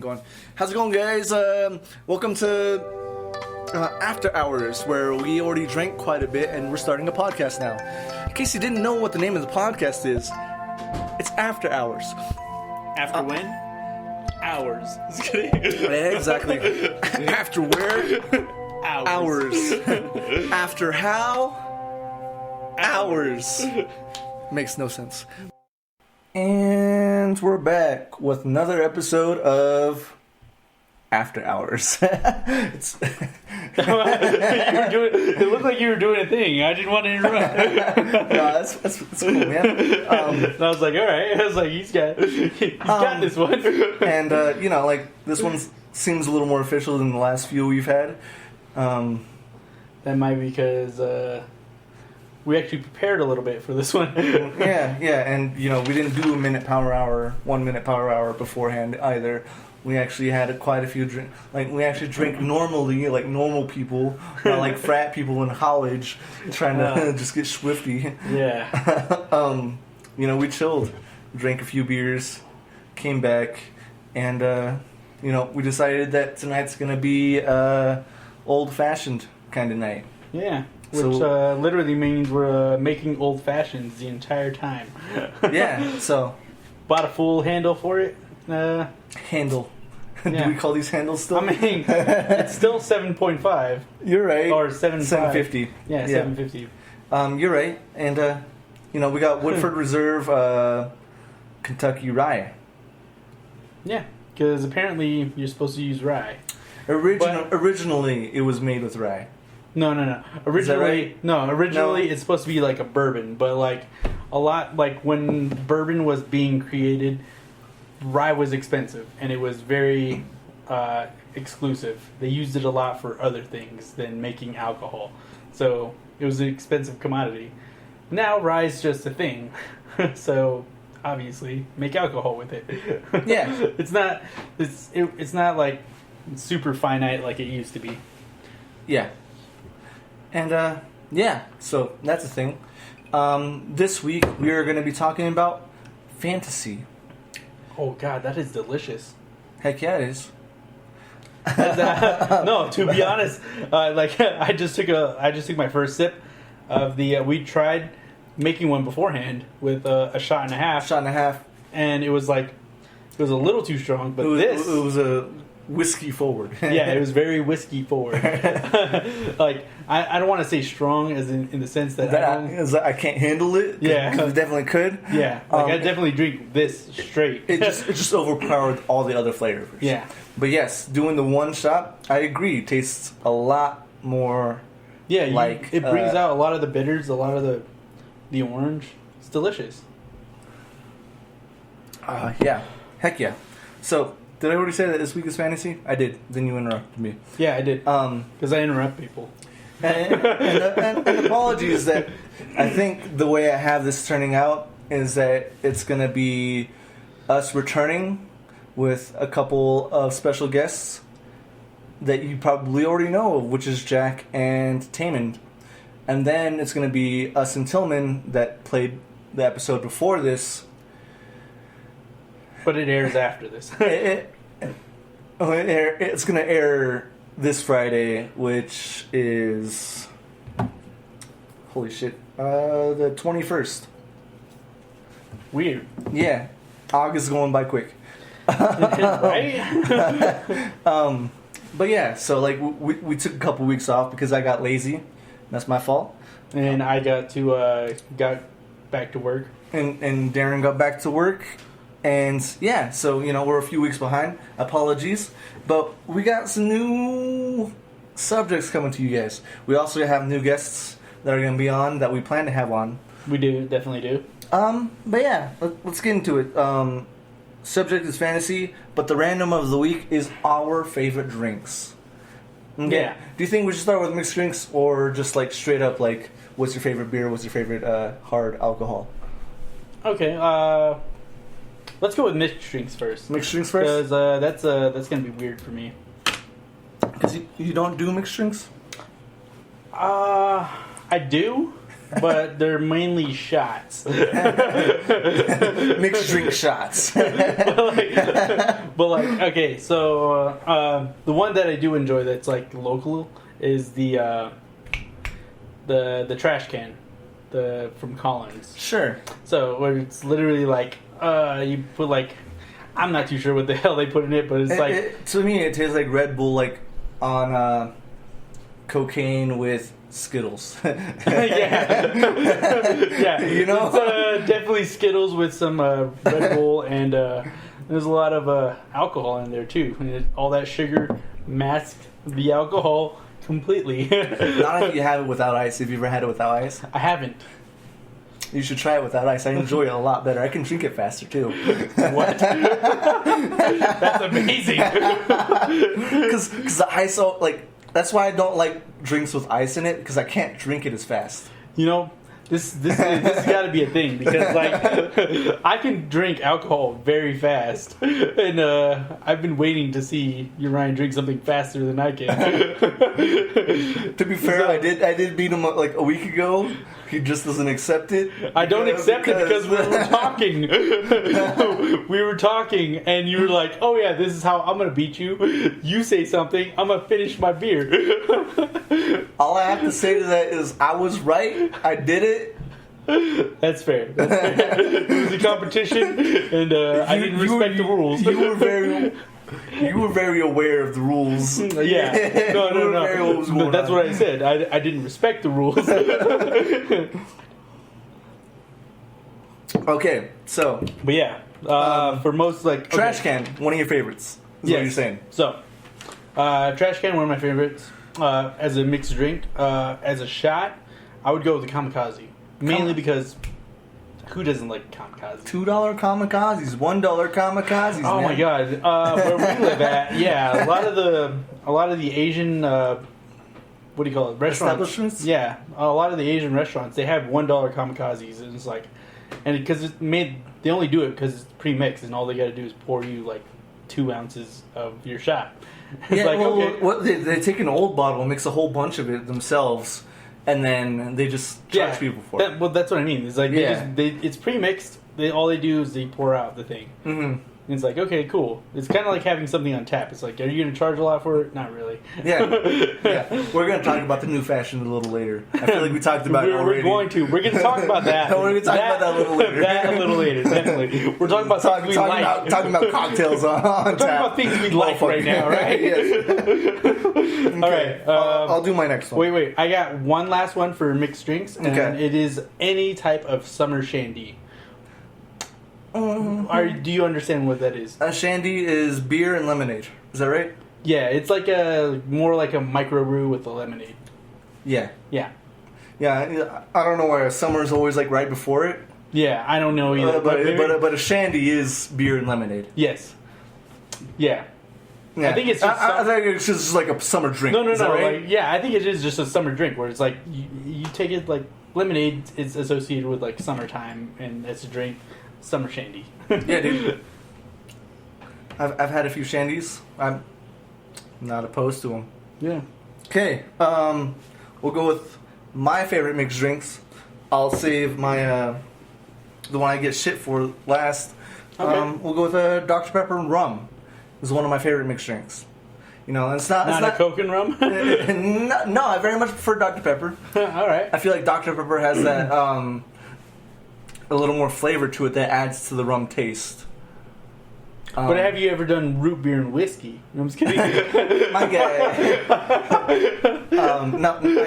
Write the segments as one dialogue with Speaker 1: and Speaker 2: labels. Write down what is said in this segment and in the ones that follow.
Speaker 1: going. How's it going, guys? Welcome to After Hours, where we already drank quite a bit and we're starting a podcast now. In case you didn't know what the name of the podcast is, it's After Hours.
Speaker 2: After when? Hours. Just kidding.
Speaker 1: Exactly. After where?
Speaker 2: Hours.
Speaker 1: After how? Hours. Makes no sense. And we're back with another episode of After Hours. It
Speaker 2: looked like you were doing a thing. I didn't want to interrupt.
Speaker 1: No, that's cool, man.
Speaker 2: And I was like, all right. I was like, he's got this one.
Speaker 1: And this one seems a little more official than the last few we've had.
Speaker 2: That might be because we actually prepared a little bit for this one.
Speaker 1: yeah, and we didn't do 1 minute power hour beforehand either. We actually had quite a few drinks. Like, we actually drink normally, like normal people, not like frat people in college trying to just get swifty.
Speaker 2: Yeah.
Speaker 1: We chilled, drank a few beers, came back, and we decided that tonight's gonna be old-fashioned kind of night.
Speaker 2: Yeah. Which literally means we're making old fashions the entire time.
Speaker 1: Yeah, so
Speaker 2: bought a full handle for it.
Speaker 1: Handle.
Speaker 2: Yeah.
Speaker 1: Do we call these handles still?
Speaker 2: I mean, it's still 7.5.
Speaker 1: You're right.
Speaker 2: Or 750.
Speaker 1: Yeah,
Speaker 2: 750.
Speaker 1: You're right. And we got Woodford Reserve Kentucky Rye.
Speaker 2: Yeah, because apparently you're supposed to use rye.
Speaker 1: Originally, it was made with rye.
Speaker 2: No. Originally,
Speaker 1: right?
Speaker 2: It's supposed to be like a bourbon, but like when bourbon was being created, rye was expensive and it was very exclusive. They used it a lot for other things than making alcohol, so it was an expensive commodity. Now rye is just a thing, so obviously make alcohol with it.
Speaker 1: Yeah,
Speaker 2: it's not like super finite like it used to be.
Speaker 1: Yeah. And, so that's the thing. This week, we are going to be talking about fantasy.
Speaker 2: Oh, God, that is delicious.
Speaker 1: Heck yeah, it is.
Speaker 2: No, to be honest, I just took my first sip of the, we tried making one beforehand with a shot and a half. And it was a little too strong, but it
Speaker 1: was a whiskey forward.
Speaker 2: Yeah, it was very whiskey forward. I don't want to say strong as in the sense that
Speaker 1: I can't handle it.
Speaker 2: Yeah,
Speaker 1: because it definitely could.
Speaker 2: Yeah, I definitely drink this straight.
Speaker 1: It just overpowered all the other flavors.
Speaker 2: Yeah,
Speaker 1: but yes, doing the one shot, I agree, it tastes a lot more.
Speaker 2: Yeah, it brings out a lot of the bitters, a lot of the orange. It's delicious.
Speaker 1: Yeah, heck yeah. So. Did I already say that this week is fantasy? I did. Then you interrupted me.
Speaker 2: Yeah, I did. Because I interrupt people.
Speaker 1: And apologies that I think the way I have this turning out is that it's going to be us returning with a couple of special guests that you probably already know, which is Jack and Taymond. And then it's going to be us and Tillman that played the episode before this.
Speaker 2: But it airs after this.
Speaker 1: It's going to air this Friday, which is... Holy shit. The 21st.
Speaker 2: Weird.
Speaker 1: Yeah. August is going by quick.
Speaker 2: Right?
Speaker 1: But yeah, so we took a couple weeks off because I got lazy. That's my fault.
Speaker 2: And I got back to work.
Speaker 1: And Darren got back to work. And yeah, so we're a few weeks behind. Apologies, but we got some new subjects coming to you guys. We also have new guests that are going to be on that we plan to have on.
Speaker 2: We definitely do.
Speaker 1: But yeah, let's get into it. Subject is fantasy, but the random of the week is our favorite drinks. Okay.
Speaker 2: Yeah.
Speaker 1: Do you think we should start with mixed drinks or just straight up what's your favorite beer? What's your favorite hard alcohol?
Speaker 2: Okay. Let's go with mixed drinks first.
Speaker 1: Mixed drinks first?
Speaker 2: Because that's going to be weird for me.
Speaker 1: Because you don't do mixed drinks?
Speaker 2: I do. but they're mainly shots.
Speaker 1: Mixed drink shots.
Speaker 2: but like, okay, so the one that I do enjoy that's like local is the trash can, from Collins.
Speaker 1: Sure.
Speaker 2: So where it's literally like you put like, I'm not too sure what the hell they put in it, but it's
Speaker 1: to me it tastes like Red Bull, like on cocaine with Skittles.
Speaker 2: yeah.
Speaker 1: You know,
Speaker 2: it's definitely Skittles with some Red Bull, and there's a lot of alcohol in there too. And all that sugar masked the alcohol completely.
Speaker 1: Not if you have it without ice. Have you ever had it without ice?
Speaker 2: I haven't.
Speaker 1: You should try it without ice. I enjoy it a lot better. I can drink it faster too.
Speaker 2: What? That's amazing.
Speaker 1: Because the ice, like, that's why I don't like drinks with ice in it, because I can't drink it as fast.
Speaker 2: You know, this has got to be a thing, because like I can drink alcohol very fast, and I've been waiting to see Ryan drink something faster than I can.
Speaker 1: To be fair, I did beat him like a week ago. He just doesn't accept it.
Speaker 2: I don't accept it because we were talking. We were talking, and you were like, "Oh yeah, this is how I'm gonna beat you." You say something, I'm gonna finish my beer.
Speaker 1: All I have to say to that is, I was right. I did it.
Speaker 2: That's fair. It was a competition, and I didn't respect the rules.
Speaker 1: You were very aware of the rules.
Speaker 2: Yeah. No. That's what I said. I didn't respect the rules.
Speaker 1: Okay, so.
Speaker 2: But yeah, for most like
Speaker 1: trash can, one of your favorites. Is what you're saying.
Speaker 2: So, trash can, one of my favorites. As a mixed drink, as a shot, I would go with the kamikaze, mainly because. Who doesn't like kamikaze?
Speaker 1: $2 kamikazes, $1 kamikazes.
Speaker 2: Oh
Speaker 1: man.
Speaker 2: my god! Where we live at, yeah, a lot of the Asian, what do you call it? Restaurants.
Speaker 1: Establishments.
Speaker 2: Yeah, a lot of the Asian restaurants, they have $1 kamikazes, and it's like, and because it's made, they only do it because it's pre-mixed, and all they got to do is pour you like 2 ounces of your shot. It's
Speaker 1: yeah, they take an old bottle, mix a whole bunch of it themselves. And then they just charge people for it.
Speaker 2: Well, that's what I mean. It's like it's pre-mixed. All they do is they pour out the thing. Mm-hmm. And it's like, okay, cool. It's kind of like having something on tap. It's like, are you going to charge a lot for it? Not really.
Speaker 1: Yeah. We're going to talk about the new fashion a little later. I feel like we talked about it already.
Speaker 2: We're going to talk about that.
Speaker 1: We're going to talk about that a little later.
Speaker 2: That a little later, definitely. We're talking about things we like.
Speaker 1: Talking about cocktails on tap.
Speaker 2: Talking about things we like right now, right?
Speaker 1: Yes. Okay.
Speaker 2: All right.
Speaker 1: I'll do my next one.
Speaker 2: Wait. I got one last one for mixed drinks, and it is any type of summer shandy. Do you understand what that is?
Speaker 1: A shandy is beer and lemonade. Is that right?
Speaker 2: Yeah, it's like more like a microbrew with a lemonade.
Speaker 1: Yeah.
Speaker 2: Yeah.
Speaker 1: Yeah, I don't know why summer is always like right before it.
Speaker 2: Yeah, I don't know either.
Speaker 1: But a shandy is beer and lemonade.
Speaker 2: Yes. Yeah.
Speaker 1: Yeah.
Speaker 2: I think it's just
Speaker 1: I think it's just like a summer drink.
Speaker 2: No.
Speaker 1: Right?
Speaker 2: Like, yeah, I think it is just a summer drink where it's like you take it like lemonade is associated with like summertime, and it's a drink. Summer shandy.
Speaker 1: Yeah, dude. I've had a few shandies. I'm not opposed to them.
Speaker 2: Yeah.
Speaker 1: Okay. We'll go with my favorite mixed drinks. I'll save my the one I get shit for last.
Speaker 2: Okay.
Speaker 1: We'll go with Dr. Pepper and rum. It's one of my favorite mixed drinks. You know, it's not
Speaker 2: a Coke and rum.
Speaker 1: No, I very much prefer Dr. Pepper.
Speaker 2: All right.
Speaker 1: I feel like Dr. Pepper has that. A little more flavor to it that adds to the rum taste.
Speaker 2: But have you ever done root beer and whiskey? No, I'm just kidding.
Speaker 1: My guy. No,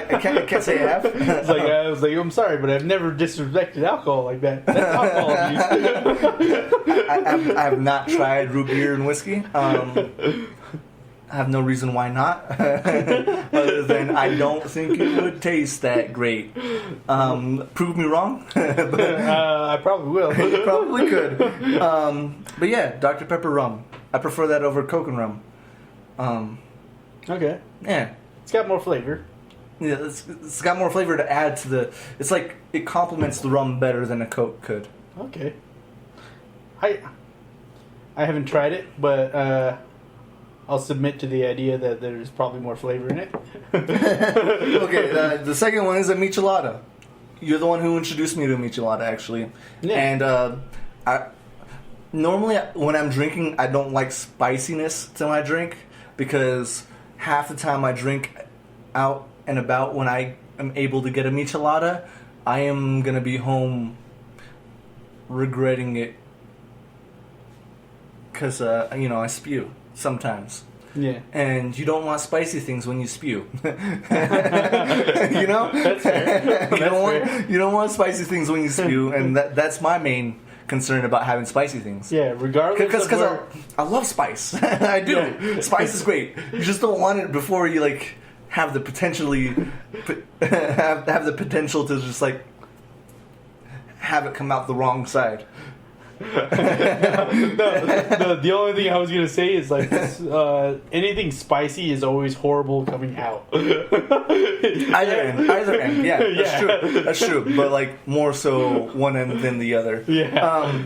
Speaker 1: I can't say I have.
Speaker 2: I was like, I'm sorry, but I've never disrespected alcohol like that. That's alcohol abuse.
Speaker 1: I have not tried root beer and whiskey. I have no reason why not, other than I don't think it would taste that great. Prove me wrong.
Speaker 2: I probably will.
Speaker 1: You probably could. But yeah, Dr. Pepper rum. I prefer that over Coke and rum.
Speaker 2: Okay.
Speaker 1: Yeah.
Speaker 2: It's got more flavor.
Speaker 1: Yeah, it's got more flavor to add to the... It's like it complements the rum better than a Coke could.
Speaker 2: Okay. I haven't tried it, but... I'll submit to the idea that there's probably more flavor in it.
Speaker 1: Okay, the second one is a michelada. you're the one who introduced me to michelada, actually.
Speaker 2: Yeah.
Speaker 1: And I normally when I'm drinking, I don't like spiciness to my drink because half the time I drink out and about when I am able to get a michelada, I am gonna be home regretting it because I spew sometimes.
Speaker 2: Yeah.
Speaker 1: And you don't want spicy things when you spew.
Speaker 2: That's fair.
Speaker 1: You don't want spicy things when you spew, and that's my main concern about having spicy things.
Speaker 2: Yeah, regardless
Speaker 1: Because I love spice. I do.
Speaker 2: Yeah.
Speaker 1: Spice is great. You just don't want it before you like have the potentially have the potential to just like have it come out the wrong side.
Speaker 2: The only thing I was gonna say is like anything spicy is always horrible coming out.
Speaker 1: Either end, yeah, that's true. But like more so one end than the other.
Speaker 2: Yeah.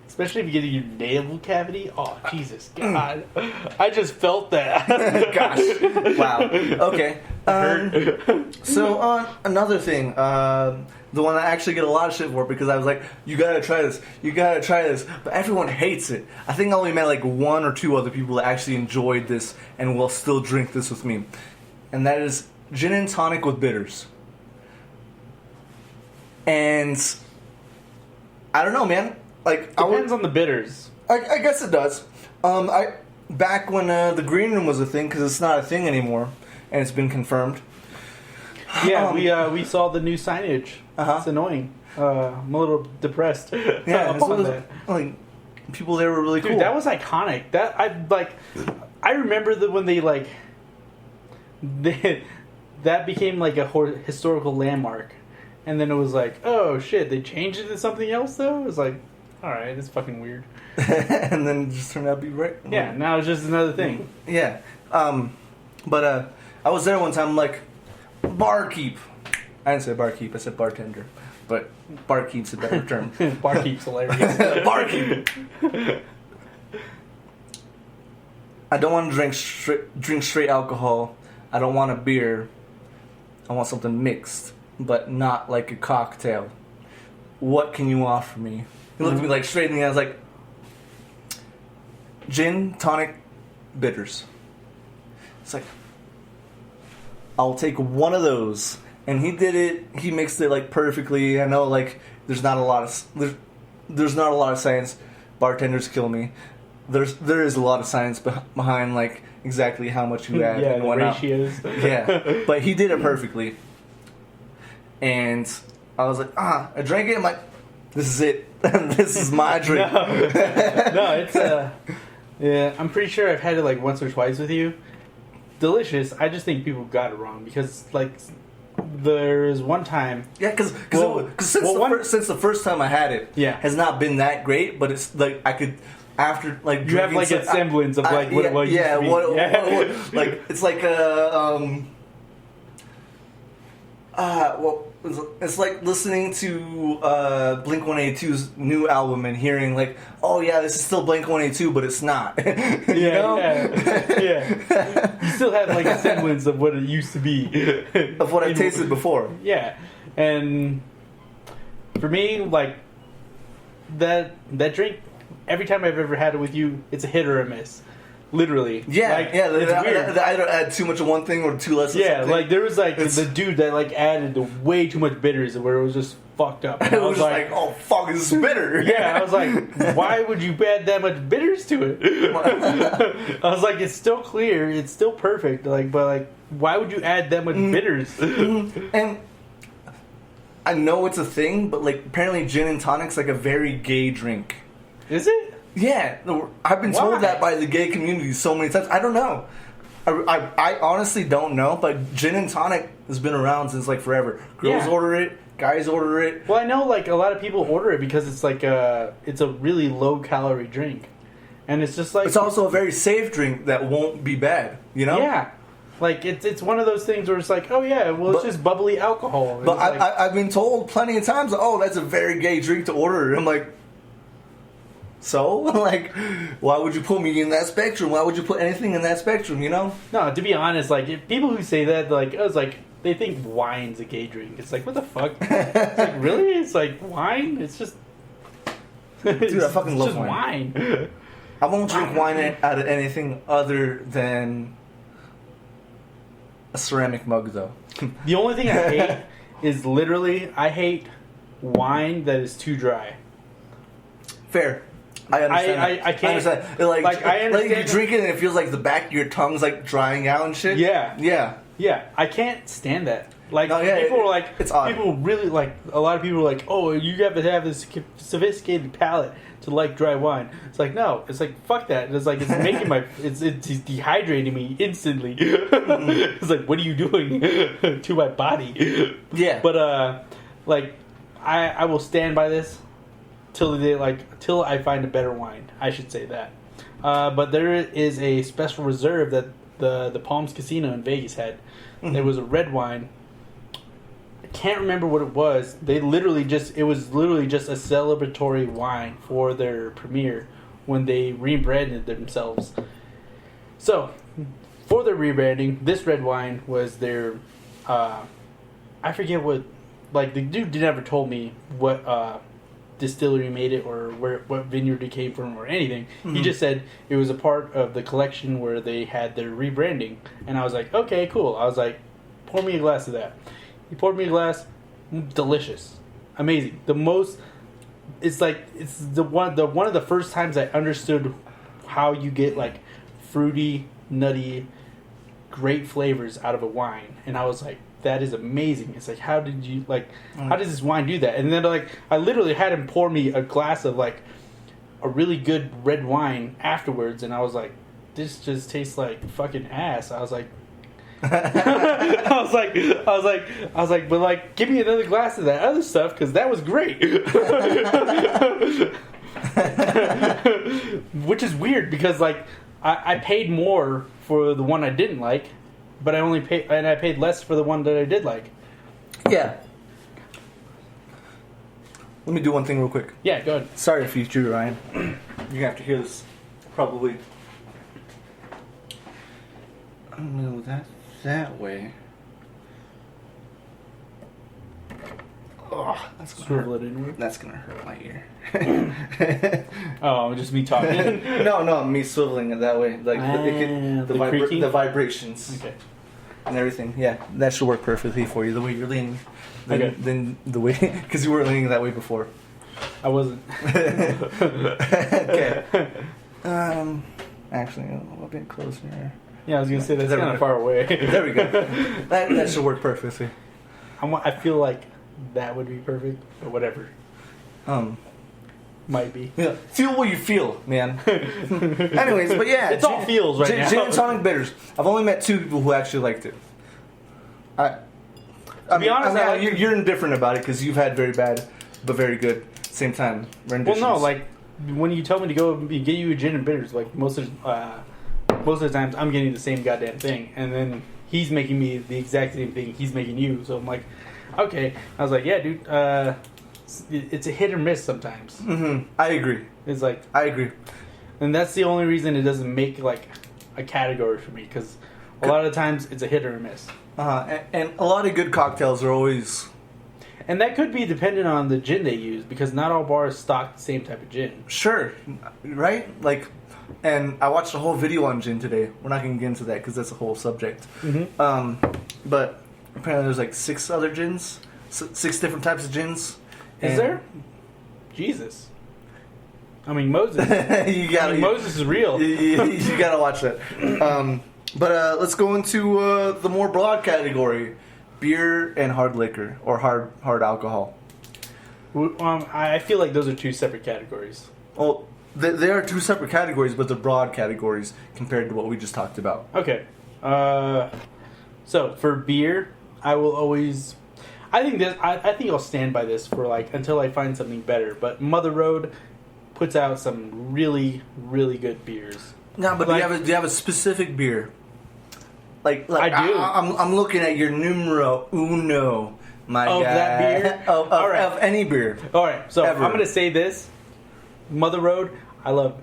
Speaker 2: Especially if you get your navel cavity. Oh Jesus God! I just felt that.
Speaker 1: Gosh, wow. Okay. So another thing. The one I actually get a lot of shit for because I was like, you gotta try this, but everyone hates it. I think I only met like one or two other people that actually enjoyed this and will still drink this with me. And that is gin and tonic with bitters. And I don't know, man. Like
Speaker 2: Depends on the bitters.
Speaker 1: I guess it does. Back when the green room was a thing, because it's not a thing anymore, and it's been confirmed.
Speaker 2: Yeah, we saw the new signage. It's annoying. I'm a little depressed.
Speaker 1: Yeah,
Speaker 2: that.
Speaker 1: Like people there were really
Speaker 2: Dude,
Speaker 1: cool.
Speaker 2: that was iconic. I remember when they that became like a historical landmark, and then it was like, oh shit, they changed it to something else though. It was like, all right, it's fucking weird.
Speaker 1: And then it just turned out to be right.
Speaker 2: Yeah, now it's just another thing.
Speaker 1: Yeah, but I was there one time. I'm like, barkeep. I didn't say barkeep. I said bartender. But barkeep's a better term.
Speaker 2: Barkeep's hilarious.
Speaker 1: Barkeep. I don't want to drink straight alcohol. I don't want a beer. I want something mixed, but not like a cocktail. What can you offer me? He looked at me like straight in the eye. I was like, gin, tonic, bitters. It's like, I'll take one of those. And he did it. He mixed it like perfectly. I know like there's not a lot of science. Bartenders kill me. There is a lot of science behind like exactly how much you add and
Speaker 2: the
Speaker 1: whatnot.
Speaker 2: ratios.
Speaker 1: Yeah, but he did it perfectly. And I was like, I drank it. I'm like, this is it. This is my drink.
Speaker 2: No, it's yeah. I'm pretty sure I've had it like once or twice with you. Delicious. I just think people got it wrong because like there's one time.
Speaker 1: Yeah, because since the first time I had it, has not been that great. But it's like I could after like
Speaker 2: you have like a semblance of like what it was.
Speaker 1: Yeah,
Speaker 2: what
Speaker 1: like it's like it's like listening to Blink-182's new album and hearing like, oh yeah, this is still Blink-182, but it's not. You know?
Speaker 2: Yeah. You still have like a semblance of what it used to be,
Speaker 1: of what I tasted before.
Speaker 2: Yeah, and for me, like that drink, every time I've ever had it with you, it's a hit or a miss. Literally.
Speaker 1: Yeah,
Speaker 2: like,
Speaker 1: yeah.
Speaker 2: It's weird.
Speaker 1: I either add too much of one thing or too less of something.
Speaker 2: Like there was like the dude that like added way too much bitters where it was just fucked up.
Speaker 1: And it was like, oh fuck, this is bitter.
Speaker 2: Yeah, I was like, why would you add that much bitters to it? I was like, it's still clear, it's still perfect. Like, but like, why would you add that much bitters?
Speaker 1: And I know it's a thing, but like apparently gin and tonic's like a very gay drink.
Speaker 2: Is it?
Speaker 1: Yeah, I've been told that by the gay community so many times. I don't know. I honestly don't know, but gin and tonic has been around since like forever. Girls order it, guys order it.
Speaker 2: Well, I know like a lot of people order it because it's like it's a really low calorie drink, and it's just like
Speaker 1: it's also a very safe drink that won't be bad. You know?
Speaker 2: Yeah. Like it's one of those things where it's like, oh yeah, well it's just bubbly alcohol.
Speaker 1: But I've been told plenty of times, oh that's a very gay drink to order. I'm like. So, like, why would you put me in that spectrum? Why would you put anything in that spectrum, you know?
Speaker 2: No, to be honest, like, if people who say that, like, I was like, they think wine's a gay drink. It's like, what the fuck? It's like, really? It's like wine? It's just
Speaker 1: Dude, I fucking love
Speaker 2: just wine.
Speaker 1: I won't drink wine out of anything other than a ceramic mug, though.
Speaker 2: The only thing I hate is literally, I hate wine that is too dry.
Speaker 1: Fair. I understand.
Speaker 2: I can't.
Speaker 1: I understand. Like
Speaker 2: I understand.
Speaker 1: Like you drink it and it feels like the back of your tongue's like drying out and shit.
Speaker 2: Yeah.
Speaker 1: Yeah.
Speaker 2: Yeah. I can't stand that. Like,
Speaker 1: No, yeah,
Speaker 2: people are like,
Speaker 1: it's odd.
Speaker 2: people really like, a lot of people are like, oh, you have to have this sophisticated palate to like dry wine. It's like, no, it's like, fuck that. It's like, it's making my, it's dehydrating me instantly. It's like, what are you doing to my body?
Speaker 1: Yeah.
Speaker 2: But, like, I will stand by this till I find a better wine. I should say that. But there is a special reserve that the Palms Casino in Vegas had.
Speaker 1: Mm-hmm.
Speaker 2: There was a red wine. I can't remember what it was. It was literally just a celebratory wine for their premiere when they rebranded themselves. So, for their rebranding, this red wine was their, I forget what, like, the dude never told me what distillery made it or what vineyard it came from or anything.
Speaker 1: Mm-hmm.
Speaker 2: He just said it was a part of the collection where they had their rebranding. And I was like, okay, cool. I was like, pour me a glass of that. He poured me a glass. Delicious. Amazing. It's one of the first times I understood how you get like fruity, nutty, great flavors out of a wine. And I was like, that is amazing. It's like, how does this wine do that? And then like, I literally had him pour me a glass of like a really good red wine afterwards. And I was like, this just tastes like fucking ass. I was like, I was like, but like, give me another glass of that other stuff because that was great. Which is weird because like I paid more for the one I didn't like, but I paid less for the one that I did like.
Speaker 1: Yeah. Let me do one thing real quick.
Speaker 2: Yeah, go ahead.
Speaker 1: Sorry if you drew, Ryan. You're gonna have to hear this probably. I don't know that way. Oh, that's gonna
Speaker 2: Swivel
Speaker 1: hurt.
Speaker 2: it inward.
Speaker 1: That's gonna hurt my ear.
Speaker 2: Oh, just me talking.
Speaker 1: No, me swiveling it that way, like
Speaker 2: the creaking?
Speaker 1: the vibrations
Speaker 2: Okay.
Speaker 1: and everything. Yeah, that should work perfectly for you. The way you're leaning,
Speaker 2: Okay.
Speaker 1: then the way because you were leaning that way before.
Speaker 2: I wasn't.
Speaker 1: Okay. Actually, a little bit closer.
Speaker 2: Yeah, I was gonna say that's
Speaker 1: There we
Speaker 2: kind of
Speaker 1: go.
Speaker 2: far away.
Speaker 1: There we go. That should work perfectly.
Speaker 2: I feel like that would be perfect, but whatever. Might be.
Speaker 1: Yeah, feel what you feel, man. Anyways, but yeah,
Speaker 2: It's all feels right now.
Speaker 1: Gin and tonic bitters. I've only met 2 people who actually liked it. To
Speaker 2: be honest,
Speaker 1: you're indifferent about it because you've had very bad, but very good same time renditions.
Speaker 2: Well, no, like when you tell me to go get you a gin and bitters, like most of the times I'm getting the same goddamn thing, and then he's making me the exact same thing he's making you. So I'm like, okay. I was like, yeah, dude. It's a hit or miss sometimes.
Speaker 1: Mm-hmm. I agree.
Speaker 2: It's like
Speaker 1: I agree.
Speaker 2: And that's the only reason it doesn't make like a category for me because a lot of the times it's a hit or a miss.
Speaker 1: And a lot of good cocktails are always.
Speaker 2: And that could be dependent on the gin they use because not all bars stock the same type of gin.
Speaker 1: Sure, right? Like, and I watched a whole video on gin today. We're not going to get into that because that's a whole subject.
Speaker 2: Mm-hmm.
Speaker 1: But apparently there's like 6 other gins, 6 different types of gins.
Speaker 2: Is there? Jesus. I mean, Moses. Moses is real.
Speaker 1: You gotta watch that. But let's go into the more broad category: beer and hard liquor or hard alcohol.
Speaker 2: I feel like those are 2 separate categories.
Speaker 1: Well, they are 2 separate categories, but they're broad categories compared to what we just talked about.
Speaker 2: Okay. So for beer, I will always. I think I'll stand by this for like until I find something better. But Mother Road puts out some really, really good beers.
Speaker 1: No, but
Speaker 2: like,
Speaker 1: do you have a specific beer? Like
Speaker 2: I do.
Speaker 1: I'm looking at your numero uno, my guy.
Speaker 2: That beer?
Speaker 1: Of any beer.
Speaker 2: All right, so
Speaker 1: Ever.
Speaker 2: I'm going to say this. Mother Road, I love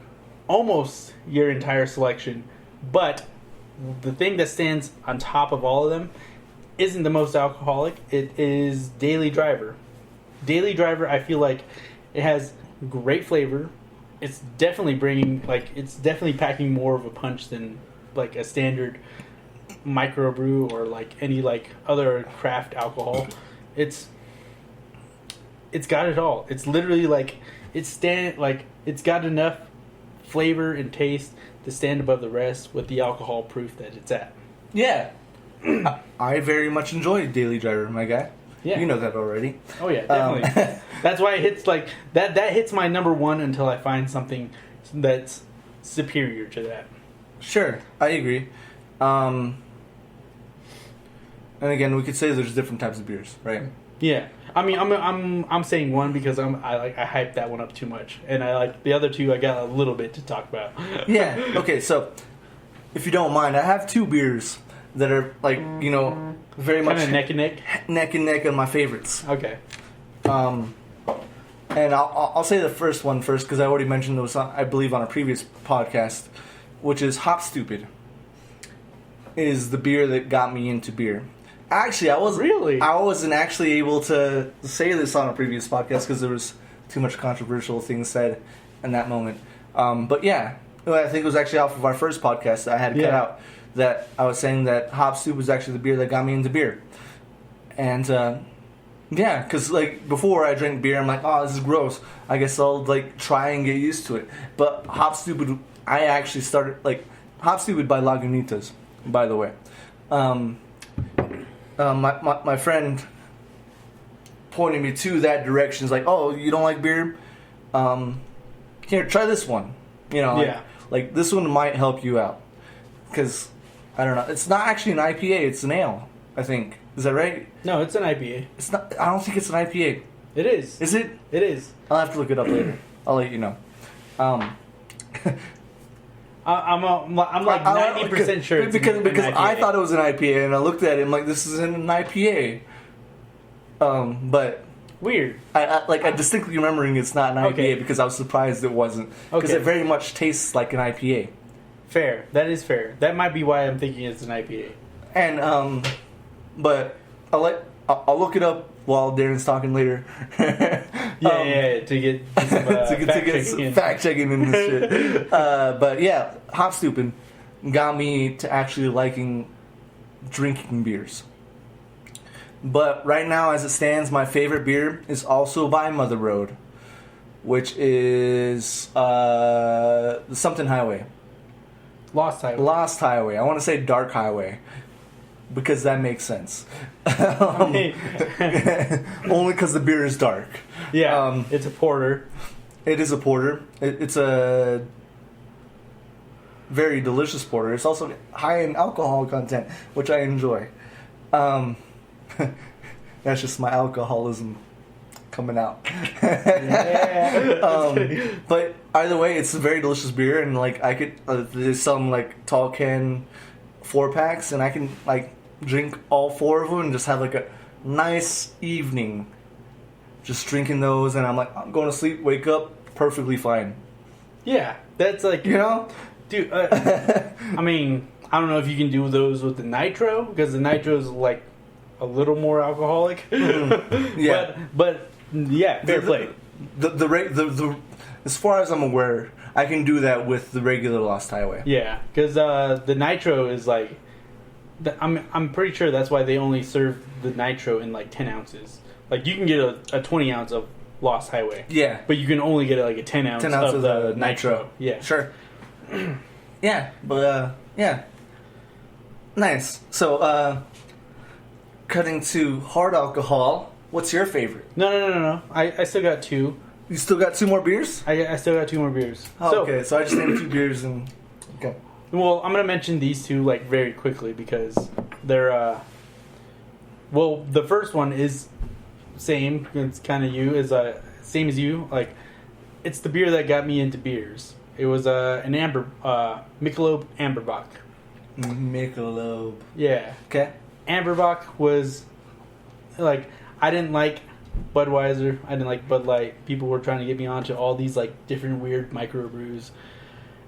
Speaker 2: almost your entire selection. But the thing that stands on top of all of them isn't the most alcoholic. It is Daily Driver. Daily Driver, I feel like it has great flavor. It's definitely it's definitely packing more of a punch than like a standard microbrew or like any like other craft alcohol. It's got it all. It's literally like it's got enough flavor and taste to stand above the rest with the alcohol proof that it's at.
Speaker 1: Yeah. I very much enjoy Daily Driver, my guy.
Speaker 2: Yeah.
Speaker 1: You know that already.
Speaker 2: Oh yeah, definitely. That's why it hits like that hits my number one until I find something that's superior to that.
Speaker 1: Sure, I agree. And again, we could say there's different types of beers, right?
Speaker 2: Yeah. I mean, I'm saying one because I hyped that one up too much, and I like the other two. I got a little bit to talk about.
Speaker 1: Yeah. Okay. So, if you don't mind, I have two beers that are like very much
Speaker 2: kind of neck and neck
Speaker 1: on my favorites.
Speaker 2: Okay.
Speaker 1: And I'll say the first one first because I already mentioned those I believe on a previous podcast, which is Hop Stupid. Is the beer that got me into beer. Actually, I wasn't actually able to say this on a previous podcast because there was too much controversial things said in that moment. But yeah, I think it was actually off of our first podcast that I had cut out that I was saying that Hop Soup was actually the beer that got me into beer. And yeah, because like before I drank beer, I'm like, oh, this is gross. I guess I'll like try and get used to it. But Hop Stupid, I actually started like Hop Stupid by Lagunitas, by the way. My friend pointed me to that direction. He's like, oh, you don't like beer? Here, try this one. Like this one might help you out. Because, I don't know, it's not actually an IPA, it's an ale, I think. Is that right?
Speaker 2: No, it's an IPA.
Speaker 1: It's not. I don't think it's an IPA.
Speaker 2: It is.
Speaker 1: Is it?
Speaker 2: It is.
Speaker 1: I'll have to look it up later. I'll let you know.
Speaker 2: I'm like 90% sure it's
Speaker 1: because
Speaker 2: an IPA.
Speaker 1: I thought it was an IPA and I looked at it and I'm like, this isn't an IPA. But
Speaker 2: weird.
Speaker 1: I distinctly remembering it's not an IPA because I was surprised it wasn't because it very much tastes like an IPA.
Speaker 2: Fair. That is fair. That might be why I'm thinking it's an IPA.
Speaker 1: And but I'll look it up while Darren's talking later.
Speaker 2: To get some,
Speaker 1: to get some fact checking in this shit. But yeah, Hop Stupid got me to actually liking drinking beers. But right now, as it stands, my favorite beer is also by Mother Road, which is the something highway.
Speaker 2: Lost Highway.
Speaker 1: Lost Highway. I want to say Dark Highway. Because that makes sense. Only because the beer is dark.
Speaker 2: Yeah, it's a porter.
Speaker 1: It is a porter. It's a very delicious porter. It's also high in alcohol content, which I enjoy. That's just my alcoholism coming out. But either way, it's a very delicious beer, and like I could, there's some like tall can 4-packs, and I can like drink all 4 of them and just have like a nice evening just drinking those, and I'm like, I'm going to sleep, wake up, perfectly fine.
Speaker 2: Yeah, that's like, dude, I mean, I don't know if you can do those with the nitro, because the nitro is like a little more alcoholic.
Speaker 1: Yeah.
Speaker 2: But yeah, fair play.
Speaker 1: The as far as I'm aware, I can do that with the regular Lost Highway.
Speaker 2: Yeah, because the nitro is like, I'm pretty sure that's why they only serve the nitro in like 10 ounces. Like you can get a 20 ounce of Lost Highway.
Speaker 1: Yeah,
Speaker 2: but you can only get like a 10 ounce of the nitro. Yeah,
Speaker 1: sure. Yeah, but yeah, nice. So cutting to hard alcohol. What's your favorite?
Speaker 2: No. I still got 2.
Speaker 1: You still got 2 more beers?
Speaker 2: I still got 2 more beers.
Speaker 1: Oh, okay, so I just named 2 beers and okay.
Speaker 2: Well, I'm gonna mention these 2 like very quickly because they're well, the first one is same. It's kind of same as you. Like, it's the beer that got me into beers. It was an Michelob Amberbach.
Speaker 1: Michelob.
Speaker 2: Yeah.
Speaker 1: Okay.
Speaker 2: Amberbach was like, I didn't like Budweiser. I didn't like Bud Light. People were trying to get me onto all these like different weird microbrews,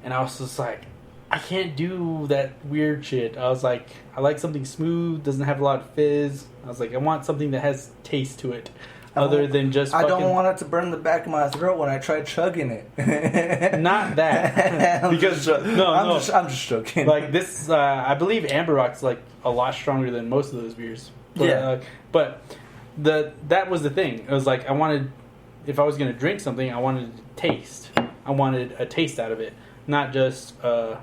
Speaker 2: and I was just like, I can't do that weird shit. I was like, I like something smooth, doesn't have a lot of fizz. I was like, I want something that has taste to it. Other than just
Speaker 1: I don't want it to burn the back of my throat when I try chugging it.
Speaker 2: Not that. Because
Speaker 1: I'm just joking.
Speaker 2: Like this, I believe Amber Rock's like a lot stronger than most of those beers. But,
Speaker 1: Yeah.
Speaker 2: But that was the thing. It was like I wanted, if I was going to drink something, I wanted to taste. I wanted a taste out of it, not just a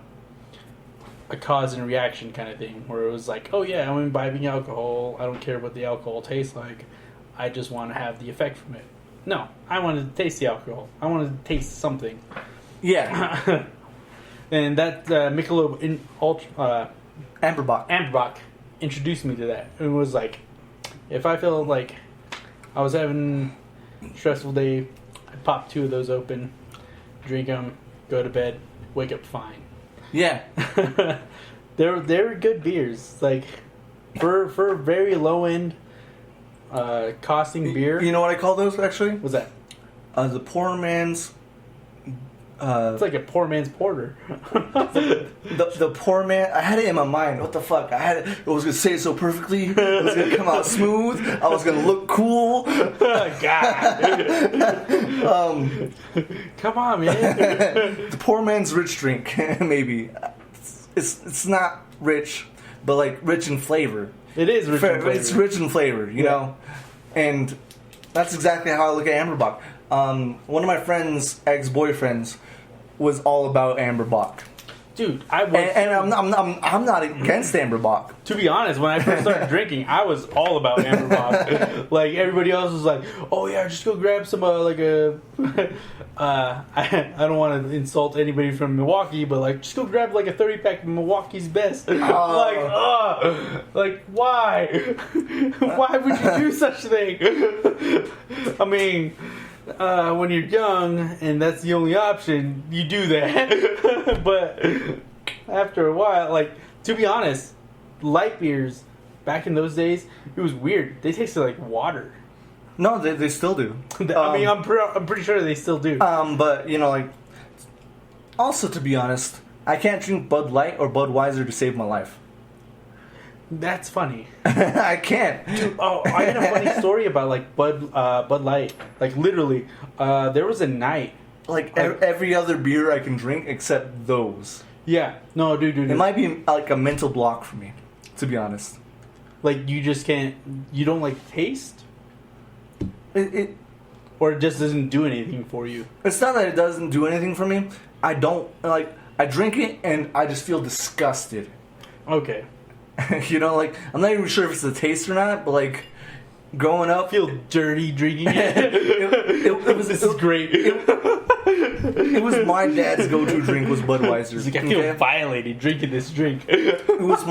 Speaker 2: cause and reaction kind of thing. Where it was like, oh yeah, I'm imbibing alcohol. I don't care what the alcohol tastes like. I just want to have the effect from it. No, I wanted to taste the alcohol. I wanted to taste something.
Speaker 1: Yeah.
Speaker 2: And that Michelob
Speaker 1: Amberbach
Speaker 2: introduced me to that. It was like, if I feel like I was having a stressful day, I'd pop 2 of those open, drink them, go to bed, wake up fine.
Speaker 1: Yeah.
Speaker 2: They're good beers. Like, for very low end costing beer.
Speaker 1: You know what I call those, actually?
Speaker 2: What's that?
Speaker 1: The poor man's...
Speaker 2: it's like a poor man's porter.
Speaker 1: the poor man... I had it in my mind. What the fuck? I was going to say it so perfectly. It was going to come out smooth. I was going to look cool.
Speaker 2: God. Come on, man.
Speaker 1: The poor man's rich drink, maybe. It's not rich, but like rich in flavor.
Speaker 2: It is rich in flavor.
Speaker 1: It's rich in flavor, you know? And that's exactly how I look at Amberbach. One of my friend's ex-boyfriends was all about Amberbach.
Speaker 2: Dude, I was...
Speaker 1: And I'm not against Amberbach.
Speaker 2: To be honest, when I first started drinking, I was all about Amberbach. Like, everybody else was like, oh yeah, just go grab some, I don't want to insult anybody from Milwaukee, but like, just go grab like a 30-pack of Milwaukee's Best. Like, why? Why would you do such a thing? I mean... when you're young and that's the only option, you do that. But after a while, like, to be honest, light beers back in those days, it was weird. They tasted like water.
Speaker 1: No, they still do.
Speaker 2: I mean, I'm pretty sure they still do.
Speaker 1: But you know, like, also to be honest, I can't drink Bud Light or Budweiser to save my life.
Speaker 2: That's funny.
Speaker 1: I can't.
Speaker 2: Dude, I had a funny story about like Bud Light. Like literally, there was a night.
Speaker 1: Like every other beer I can drink except those.
Speaker 2: Yeah. No, dude.
Speaker 1: It might be like a mental block for me, to be honest.
Speaker 2: Like you just can't. You don't like taste.
Speaker 1: It
Speaker 2: or it just doesn't do anything for you.
Speaker 1: It's not that it doesn't do anything for me. I don't like. I drink it and I just feel disgusted.
Speaker 2: Okay.
Speaker 1: You know, like, I'm not even sure if it's the taste or not, but like, growing up,
Speaker 2: I feel dirty drinking it. This is great.
Speaker 1: It was my dad's go-to drink was Budweiser.
Speaker 2: He's like, I feel violated drinking this drink.
Speaker 1: It was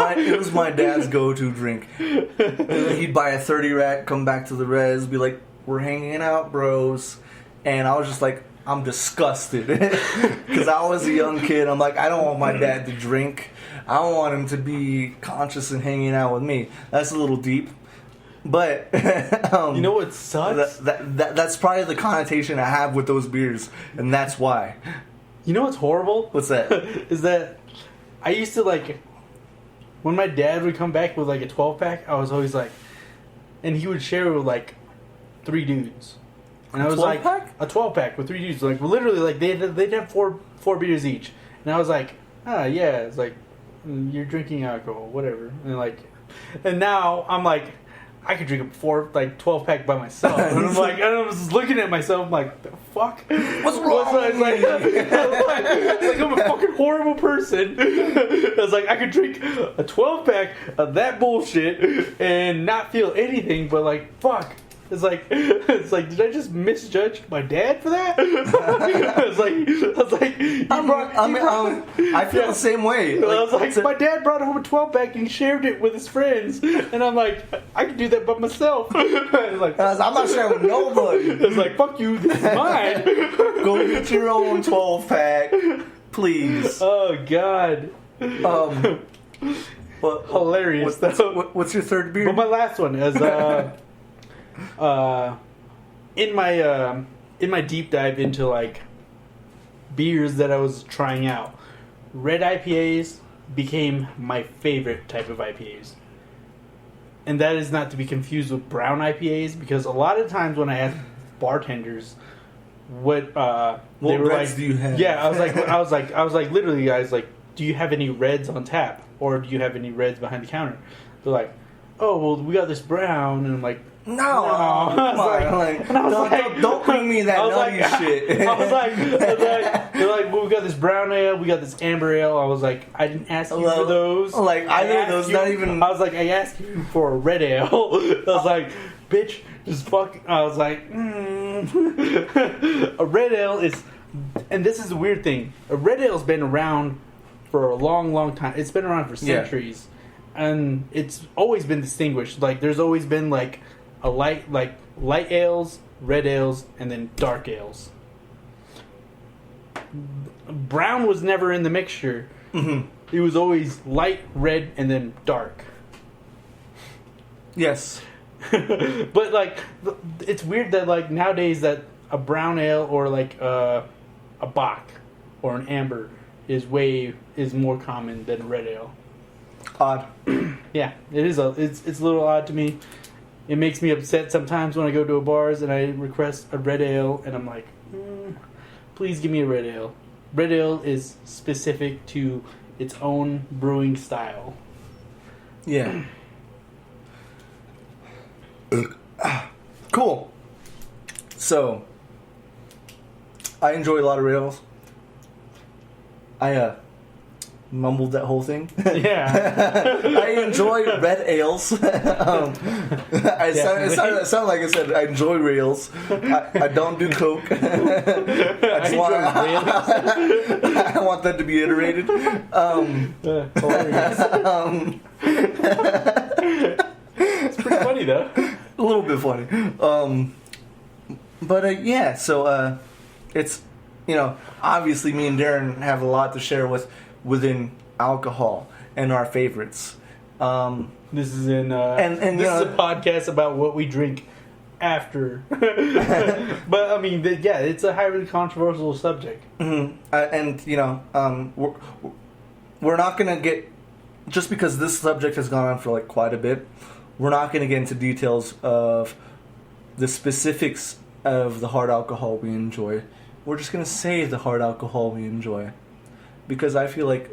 Speaker 1: my dad's go-to drink. He'd buy a 30 rack, come back to the res, be like, "We're hanging out, bros," and I was just like, I'm disgusted because I was a young kid. I'm like, I don't want my dad to drink. I want him to be conscious and hanging out with me. That's a little deep, but
Speaker 2: you know what sucks?
Speaker 1: That's probably the connotation I have with those beers, and that's why.
Speaker 2: You know what's horrible?
Speaker 1: What's that?
Speaker 2: Is that I used to like when my dad would come back with like a 12-pack. I was always like, and he would share it with like 3 dudes. And I was like, a 12-pack with 3 dudes. Like, literally, like, they'd have four beers each. And I was like, yeah. It's like, you're drinking alcohol, whatever. And now I'm like, I could drink a 12-pack by myself. And I'm like, and I was just looking at myself, I'm like, the fuck?
Speaker 1: What's wrong with me?
Speaker 2: Like, I'm a fucking horrible person. I was like, I could drink a 12-pack of that bullshit and not feel anything, but like, fuck. It's like, did I just misjudge my dad for that? I was like,
Speaker 1: I feel the same way.
Speaker 2: I was like, my dad brought home a 12-pack and he shared it with his friends, and I'm like, I can do that by myself. Like,
Speaker 1: I'm not sharing with nobody.
Speaker 2: It's like, fuck you, this is mine.
Speaker 1: Go get your own 12-pack, please.
Speaker 2: Oh God. Hilarious.
Speaker 1: What's your third beer?
Speaker 2: But my last one is in my deep dive into like beers that I was trying out, red IPAs became my favorite type of IPAs. And that is not to be confused with brown IPAs, because a lot of times when I ask bartenders what they were
Speaker 1: reds
Speaker 2: like,
Speaker 1: do you have?
Speaker 2: yeah, I was like, literally, guys, like, do you have any reds on tap, or do you have any reds behind the counter? They're like, oh, well, we got this brown, and I'm like,
Speaker 1: no,
Speaker 2: come on,
Speaker 1: don't bring me that nutty shit.
Speaker 2: I was like, they're like, well, we got this brown ale, we got this amber ale. I was like, I didn't ask you for those.
Speaker 1: Like, either of those, not even.
Speaker 2: I was like, I asked you for a red ale. I was like, bitch, just fuck. I was like, a red ale is, and this is a weird thing. A red ale's been around for a long, long time. It's been around for centuries, and it's always been distinguished. Like, there's always been like a light ales, red ales, and then dark ales. Brown was never in the mixture.
Speaker 1: Mm-hmm.
Speaker 2: It was always light, red, and then dark.
Speaker 1: Yes.
Speaker 2: But like, it's weird that like nowadays that a brown ale or like a Bock or an amber is more common than a red ale.
Speaker 1: Odd.
Speaker 2: Yeah, it's a little odd to me. It makes me upset sometimes when I go to a bars and I request a red ale and I'm like, please give me a red ale. Red ale is specific to its own brewing style.
Speaker 1: Yeah. Cool. So, I enjoy a lot of red ales. I mumbled that whole thing.
Speaker 2: Yeah.
Speaker 1: I enjoy red ales. It sounded like I said I enjoy rails. I don't do coke. I want that to be iterated.
Speaker 2: Hilarious. It's pretty funny though.
Speaker 1: A little bit funny. But yeah, so it's, obviously me and Darren have a lot to share within alcohol and our favorites.
Speaker 2: This is in
Speaker 1: and
Speaker 2: this is a podcast about what we drink after. But I mean, it's a highly controversial subject.
Speaker 1: Mm-hmm. We're not gonna get, just because this subject has gone on for like quite a bit, we're not gonna get into details of the specifics of the hard alcohol we enjoy. We're just gonna say the hard alcohol we enjoy, because I feel like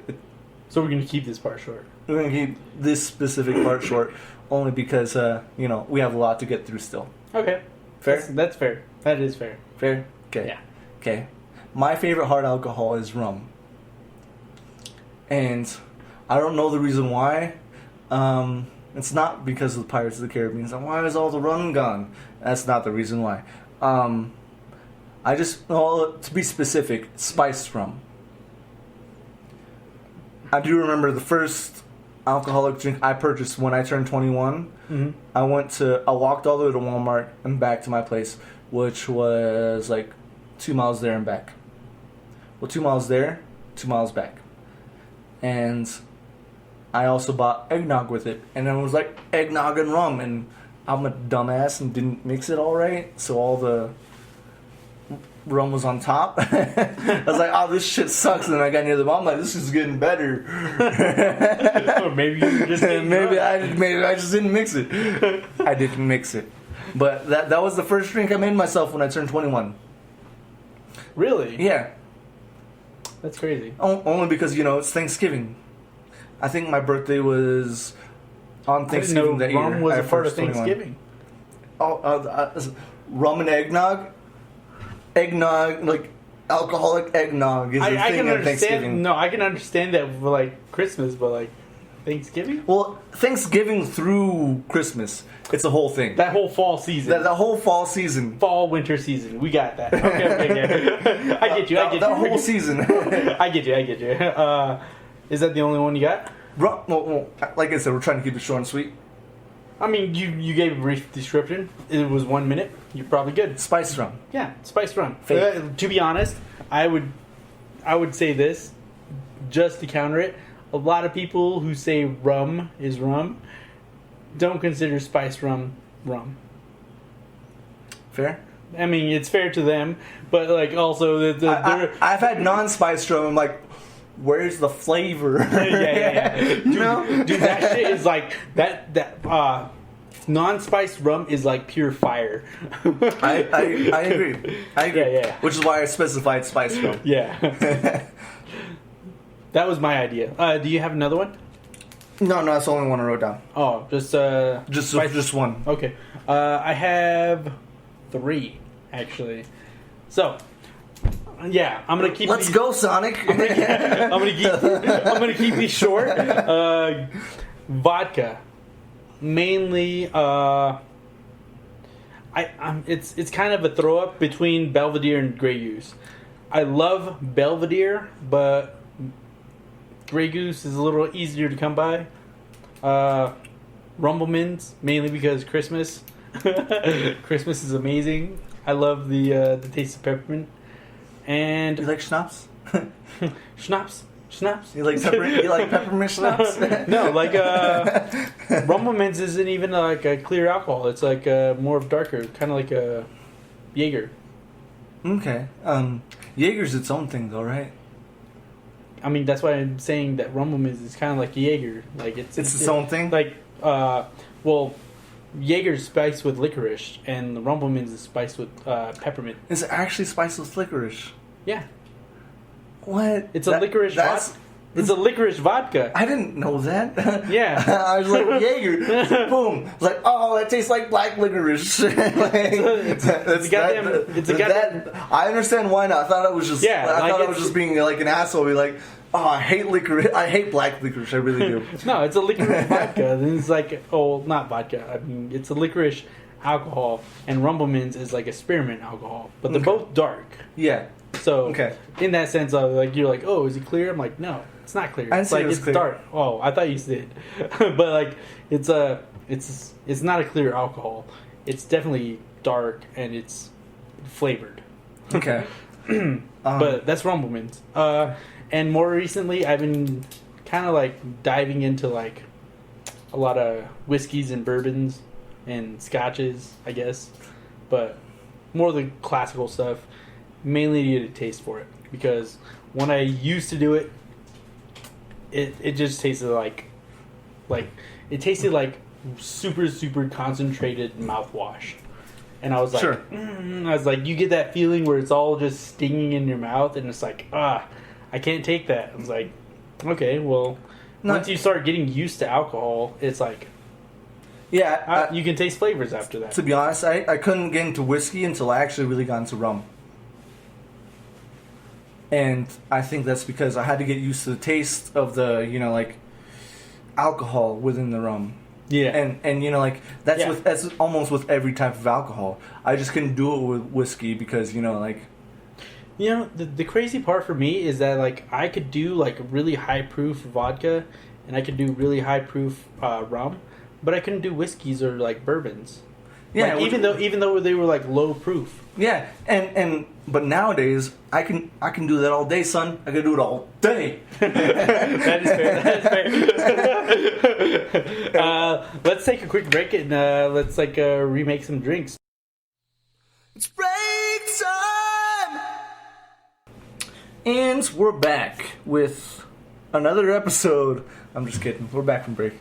Speaker 2: so we're gonna keep this part short.
Speaker 1: We're gonna keep this specific part short, only because we have a lot to get through still.
Speaker 2: Okay,
Speaker 1: fair.
Speaker 2: That's fair. That is fair.
Speaker 1: Fair. Okay.
Speaker 2: Yeah.
Speaker 1: Okay. My favorite hard alcohol is rum, and I don't know the reason why. It's not because of the Pirates of the Caribbean. It's like, why is all the rum gone? That's not the reason why. To be specific, spiced rum. I do remember the first alcoholic drink I purchased when I turned 21.
Speaker 2: Mm-hmm.
Speaker 1: I walked all the way to Walmart and back to my place, which was like 2 miles there and back. Well, 2 miles there, 2 miles back. And I also bought eggnog with it. And then it was like eggnog and rum. And I'm a dumbass and didn't mix it all right. So all the rum was on top. I was like, oh, this shit sucks. And then I got near the bottom, I'm like, this is getting better.
Speaker 2: Or maybe you just
Speaker 1: maybe I just didn't mix it. I didn't mix it. But that was the first drink I made myself when I turned 21.
Speaker 2: Really?
Speaker 1: Yeah.
Speaker 2: That's crazy.
Speaker 1: Only because, it's Thanksgiving. I think my birthday was on Thanksgiving that year.
Speaker 2: Rum was a part of Thanksgiving.
Speaker 1: Rum and eggnog? Eggnog, like alcoholic eggnog is a thing at Thanksgiving.
Speaker 2: No, I can understand that for like Christmas, but like Thanksgiving?
Speaker 1: Well, Thanksgiving through Christmas, it's a whole thing.
Speaker 2: That whole fall season.
Speaker 1: That whole fall season.
Speaker 2: Fall, winter season. We got that. Okay. I get you.
Speaker 1: The whole season.
Speaker 2: I get you. Is that the only one you got?
Speaker 1: Well, like I said, we're trying to keep it short and sweet.
Speaker 2: I mean, you gave a brief description. It was 1 minute. You're probably good.
Speaker 1: Spiced rum.
Speaker 2: Yeah, spiced rum.
Speaker 1: To
Speaker 2: be honest, I would say this, just to counter it. A lot of people who say rum is rum don't consider spiced rum rum.
Speaker 1: Fair?
Speaker 2: I mean, it's fair to them, but like also
Speaker 1: I've had non-spiced rum. I'm like, where's the flavor?
Speaker 2: yeah. Dude, that shit is like that. Non-spiced rum is like pure fire.
Speaker 1: I agree.
Speaker 2: Yeah.
Speaker 1: Which is why I specified spiced rum.
Speaker 2: Yeah. That was my idea. Do you have another one?
Speaker 1: No, that's the only one I wrote down.
Speaker 2: Oh, just
Speaker 1: one.
Speaker 2: Okay. I have 3 actually. So, yeah, I'm gonna keep.
Speaker 1: Let's go, Sonic.
Speaker 2: I'm gonna keep these short. Vodka, mainly. It's kind of a throw up between Belvedere and Grey Goose. I love Belvedere, but Grey Goose is a little easier to come by. Rumblemans, mainly because Christmas. Christmas is amazing. I love the taste of peppermint. And
Speaker 1: you like schnapps?
Speaker 2: Schnapps.
Speaker 1: You like peppermint schnapps?
Speaker 2: No, like Rumblemans isn't even like a clear alcohol. It's like more of darker, kind of like a Jaeger.
Speaker 1: Okay. Jaeger's its own thing, though, right?
Speaker 2: I mean, that's why I'm saying that Rumblemans is kind of like Jaeger. Like it's
Speaker 1: its own thing.
Speaker 2: Like, well, Jaeger's spiced with licorice, and the Rumblemans is spiced with peppermint.
Speaker 1: Is it actually spiced with licorice?
Speaker 2: Yeah.
Speaker 1: What?
Speaker 2: It's a licorice vodka. It's a licorice vodka.
Speaker 1: I didn't know that.
Speaker 2: Yeah.
Speaker 1: I was like, Jaeger. Boom. It's like, oh, that tastes like black licorice.
Speaker 2: It's a goddamn.
Speaker 1: I understand why not. I thought it was just.
Speaker 2: Yeah,
Speaker 1: I thought it was just being like an asshole. Be like, oh, I hate licorice. I hate black licorice. I really do.
Speaker 2: No, it's a licorice vodka. And it's like, not vodka. I mean, it's a licorice alcohol, and Rumblemans is like a spearmint alcohol, but they're both dark.
Speaker 1: Yeah.
Speaker 2: So, in that sense, like you're like, oh, is it clear? I'm like, no, it's not clear. It's like it's clear. Dark. Oh, I thought you did, but like it's not a clear alcohol. It's definitely dark and it's flavored.
Speaker 1: Okay.
Speaker 2: But that's Rumblemans. And more recently, I've been kind of like diving into like a lot of whiskeys and bourbons and scotches, I guess, but more of the classical stuff. Mainly to get a taste for it, because when I used to do it, it just tasted like it tasted like super concentrated mouthwash, and I was like,
Speaker 1: sure.
Speaker 2: I was like, you get that feeling where it's all just stinging in your mouth, and it's like, I can't take that. I was like, okay, well, once you start getting used to alcohol, it's like,
Speaker 1: yeah,
Speaker 2: you can taste flavors after that.
Speaker 1: To be honest, I couldn't get into whiskey until I actually really got into rum. And I think that's because I had to get used to the taste of the, like, alcohol within the rum.
Speaker 2: Yeah.
Speaker 1: And that's almost with every type of alcohol. I just couldn't do it with whiskey because, the
Speaker 2: crazy part for me is that, like, I could do, like, really high-proof vodka, and I could do really high-proof rum, but I couldn't do whiskeys or, like, bourbons. Yeah, like, even though they were, like, low-proof.
Speaker 1: Yeah, but nowadays I can do that all day, son. I can do it all day.
Speaker 2: That is fair. Let's take a quick break and let's remake some drinks.
Speaker 1: It's break time, and we're back with another episode. I'm just kidding. We're back from break.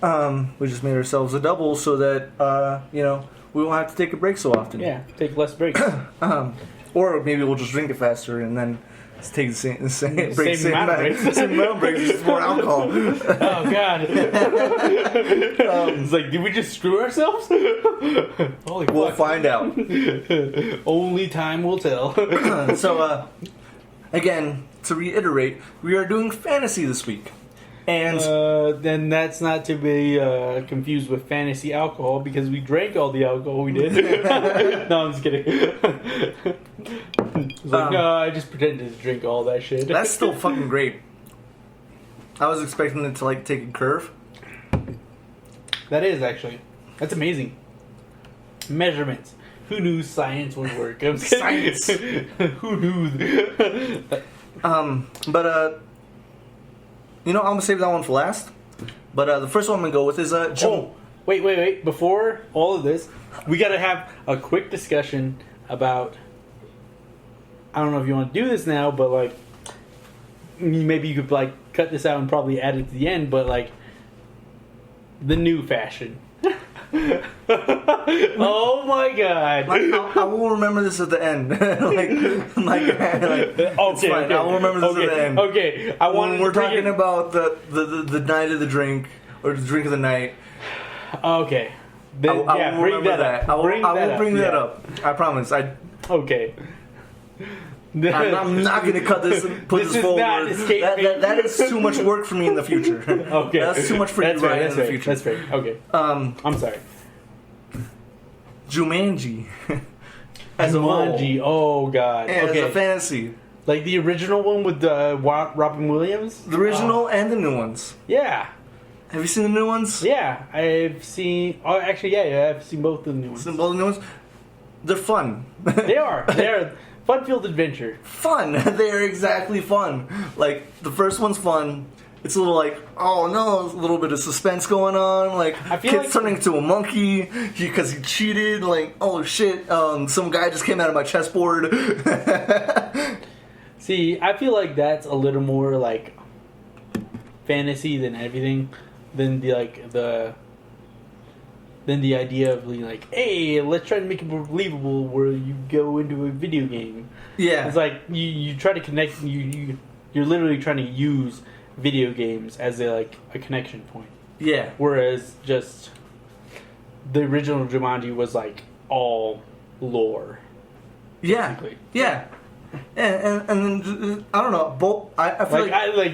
Speaker 1: We just made ourselves a double so that we won't have to take a break so often.
Speaker 2: Yeah, take less breaks.
Speaker 1: Or maybe we'll just drink it faster and then take the same amount of breaks. Same amount of breaks, just more alcohol.
Speaker 2: Oh, God. It's like, did we just screw ourselves? Holy
Speaker 1: We'll find out.
Speaker 2: Only time will tell.
Speaker 1: So, again, to reiterate, we are doing fantasy this week. And
Speaker 2: then that's not to be confused with fantasy alcohol because we drank all the alcohol we did. No, I'm just kidding. It's like, no, I just pretended to drink all that shit.
Speaker 1: That's still fucking great. I was expecting it to take a curve.
Speaker 2: That is actually. That's amazing. Measurements. Who knew science would work?
Speaker 1: Science.
Speaker 2: Who knew?
Speaker 1: I'm gonna save that one for last. But the first one I'm gonna go with is June.
Speaker 2: Oh, wait! Before all of this, we gotta have a quick discussion about. I don't know if you want to do this now, but maybe you could like cut this out and probably add it to the end, but like the new fashion. Oh my god!
Speaker 1: I will remember this at the end. It's fine. I will remember this at the end.
Speaker 2: Okay,
Speaker 1: when we're talking about the night of the drink or the drink of the night.
Speaker 2: Okay. Then,
Speaker 1: I will bring that up. I will bring that up. I promise.
Speaker 2: Okay.
Speaker 1: I'm not going to cut this and put this forward. That is too much work for me in the future.
Speaker 2: Okay.
Speaker 1: That's too much for you right in the future.
Speaker 2: That's fair. Okay. I'm sorry.
Speaker 1: Jumanji. As a whole.
Speaker 2: Oh, God.
Speaker 1: And
Speaker 2: okay.
Speaker 1: as a fantasy.
Speaker 2: Like the original one with Robin Williams?
Speaker 1: The original and the new ones.
Speaker 2: Yeah.
Speaker 1: Have you seen the new ones?
Speaker 2: Yeah. I've seen... Oh, actually, yeah. I've seen both of the new ones.
Speaker 1: Seen both of the new ones? They're fun.
Speaker 2: They are. They're fun-filled adventure.
Speaker 1: Fun. They're exactly fun. Like, the first one's fun. It's a little like, oh no, there's a little bit of suspense going on. Like, kid's turning into a monkey because he cheated. Like, oh shit, some guy just came out of my chessboard.
Speaker 2: See, I feel like that's a little more like fantasy than everything, than the idea of like, hey, let's try to make it more believable where you go into a video game.
Speaker 1: Yeah,
Speaker 2: it's like you try to connect. You're literally trying to use video games as a connection point.
Speaker 1: Yeah.
Speaker 2: Whereas just the original Jumanji was like all lore.
Speaker 1: Yeah.
Speaker 2: Basically.
Speaker 1: Yeah. And then I don't know. Both. I feel I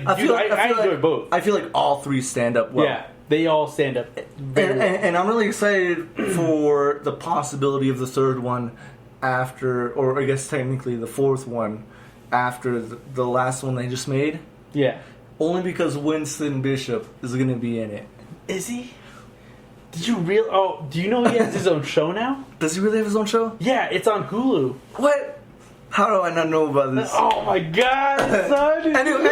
Speaker 1: enjoy
Speaker 2: both.
Speaker 1: I feel like all three stand up well.
Speaker 2: Yeah, they all stand up.
Speaker 1: And I'm really excited for the possibility of the third one after, or I guess technically the fourth one after the last one they just made.
Speaker 2: Yeah.
Speaker 1: Only because Winston Bishop is going to be in it.
Speaker 2: Is he? Did you real? Oh, do you know he has his own show now?
Speaker 1: Does he really have his own show?
Speaker 2: Yeah, it's on Hulu.
Speaker 1: What? How do I not know about this?
Speaker 2: Oh my god, son!
Speaker 1: Anyway,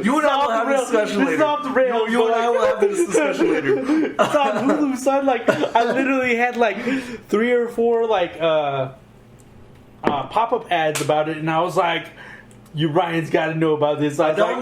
Speaker 1: you and I will have this discussion later.
Speaker 2: This is off the rails.
Speaker 1: No, you and I will have this discussion later.
Speaker 2: It's on Hulu, son. Like, I literally had like 3 or 4 pop-up ads about it, and I was like, Ryan's got to know about this.
Speaker 1: I don't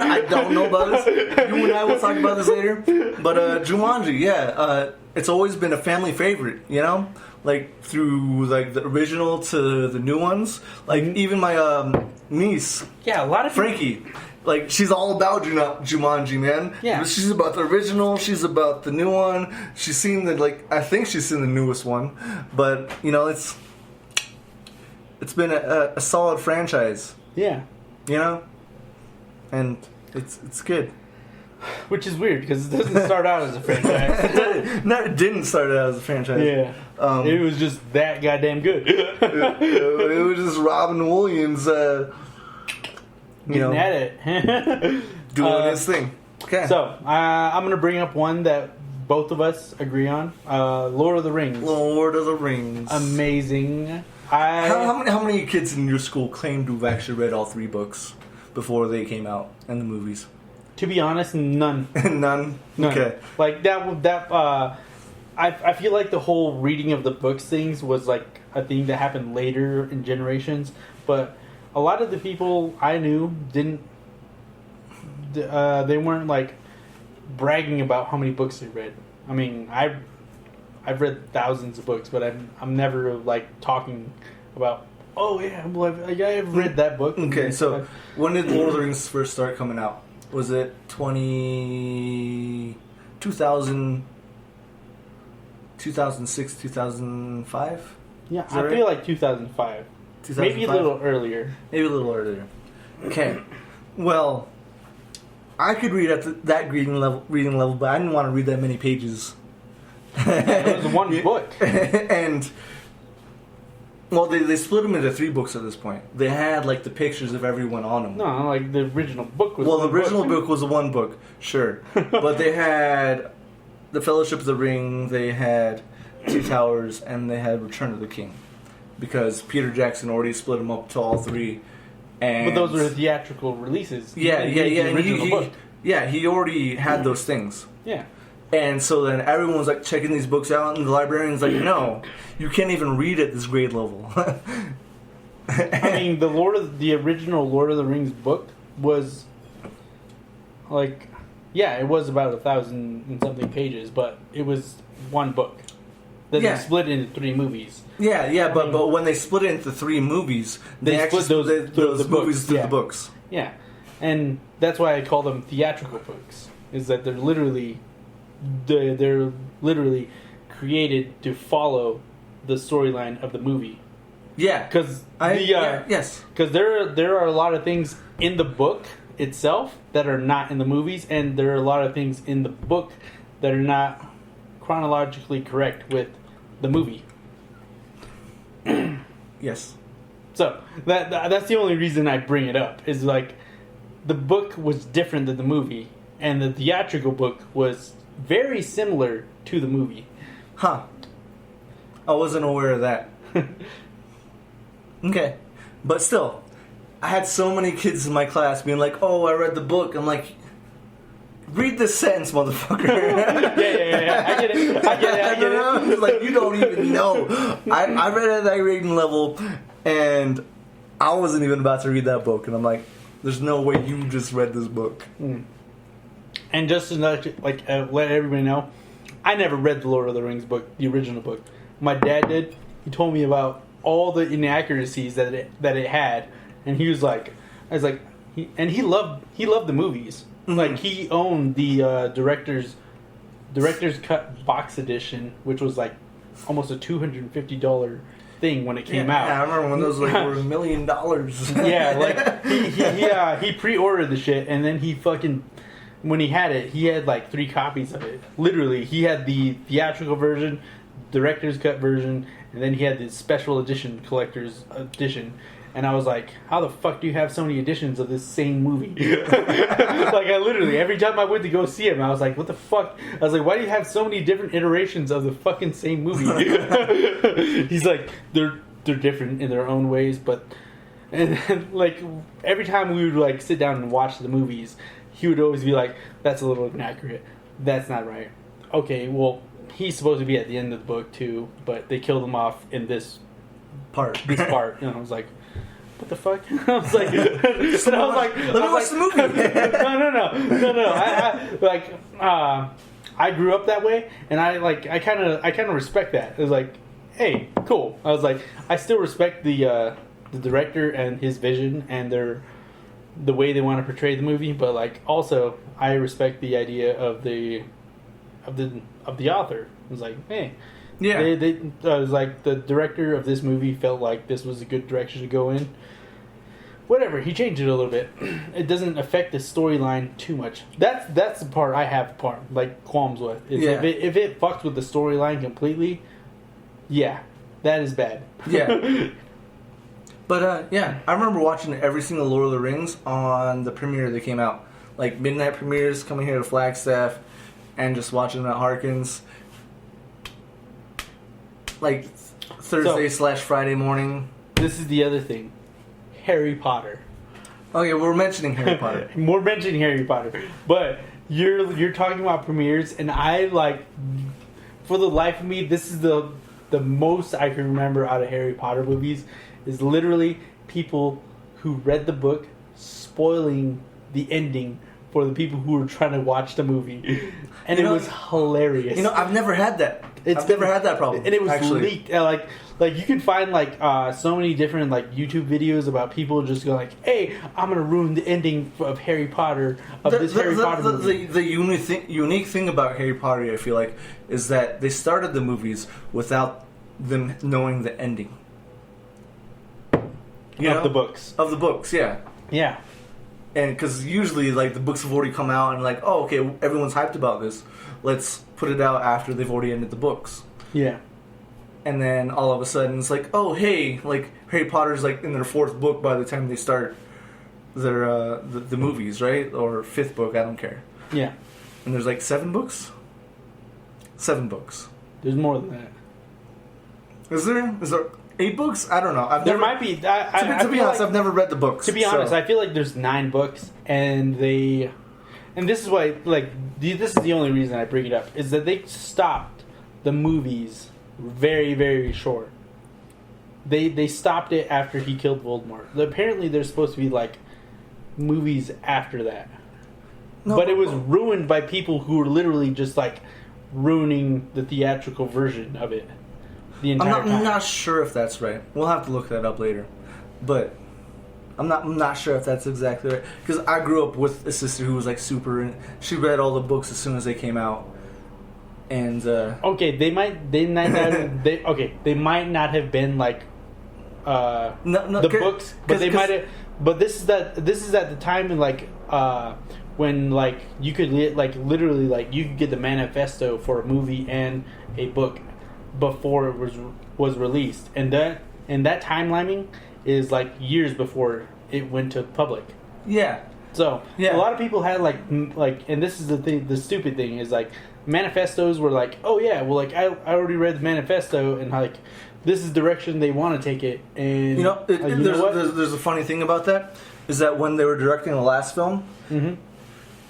Speaker 1: know about this. You and I will talk about this later. But Jumanji, yeah, it's always been a family favorite, you know? Like, through like the original to the new ones. Like, even my niece,
Speaker 2: yeah, a lot of
Speaker 1: Frankie, like, she's all about Jumanji, man.
Speaker 2: Yeah.
Speaker 1: She's about the original, she's about the new one. She's seen I think she's seen the newest one. But, you know, it's been a solid franchise.
Speaker 2: Yeah.
Speaker 1: You know? And it's good.
Speaker 2: Which is weird, because it doesn't start out as a franchise.
Speaker 1: No, it didn't start out as a franchise.
Speaker 2: Yeah. It was just that goddamn good.
Speaker 1: It was just Robin Williams,
Speaker 2: at it.
Speaker 1: doing his thing. Okay.
Speaker 2: So, I'm going to bring up one that both of us agree on. Lord of the Rings.
Speaker 1: Lord of the Rings.
Speaker 2: Amazing.
Speaker 1: How many kids in your school claim to have actually read all 3 books before they came out and the movies?
Speaker 2: To be honest, none.
Speaker 1: None? Okay.
Speaker 2: Like, I feel like the whole reading of the books things was like a thing that happened later in generations, but a lot of the people I knew didn't, they weren't like bragging about how many books they read. I mean, I've read thousands of books, but I'm never like talking about, oh yeah, I've read that book.
Speaker 1: Okay, so when did Lord of the Rings first start coming out? Was it 2000, 2006, 2005?
Speaker 2: Yeah, I feel like 2005. Maybe a little earlier.
Speaker 1: Maybe a little earlier. Okay. Well, I could read at that reading level, but I didn't want to read that many pages.
Speaker 2: It was one book.
Speaker 1: And, well, they split them into 3 books at this point. They had, like, the pictures of everyone on them.
Speaker 2: No, like, the original book was
Speaker 1: Well, the original book was one book, sure. But they had The Fellowship of the Ring, they had Two Towers, and they had Return of the King. Because Peter Jackson already split them up to all 3. And
Speaker 2: but those were theatrical releases.
Speaker 1: Yeah.
Speaker 2: The original book.
Speaker 1: Yeah, he already had those things.
Speaker 2: Yeah.
Speaker 1: And so then everyone was like checking these books out, and the librarian's like, no, you can't even read at this grade level.
Speaker 2: I mean, the original Lord of the Rings book was like, yeah, it was about 1,000 and something pages, but it was one book. Then they split it into 3 movies.
Speaker 1: But when they split it into 3 movies, they actually
Speaker 2: split
Speaker 1: those movies to the books.
Speaker 2: Yeah, and that's why I call them theatrical books. Is that they're literally created to follow the storyline of the movie.
Speaker 1: Yeah,
Speaker 2: because
Speaker 1: yes,
Speaker 2: because there are a lot of things in the book itself that are not in the movies, and there are a lot of things in the book that are not chronologically correct with the movie.
Speaker 1: Yes.
Speaker 2: So that's the only reason I bring it up. Is like the book was different than the movie, and the theatrical book was very similar to the movie.
Speaker 1: Huh. I wasn't aware of that. Okay. But still, I had so many kids in my class being like, "Oh, I read the book." I'm like, read this sentence, motherfucker.
Speaker 2: yeah. I get it.
Speaker 1: Like, you don't even know. I read at that reading level, and I wasn't even about to read that book. And I'm like, there's no way you just read this book.
Speaker 2: Mm. And just to let everybody know, I never read the Lord of the Rings book, the original book. My dad did. He told me about all the inaccuracies that it had, and he was like, he loved the movies. Mm-hmm. Like, he owned the director's cut box edition, which was like almost a $250 thing when it came out.
Speaker 1: Yeah, I remember when those were $1 million.
Speaker 2: Yeah, like he pre-ordered the shit, and then when he had it, he had like 3 copies of it. Literally, he had the theatrical version, director's cut version, and then he had the special edition, collector's edition. And I was like, how the fuck do you have so many editions of this same movie? Like, I literally, every time I went to go see him, I was like, what the fuck? I was like, why do you have so many different iterations of the fucking same movie? He's like, they're different in their own ways, but... And then, like, every time we would, like, sit down and watch the movies, he would always be like, that's a little inaccurate. That's not right. Okay, well, he's supposed to be at the end of the book, too, but they killed him off in this part. And I was like... What the fuck? I was like, let me
Speaker 1: watch the movie.
Speaker 2: No. I grew up that way, and I kind of respect that. It was like, hey, cool. I was like, I still respect the director and his vision and the way they want to portray the movie, but like also I respect the idea of the author. It was like, hey. Yeah, it was like the director of this movie felt like this was a good direction to go in. Whatever, he changed it a little bit. It doesn't affect the storyline too much. That's the part I have qualms with. If it fucks with the storyline completely, yeah, that is bad.
Speaker 1: Yeah. But I remember watching every single Lord of the Rings on the premiere that came out, like midnight premieres, coming here to Flagstaff, and just watching them at Harkins. Like Thursday / Friday morning.
Speaker 2: This is the other thing. Harry Potter.
Speaker 1: Okay, we're mentioning Harry Potter.
Speaker 2: We're mentioning Harry Potter. But you're talking about premieres, and I like, for the life of me, this is the most I can remember out of Harry Potter movies is literally people who read the book spoiling the ending for the people who were trying to watch the movie. And it was hilarious.
Speaker 1: I've never had that. I've never had that problem.
Speaker 2: And it was leaked. Like you can find so many different YouTube videos about people just going like, "Hey, I'm gonna ruin the ending of Harry Potter Harry Potter movie."
Speaker 1: The unique thing about Harry Potter, I feel like, is that they started the movies without them knowing the ending.
Speaker 2: Of the books,
Speaker 1: yeah.
Speaker 2: Yeah.
Speaker 1: And because usually, the books have already come out, and oh, okay, everyone's hyped about this. Let's put it out after they've already ended the books.
Speaker 2: Yeah.
Speaker 1: And then all of a sudden, it's like, oh, hey, Harry Potter's in their 4th book by the time they start their the movies, right? Or 5th book, I don't care.
Speaker 2: Yeah.
Speaker 1: And there's 7 books. 7 books.
Speaker 2: There's more than that.
Speaker 1: Is there? 8 books? I don't know.
Speaker 2: Might be.
Speaker 1: To be honest, I've never read the books.
Speaker 2: To be honest, I feel like there's 9 books, and this is why, this is the only reason I bring it up, is that they stopped the movies very, very short. they stopped it after he killed Voldemort. Apparently, there's supposed to be like movies after that, but it was ruined by people who were literally just like ruining the theatrical version of it. The entire time.
Speaker 1: I'm not sure if that's right. We'll have to look that up later, but I'm not sure if that's exactly right, because I grew up with a sister who was like super. She read all the books as soon as they came out. And
Speaker 2: okay, they might not have been like the books, but they might have. But this is at the time in like when like you could literally like you could get the manifesto for a movie and a book before it was released, and that timelining is like years before it went to public.
Speaker 1: Yeah.
Speaker 2: So a lot of people had like, and this is the thing. The stupid thing is like. Manifestos were like, oh yeah, well like I already read the manifesto and like this is the direction they want to take it, and
Speaker 1: there's a funny thing about that is that when they were directing the last film, the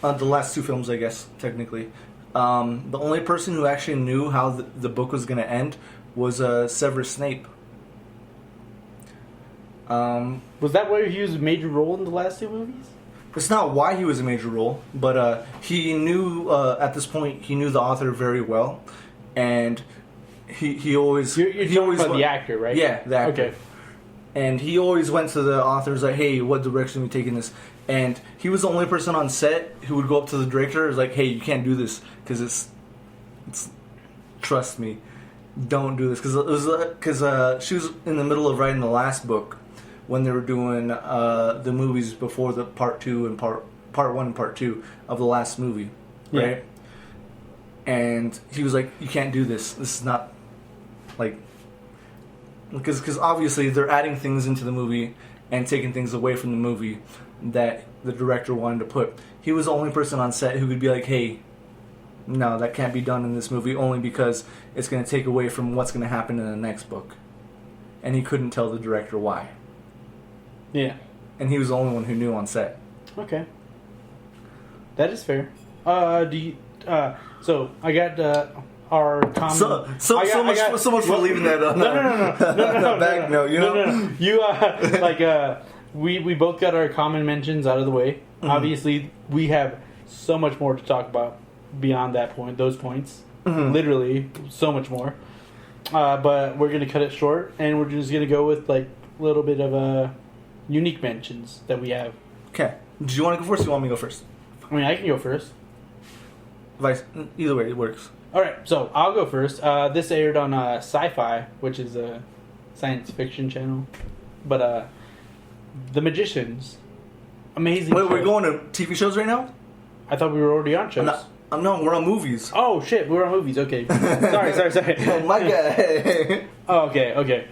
Speaker 1: last two films I guess technically, the only person who actually knew how the book was going to end was Severus Snape.
Speaker 2: Was that why he was a major role in the last two movies?
Speaker 1: It's not why he was a major role, but he knew at this point he knew the author very well, and he always
Speaker 2: you're always about the actor, right?
Speaker 1: Yeah, the actor.
Speaker 2: Okay.
Speaker 1: And he always went to the authors like, "Hey, what direction are we taking this?" And he was the only person on set who would go up to the director, like, "Hey, you can't do this because it's trust me, don't do this," because she was in the middle of writing the last book. When they were doing the movies before the part 2 and part 1 and part 2 of the last movie, right? Yeah. And he was like, "You can't do this. This is not like because obviously they're adding things into the movie and taking things away from the movie that the director wanted to put." He was the only person on set who could be like, "Hey, no, that can't be done in this movie only because it's going to take away from what's going to happen in the next book," and he couldn't tell the director why.
Speaker 2: Yeah.
Speaker 1: And he was the only one who knew on set.
Speaker 2: Okay. That is fair. So I got our common.
Speaker 1: So much for leaving that on the back note. You know.
Speaker 2: No. You we both got our common mentions out of the way. Mm-hmm. Obviously, we have so much more to talk about beyond that point. Those points, literally, so much more. But we're gonna cut it short, and we're just gonna go with like a little bit of a. Unique mentions that we have.
Speaker 1: Okay. Do you want to go first or do you want me to go first?
Speaker 2: I mean, I can go first.
Speaker 1: Either way, it works.
Speaker 2: Alright, so I'll go first. This aired on Sci-Fi, which is a science fiction channel. But, The Magicians. Amazing
Speaker 1: Wait,
Speaker 2: show.
Speaker 1: we're going to TV shows right now?
Speaker 2: I thought we were already on shows.
Speaker 1: No, we're on movies.
Speaker 2: Oh, shit, we're on movies. Okay. Sorry.
Speaker 1: Oh, my God.
Speaker 2: Oh, okay.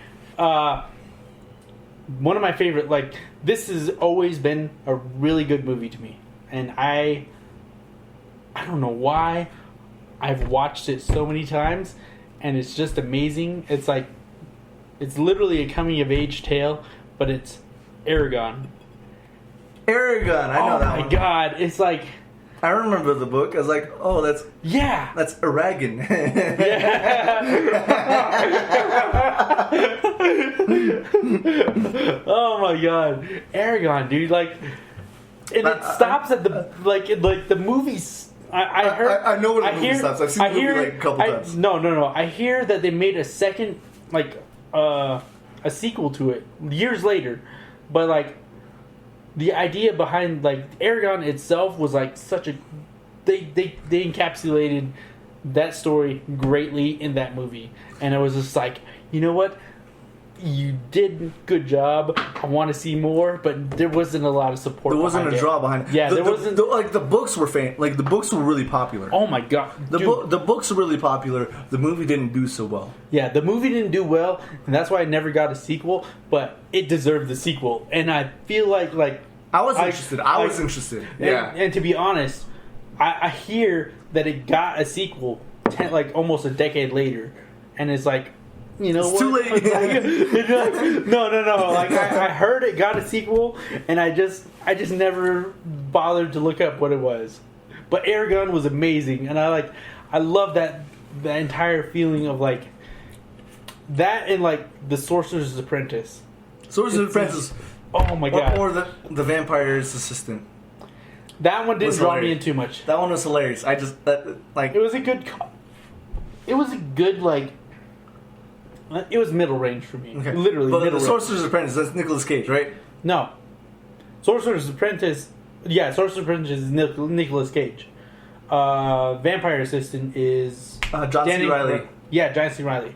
Speaker 2: One of my favorite, like, this has always been a really good movie to me. And I don't know why I've watched it so many times, and it's just amazing. It's like, it's literally a coming-of-age tale, but it's Aragon.
Speaker 1: I know that one.
Speaker 2: Oh my God, it's like...
Speaker 1: I remember the book. I was like, "Oh, that's Aragon."
Speaker 2: Oh my God, Aragon, dude! Like, and it stops at the the movies. I heard.
Speaker 1: I know what the movie stops. I've seen the movie like a couple times.
Speaker 2: No. I hear that they made a second, a sequel to it years later, but like. The idea behind like Aragon itself was like such a they encapsulated that story greatly in that movie, and it was just like, you know what, you did good job. I want to see more, but there wasn't a lot of support.
Speaker 1: There wasn't a draw behind it.
Speaker 2: Yeah, there wasn't.
Speaker 1: The books were the books were really popular.
Speaker 2: Oh my God,
Speaker 1: the books were really popular. The movie didn't do so well.
Speaker 2: Yeah, the movie didn't do well, and that's why I never got a sequel. But it deserved the sequel, and I feel like
Speaker 1: I was interested. Yeah,
Speaker 2: and to be honest, I hear that it got a sequel almost a decade later, and it's like, you know,
Speaker 1: it's too late.
Speaker 2: No. Like I heard it got a sequel, and I just never bothered to look up what it was. But Aragon was amazing, and I love that the entire feeling of like That and like the Sorcerer's Apprentice.
Speaker 1: Sorcerer's Apprentice.
Speaker 2: Oh my god!
Speaker 1: Or the Vampire's Assistant.
Speaker 2: That one didn't draw me in too much.
Speaker 1: That one was hilarious. I just
Speaker 2: it was a good. It was a good like. It was middle range for me.
Speaker 1: Okay.
Speaker 2: Literally,
Speaker 1: but
Speaker 2: middle
Speaker 1: the
Speaker 2: range.
Speaker 1: Sorcerer's Apprentice. That's Nicolas Cage, right?
Speaker 2: No, Sorcerer's Apprentice. Yeah, Sorcerer's Apprentice is Nicolas Cage. Vampire Assistant is
Speaker 1: John C. Reilly.
Speaker 2: Yeah, John C. Reilly.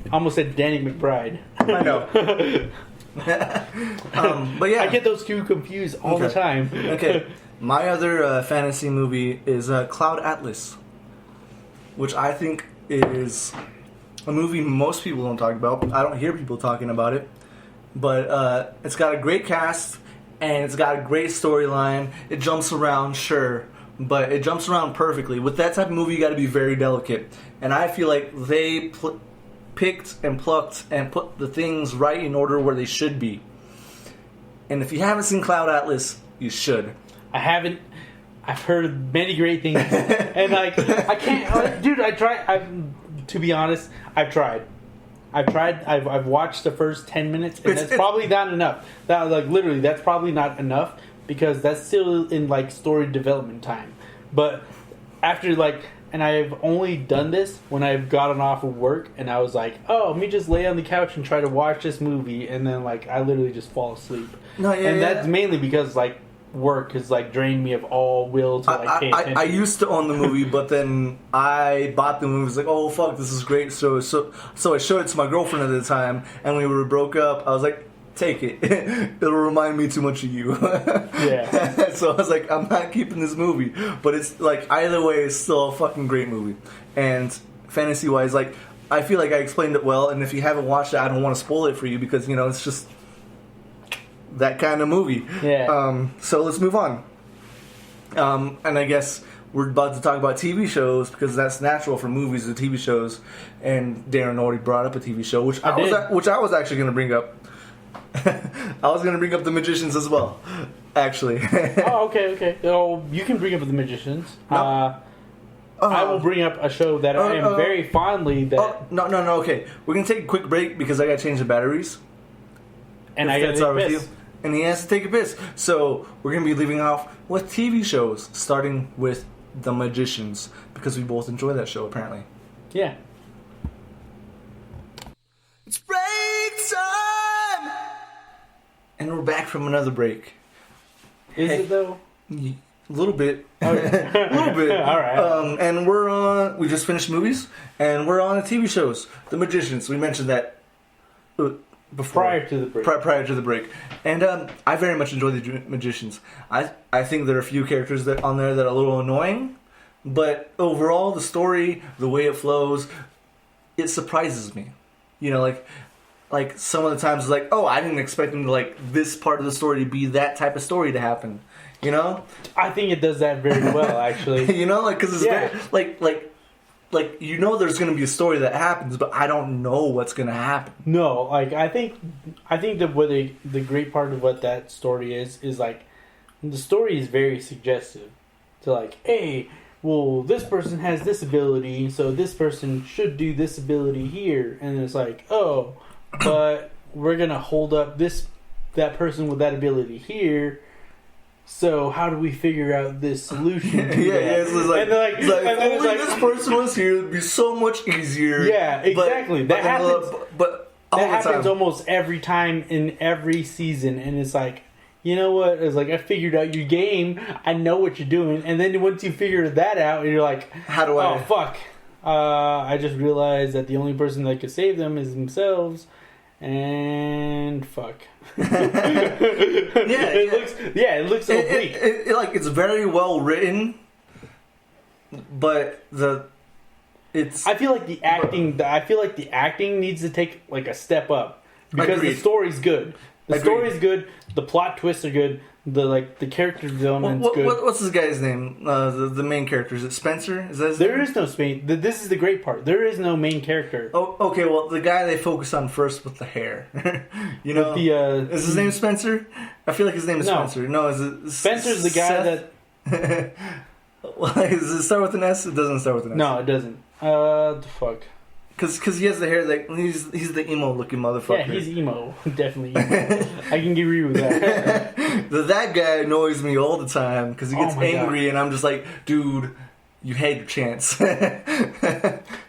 Speaker 2: I almost said Danny McBride.
Speaker 1: I know. But yeah,
Speaker 2: I get those two confused all the time.
Speaker 1: Okay, my other fantasy movie is Cloud Atlas, which I think is a movie most people don't talk about. I don't hear people talking about it, but it's got a great cast and it's got a great storyline. It jumps around, sure, but it jumps around perfectly. With that type of movie, you got to be very delicate, and I feel like they picked and plucked and put the things right in order where they should be. And if you haven't seen Cloud Atlas, you should.
Speaker 2: I haven't. I've heard many great things, and like I can't, dude. I try. To be honest, I've tried. I've watched the first 10 minutes, and that's probably not enough. That like literally, that's probably not enough because that's still in like story development time. But after like. And I've only done this when I've gotten off of work and I was like, oh, let me just lay on the couch and try to watch this movie. And then, like, I literally just fall asleep. That's mainly because, like, work has, like, drained me of all will to, like, pay attention.
Speaker 1: I used to own the movie, but then I bought the movie. I was like, oh, fuck, this is great. So I showed it to my girlfriend at the time. And when we were broke up, I was like, take it. It'll remind me too much of you.
Speaker 2: Yeah.
Speaker 1: So I was like, I'm not keeping this movie. But it's like, either way, it's still a fucking great movie. And fantasy wise, like, I feel like I explained it well. And if you haven't watched it, I don't want to spoil it for you because, you know, it's just that kind of movie.
Speaker 2: Yeah.
Speaker 1: So let's move on. And I guess we're about to talk about TV shows because that's natural for movies and TV shows. And Darren already brought up a TV show, which I was actually going to bring up. I was going to bring up The Magicians as well, actually.
Speaker 2: Oh, okay. Oh, you can bring up The Magicians. No. I will bring up a show that I am very fondly that...
Speaker 1: No, okay. We're going to take a quick break because I got to change the batteries.
Speaker 2: And I got to take a piss.
Speaker 1: And he has to take a piss. So we're going to be leaving off with TV shows, starting with The Magicians, because we both enjoy that show, apparently.
Speaker 2: Yeah.
Speaker 1: It's break time! And we're back from another break.
Speaker 2: Is it though?
Speaker 1: A little bit.
Speaker 2: Okay.
Speaker 1: A little bit.
Speaker 2: All right.
Speaker 1: And we just finished movies, and we're on the TV shows. The Magicians. We mentioned that before.
Speaker 2: Prior to the break.
Speaker 1: Prior to the break. And I very much enjoy the Magicians. I think there are a few characters on there that are a little annoying, but overall, the story, the way it flows, it surprises me. You know, like some of the times it's like, oh, I didn't expect them to like this part of the story to be that type of story to happen. You know?
Speaker 2: I think it does that very well, actually.
Speaker 1: You know, like because it's very, like you know, there's going to be a story that happens, but I don't know what's going to happen.
Speaker 2: No, like I think that what the great part of what that story is like the story is very suggestive to like, hey, well, this person has this ability, so this person should do this ability here, and it's like, oh, but we're gonna hold up that person with that ability here. So how do we figure out this solution?
Speaker 1: It's like, if only this person was here, it'd be so much easier.
Speaker 2: Yeah, exactly. That happens.
Speaker 1: But
Speaker 2: that happens almost every time in every season, and it's like, you know what? It's like I figured out your game. I know what you're doing, and then once you figure that out, you're like,
Speaker 1: how do I?
Speaker 2: Oh fuck! I just realized that the only person that could save them is themselves, and fuck. It looks oblique.
Speaker 1: It's very well written, but I
Speaker 2: feel like the acting needs to take like a step up because the story's good. The story's good. The plot twists are good. The character development's good.
Speaker 1: What's this guy's name? The main character, is it Spencer? Is that his name?
Speaker 2: There is no main. This is the great part. There is no main character.
Speaker 1: Oh, okay. Well, the guy they focus on first with the hair. You know, is his name Spencer? I feel like his name is Spencer. No, is it
Speaker 2: Spencer's the guy that.
Speaker 1: Does it start with an S? It doesn't start with an S.
Speaker 2: No, it doesn't. The fuck.
Speaker 1: Because he has the hair that he's the emo looking motherfucker.
Speaker 2: Yeah, he's emo. Definitely emo. I can agree with that.
Speaker 1: That guy annoys me all the time because he gets angry,
Speaker 2: God.
Speaker 1: and I'm just like, dude, you had your chance.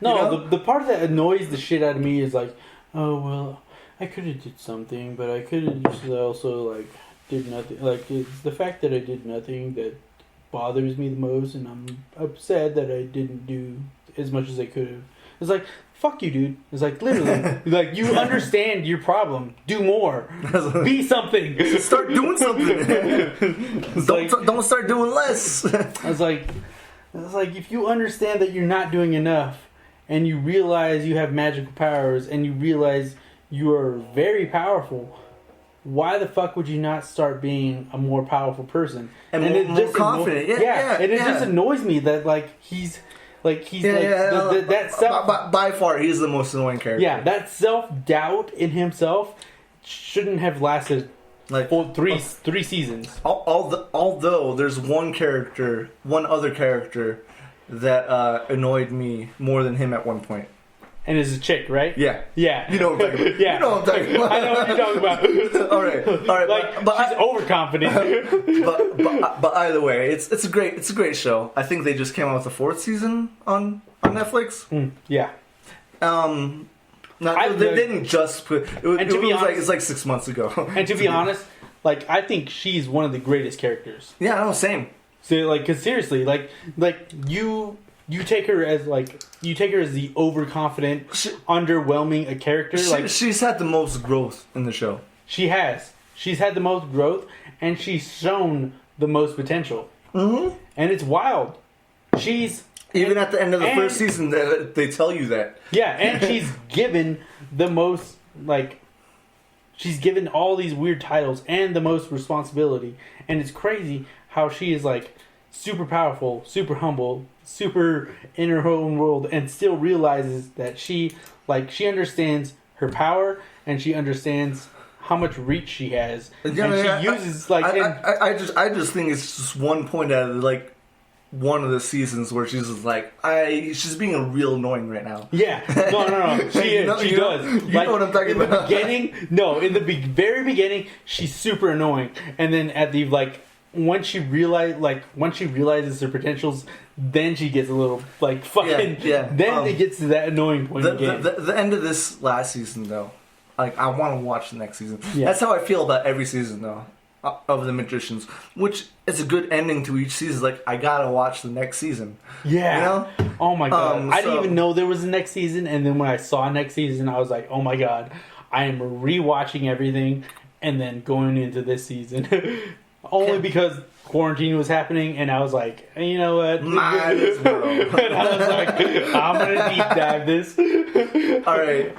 Speaker 2: No, the part that annoys the shit out of me is like, oh well, I could have did something, but I could have just also like did nothing. Like it's the fact that I did nothing that bothers me the most, and I'm upset that I didn't do as much as I could have. It's like, fuck you, dude. It's like, literally, like, you understand your problem. Do more. Be something.
Speaker 1: Start doing something. Don't start doing less.
Speaker 2: I was like, if you understand that you're not doing enough, and you realize you have magical powers, and you realize you are very powerful, why the fuck would you not start being a more powerful person?
Speaker 1: And more confident. Yeah,
Speaker 2: and it just annoys me that, that self...
Speaker 1: By far, he's the most annoying character.
Speaker 2: Yeah, that self-doubt in himself shouldn't have lasted like three seasons.
Speaker 1: Although there's one other character that annoyed me more than him at one point.
Speaker 2: And it's a chick, right?
Speaker 1: Yeah.
Speaker 2: Yeah.
Speaker 1: You know what I'm talking about.
Speaker 2: Yeah.
Speaker 1: You know what I'm talking about.
Speaker 2: I know what you're talking about.
Speaker 1: All right.
Speaker 2: Like,
Speaker 1: but
Speaker 2: she's overconfident.
Speaker 1: but either way, it's a great show. I think they just came out with the 4th season on Netflix.
Speaker 2: Yeah.
Speaker 1: They didn't just put it's like 6 months ago.
Speaker 2: And to be honest, like, I think she's one of the greatest characters.
Speaker 1: Yeah, no, same.
Speaker 2: So like, cause seriously, like you take her as the overconfident, underwhelming a character.
Speaker 1: She's had the most growth in the show.
Speaker 2: She's had the most growth, and she's shown the most potential.
Speaker 1: Mm-hmm.
Speaker 2: And it's wild.
Speaker 1: Even at the end of the first season, they tell you that.
Speaker 2: Yeah, and she's given the most, like, she's given all these weird titles and the most responsibility. And it's crazy how she is, like, super powerful, super humble, super in her own world, and still realizes that she understands her power, and she understands how much reach she has. And she uses, like...
Speaker 1: I just think it's just one point out of, like, one of the seasons where she's just like, she's being real annoying right now.
Speaker 2: Yeah, no. She is. She does.
Speaker 1: You know what I'm talking about.
Speaker 2: In the very beginning, she's super annoying, and then at the once she realizes her potentials, then she gets a little like fucking.
Speaker 1: Yeah.
Speaker 2: Then it gets to that annoying point again.
Speaker 1: The end of this last season, though, like, I want to watch the next season.
Speaker 2: Yeah.
Speaker 1: That's how I feel about every season, though, of The Magicians, which is a good ending to each season. Like, I gotta watch the next season.
Speaker 2: Yeah.
Speaker 1: You know?
Speaker 2: Oh my god. I didn't even know there was a next season, and then when I saw next season, I was like, oh my god, I am rewatching everything and then going into this season. Only because quarantine was happening, and I was like, you know what?
Speaker 1: Might as well.
Speaker 2: And I was like, I'm gonna deep dive this.
Speaker 1: Alright,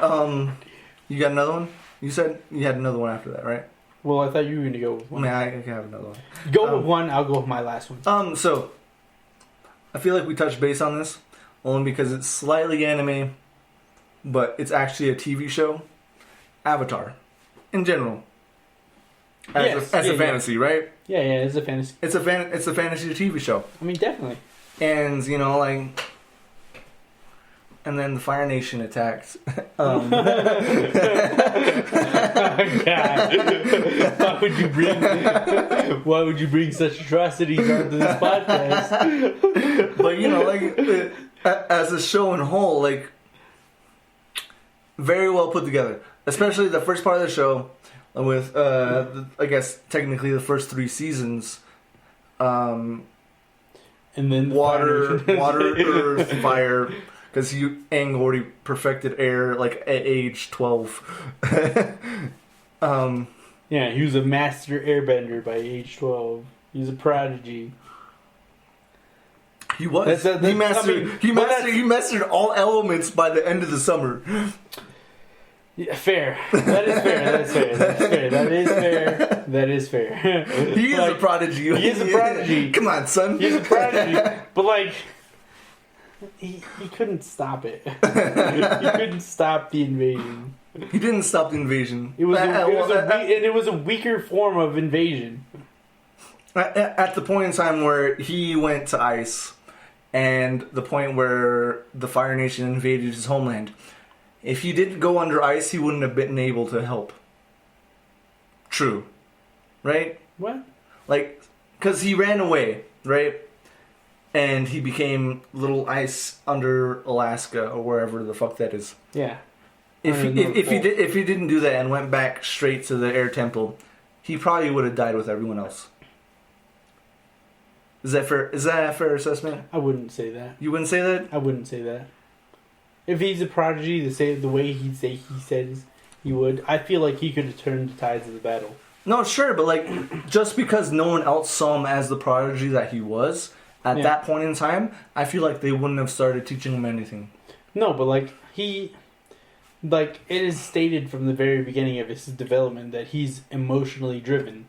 Speaker 1: you got another one? You said you had another one after that, right?
Speaker 2: Well, I thought you were going to go with one.
Speaker 1: I can have another one.
Speaker 2: Go with one, I'll go with my last one.
Speaker 1: So, I feel like we touched base on this, only because it's slightly anime, but it's actually a TV show. Avatar. In general. As a fantasy, right?
Speaker 2: Yeah, it's a fantasy.
Speaker 1: It's a fantasy TV show.
Speaker 2: I mean, definitely.
Speaker 1: And, you know, like... And then the Fire Nation attacked.
Speaker 2: Oh, God. Why would you bring such atrocities onto this podcast?
Speaker 1: But, you know, like, as a show in whole, like, very well put together. Especially the first part of the show with, I guess, technically the first 3 seasons. And
Speaker 2: then
Speaker 1: water, earth, fire... Because Aang already perfected air, like, at age 12.
Speaker 2: Yeah, he was a master airbender by age 12. He's a prodigy.
Speaker 1: He was. He mastered all elements by the end of the summer.
Speaker 2: Yeah, fair. That is fair.
Speaker 1: He is a prodigy. Come on, son.
Speaker 2: He's a prodigy. But, like... He couldn't stop it. He couldn't stop the invasion.
Speaker 1: He didn't stop the invasion.
Speaker 2: It was a weaker form of invasion.
Speaker 1: At the point in time where he went to ice, and the point where the Fire Nation invaded his homeland, if he didn't go under ice, he wouldn't have been able to help. True. Right?
Speaker 2: What?
Speaker 1: Like, because he ran away, right? And he became little ice under Alaska or wherever the fuck that is.
Speaker 2: Yeah.
Speaker 1: If he didn't do that and went back straight to the air temple, he probably would have died with everyone else. Is that fair? Is that a fair assessment?
Speaker 2: I wouldn't say that.
Speaker 1: You wouldn't say that?
Speaker 2: I wouldn't say that. If he's a prodigy, the way he says he would, I feel like he could have turned the tides of the battle.
Speaker 1: No, sure, but like, just because no one else saw him as the prodigy that he was at that point in time, I feel like they wouldn't have started teaching him anything.
Speaker 2: No, but like it is stated from the very beginning of his development that he's emotionally driven,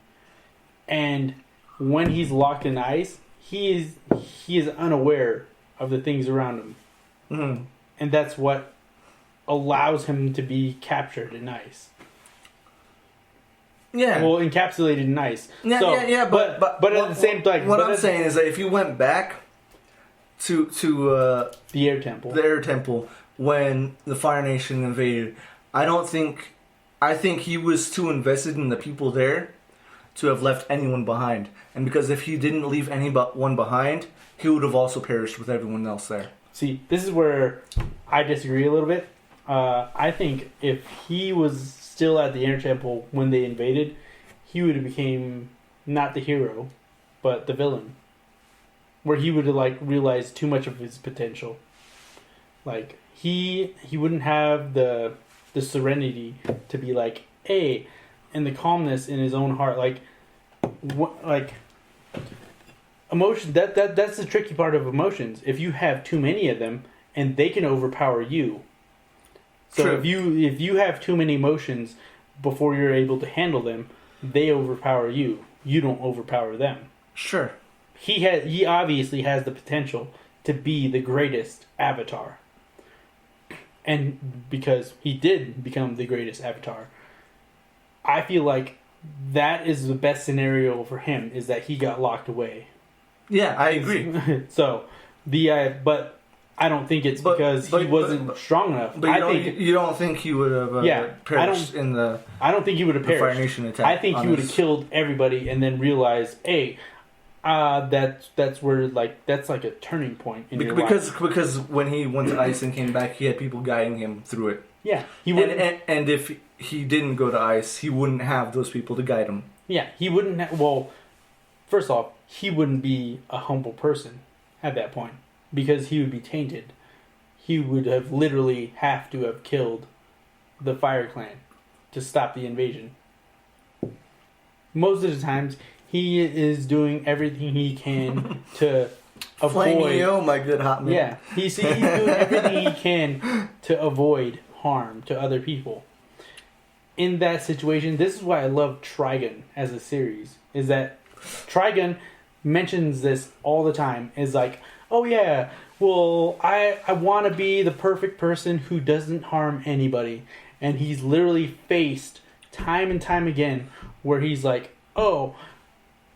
Speaker 2: and when he's locked in ice, he is unaware of the things around him, and that's what allows him to be captured in ice.
Speaker 1: Yeah.
Speaker 2: Well, encapsulated in ice.
Speaker 1: Yeah,
Speaker 2: so,
Speaker 1: yeah. But
Speaker 2: at the same time,
Speaker 1: what I'm saying is that if you went back to
Speaker 2: the air temple,
Speaker 1: when the Fire Nation invaded, I think he was too invested in the people there to have left anyone behind. And because if he didn't leave anyone behind, he would have also perished with everyone else there.
Speaker 2: See, this is where I disagree a little bit. I think if he was still at the air temple when they invaded, he would have became not the hero, but the villain. Where he would have like realized too much of his potential. Like he wouldn't have the serenity to be like, hey, and the calmness in his own heart, like emotion. That's the tricky part of emotions. If you have too many of them, and they can overpower you. So
Speaker 1: True.
Speaker 2: if you have too many emotions before you're able to handle them, they overpower you. You don't overpower them.
Speaker 1: Sure.
Speaker 2: He obviously has the potential to be the greatest Avatar. And because he did become the greatest Avatar, I feel like that is the best scenario for him, is that he got locked away.
Speaker 1: Yeah, I agree.
Speaker 2: So, but I don't think it's because he wasn't strong enough.
Speaker 1: But you don't think he would have perished in the...
Speaker 2: I don't think he would have perished.
Speaker 1: Fire Nation attack.
Speaker 2: I think he would have killed everybody and then realized, hey, that's where that's like a turning point in your life.
Speaker 1: Because when he went to ice and came back, he had people guiding him through it.
Speaker 2: Yeah, he would.
Speaker 1: And if he didn't go to ice, he wouldn't have those people to guide him.
Speaker 2: Yeah, he wouldn't. Well, first off, he wouldn't be a humble person at that point because he would be tainted. He would have literally have to have killed the Fire Clan to stop the invasion. Most of the times, he is doing everything he can to avoid...
Speaker 1: Flamio, my good hot man.
Speaker 2: Yeah, he's doing everything he can to avoid harm to other people. In that situation, this is why I love Trigun as a series, is that Trigun mentions this all the time, is like, oh yeah, well, I want to be the perfect person who doesn't harm anybody. And he's literally faced time and time again where he's like, oh,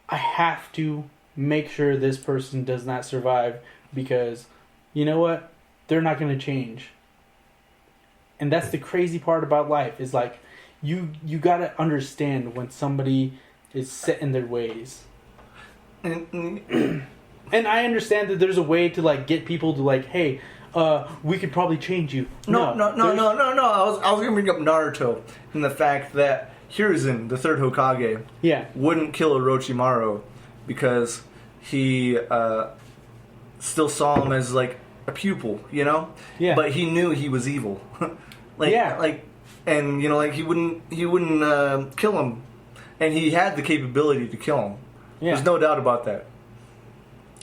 Speaker 2: I have to make sure this person does not survive because, you know what? They're not going to change. And that's the crazy part about life, is like, you got to understand when somebody is set in their ways. And I understand that there's a way to like get people to like, hey, we could probably change you.
Speaker 1: No. I was gonna bring up Naruto and the fact that Hiruzen, the third Hokage, wouldn't kill Orochimaru because he still saw him as like a pupil, you know.
Speaker 2: Yeah.
Speaker 1: But he knew he was evil. And you know, like he wouldn't kill him, and he had the capability to kill him. Yeah. There's no doubt about that.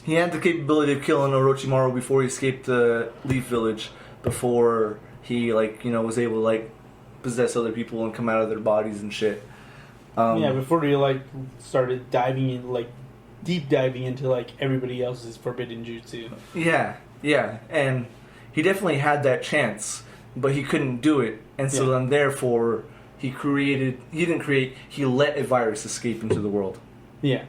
Speaker 1: He had the capability of killing Orochimaru before he escaped the Leaf Village, before he was able to like possess other people and come out of their bodies and shit.
Speaker 2: Before he like started diving in, like deep diving into like everybody else's forbidden jutsu.
Speaker 1: Yeah, and he definitely had that chance, but he couldn't do it, and so then therefore he let a virus escape into the world.
Speaker 2: Yeah.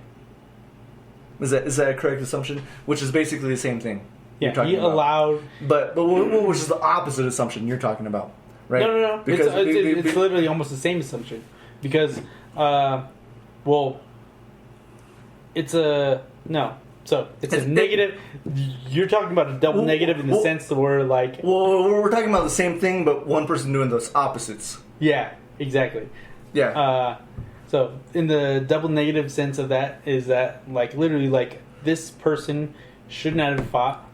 Speaker 1: Is that a correct assumption? Which is basically the same thing.
Speaker 2: Yeah, he allowed...
Speaker 1: But which is the opposite assumption you're talking about. right?
Speaker 2: No.
Speaker 1: Because
Speaker 2: It's literally almost the same assumption. Because, it's a... No. So, it's a negative... You're talking about a double negative in the sense where, like...
Speaker 1: Well, we're talking about the same thing, but one person doing those opposites.
Speaker 2: Yeah, exactly.
Speaker 1: Yeah.
Speaker 2: So, in the double negative sense of that is that, like, literally, like, this person should not have fought.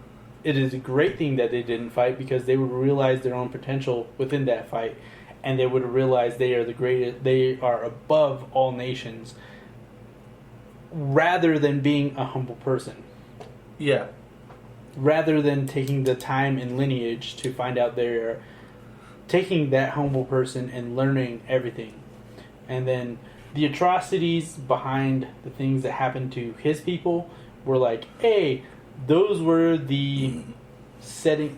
Speaker 2: It is a great thing that they didn't fight because they would realize their own potential within that fight, and they would realize they are the greatest. They are above all nations, rather than being a humble person.
Speaker 1: Yeah.
Speaker 2: Rather than taking the time and lineage to find out they're taking that humble person and learning everything, and then the atrocities behind the things that happened to his people were like, hey. Those were the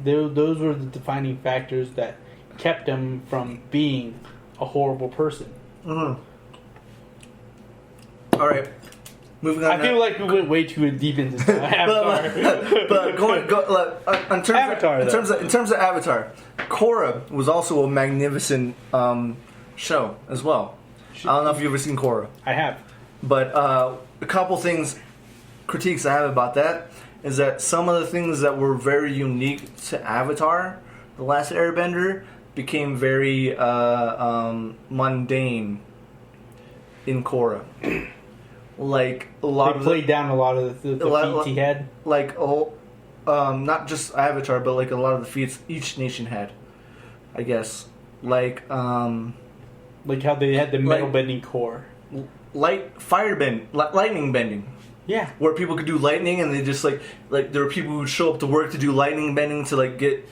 Speaker 2: those were the defining factors that kept him from being a horrible person.
Speaker 1: Mm-hmm. All right, moving on.
Speaker 2: I feel like we went way too deep into this. Avatar.
Speaker 1: But in terms of Avatar, Korra was also a magnificent show as well. I don't know if you've ever seen Korra.
Speaker 2: I have,
Speaker 1: but a couple things, critiques I have about that. Is that some of the things that were very unique to Avatar, The Last Airbender, became very mundane in Korra. Like a lot
Speaker 2: they played down a lot of the feats he had.
Speaker 1: Like not just Avatar, but like a lot of the feats each nation had. I guess like how
Speaker 2: they had the metal bending core,
Speaker 1: lightning bending.
Speaker 2: Yeah,
Speaker 1: where people could do lightning, and they just like there were people who would show up to work to do lightning bending to like get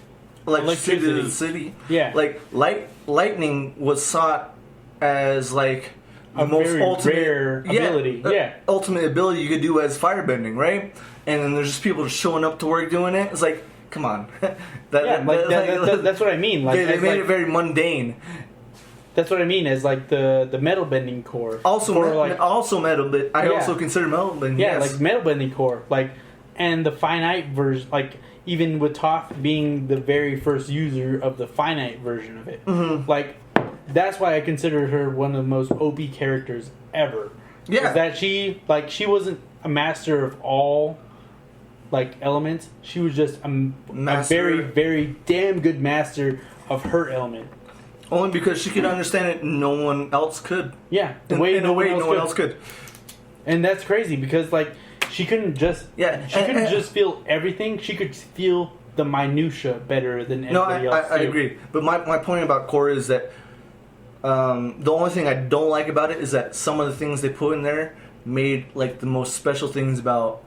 Speaker 1: electricity to the city.
Speaker 2: Yeah,
Speaker 1: like lightning was sought as like the
Speaker 2: a
Speaker 1: most
Speaker 2: very rare ability.
Speaker 1: Ultimate ability you could do as firebending, right? And then there's just people just showing up to work doing it. It's like, come on,
Speaker 2: that's what I mean. Like
Speaker 1: they made it very mundane.
Speaker 2: That's what I mean as like the metal bending core.
Speaker 1: Also metal, but I also consider metal bending.
Speaker 2: Yeah, like metal bending core, like, and the finite version, like even with Toph being the very first user of the finite version of it, like that's why I consider her one of the most OP characters ever. Yeah, is that she wasn't a master of all like elements. She was just a very very damn good master of her element.
Speaker 1: Only because she could understand it, no one else could.
Speaker 2: Yeah,
Speaker 1: no one else could.
Speaker 2: And that's crazy because, like, she couldn't just just feel everything. She could feel the minutia better than anybody else.
Speaker 1: I agree. But my point about Korra is that the only thing I don't like about it is that some of the things they put in there made like the most special things about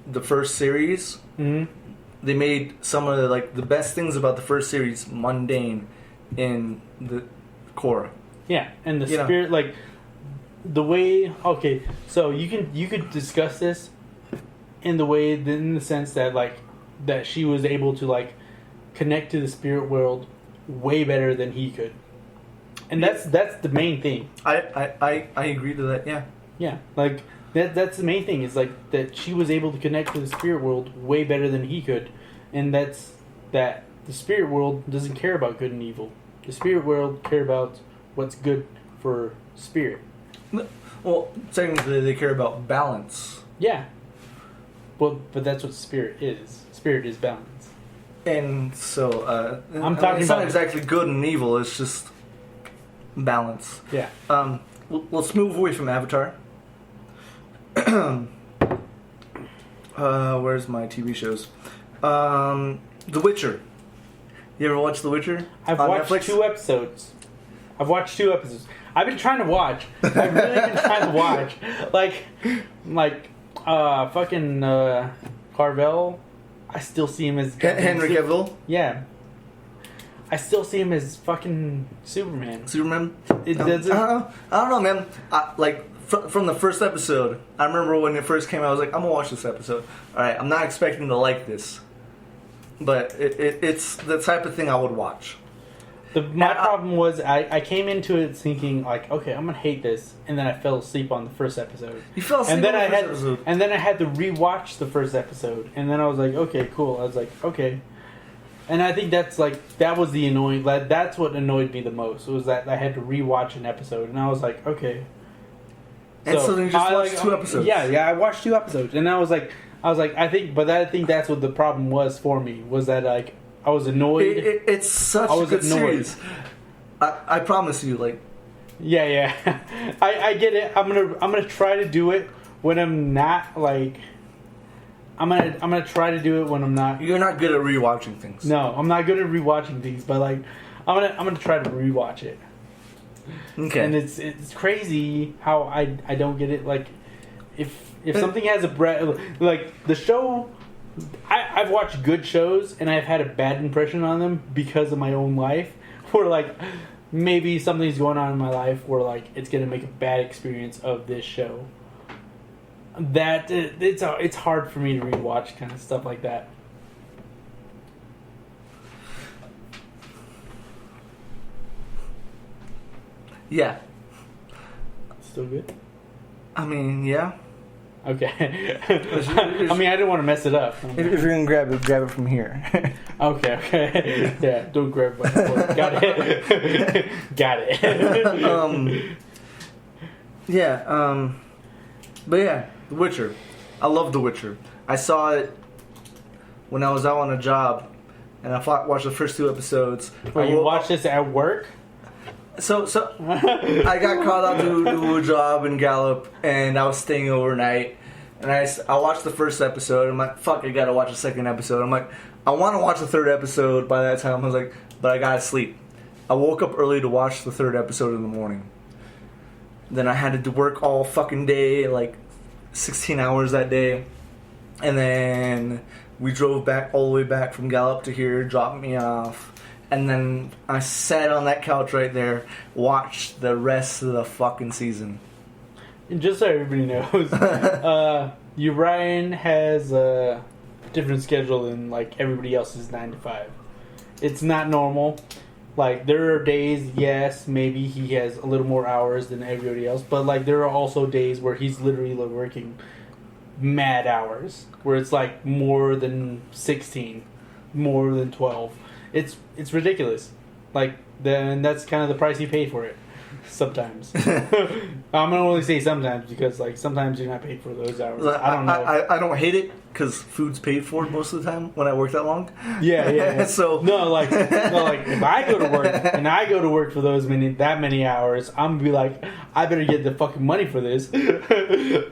Speaker 1: the first series. Mm-hmm. They made some of the best things about the first series mundane in the Korra.
Speaker 2: Yeah, and the spirit, like the way. Okay, so you could discuss this in the sense that that she was able to like connect to the spirit world way better than he could, and that's the main thing.
Speaker 1: I agree to that. Yeah.
Speaker 2: Yeah, like that's the main thing is like that she was able to connect to the spirit world way better than he could, and that's that. The spirit world doesn't care about good and evil. The spirit world care about what's good for spirit.
Speaker 1: Well, technically they care about balance.
Speaker 2: Yeah. Well, but that's what spirit is. Spirit is balance.
Speaker 1: And so,
Speaker 2: I'm talking
Speaker 1: it's
Speaker 2: about
Speaker 1: not exactly good and evil. It's just balance.
Speaker 2: Yeah.
Speaker 1: Let's move away from Avatar. Where's my TV shows? The Witcher. You ever watch The Witcher?
Speaker 2: I've watched
Speaker 1: Netflix?
Speaker 2: 2 episodes. I've been trying to watch. I've really been trying to watch. Fucking Carvel. I still see him as
Speaker 1: Henry Cavill.
Speaker 2: Yeah. I still see him as fucking Superman.
Speaker 1: Superman.
Speaker 2: It doesn't.
Speaker 1: I don't know, man. From the first episode, I remember when it first came out. I was like, I'm gonna watch this episode. All right, I'm not expecting to like this. But it's the type of thing I would watch.
Speaker 2: My problem was I came into it thinking like, okay, I'm gonna hate this, and then I fell asleep on the first episode.
Speaker 1: You fell asleep
Speaker 2: on the first
Speaker 1: episode,
Speaker 2: and then I had to rewatch the first episode, and then I was like, okay, cool. I was like, okay, And I think that was the annoying. That's what annoyed me the most. Was that I had to rewatch an episode, and I was like, okay.
Speaker 1: And so then you just watched 2 episodes.
Speaker 2: Yeah, I watched 2 episodes, and I think I think that's what the problem was for me. Was that like I was annoyed.
Speaker 1: It's such a good series. I promise you, like.
Speaker 2: Yeah. I get it. I'm gonna try to do it when I'm not like. I'm gonna try to do it when I'm not.
Speaker 1: You're not good at rewatching things.
Speaker 2: No, I'm not good at rewatching things, but like, I'm gonna try to rewatch it.
Speaker 1: Okay.
Speaker 2: And it's crazy how I don't get it. Like, if something has a like the show, I've watched good shows and I've had a bad impression on them because of my own life. Where like maybe something's going on in my life where like it's gonna make a bad experience of this show. That it's hard for me to rewatch kind of stuff like that.
Speaker 1: Yeah.
Speaker 2: Still good?
Speaker 1: I mean, yeah.
Speaker 2: Okay. I mean, I didn't want to mess it up.
Speaker 1: If you're gonna grab it from here.
Speaker 2: Okay. Yeah, don't grab my foot. Got it. Got it.
Speaker 1: Yeah. But yeah, The Witcher. I love The Witcher. I saw it when I was out on a job, and I watched the first 2 episodes.
Speaker 2: Wait, you watched this at work?
Speaker 1: So I got called out to do a job in Gallup, and I was staying overnight. And I watched the first episode. I'm like, fuck, I gotta watch the second episode. I'm like, I want to watch the 3rd episode by that time. I was like, but I gotta sleep. I woke up early to watch the 3rd episode in the morning. Then I had to do work all fucking day, like 16 hours that day. And then we drove back all the way back from Gallup to here, dropped me off. And then I sat on that couch right there, watched the rest of the fucking season.
Speaker 2: And just so everybody knows, Ryan has a different schedule than like everybody else's 9 to 5. It's not normal. Like, there are days, yes, maybe he has a little more hours than everybody else, but like there are also days where he's literally working mad hours, where it's like more than 16, more than 12. It's ridiculous. Like, then that's kind of the price you pay for it. Sometimes. I'm gonna only say sometimes because like sometimes you're not paid for those hours. I don't know.
Speaker 1: I don't hate it because food's paid for most of the time when I work that long.
Speaker 2: Yeah.
Speaker 1: So
Speaker 2: like if I go to work and I go to work for that many hours, I'm gonna be like, I better get the fucking money for this. It's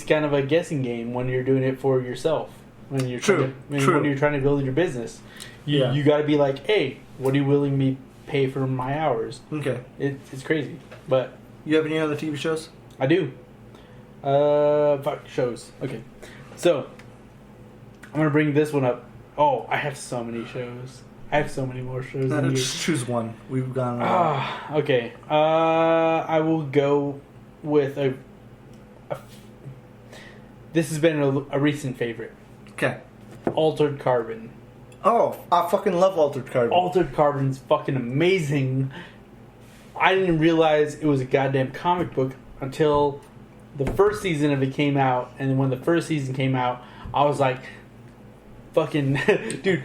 Speaker 2: kind of a guessing game when you're doing it for yourself. When you're when you're trying to build your business, you got to be like, hey, what are you willing to pay for my hours?
Speaker 1: Okay,
Speaker 2: it's crazy. But
Speaker 1: you have any other TV shows?
Speaker 2: I do. Shows. Okay, so I'm gonna bring this one up. Oh, I have so many shows. I have so many more shows.
Speaker 1: Just choose one. We've gone.
Speaker 2: Okay. I will go with a. This has been a recent favorite.
Speaker 1: Okay.
Speaker 2: Altered Carbon.
Speaker 1: Oh, I fucking love Altered Carbon.
Speaker 2: Altered Carbon's fucking amazing. I didn't realize it was a goddamn comic book until the first season of it came out, and when the first season came out, I was like, fucking dude,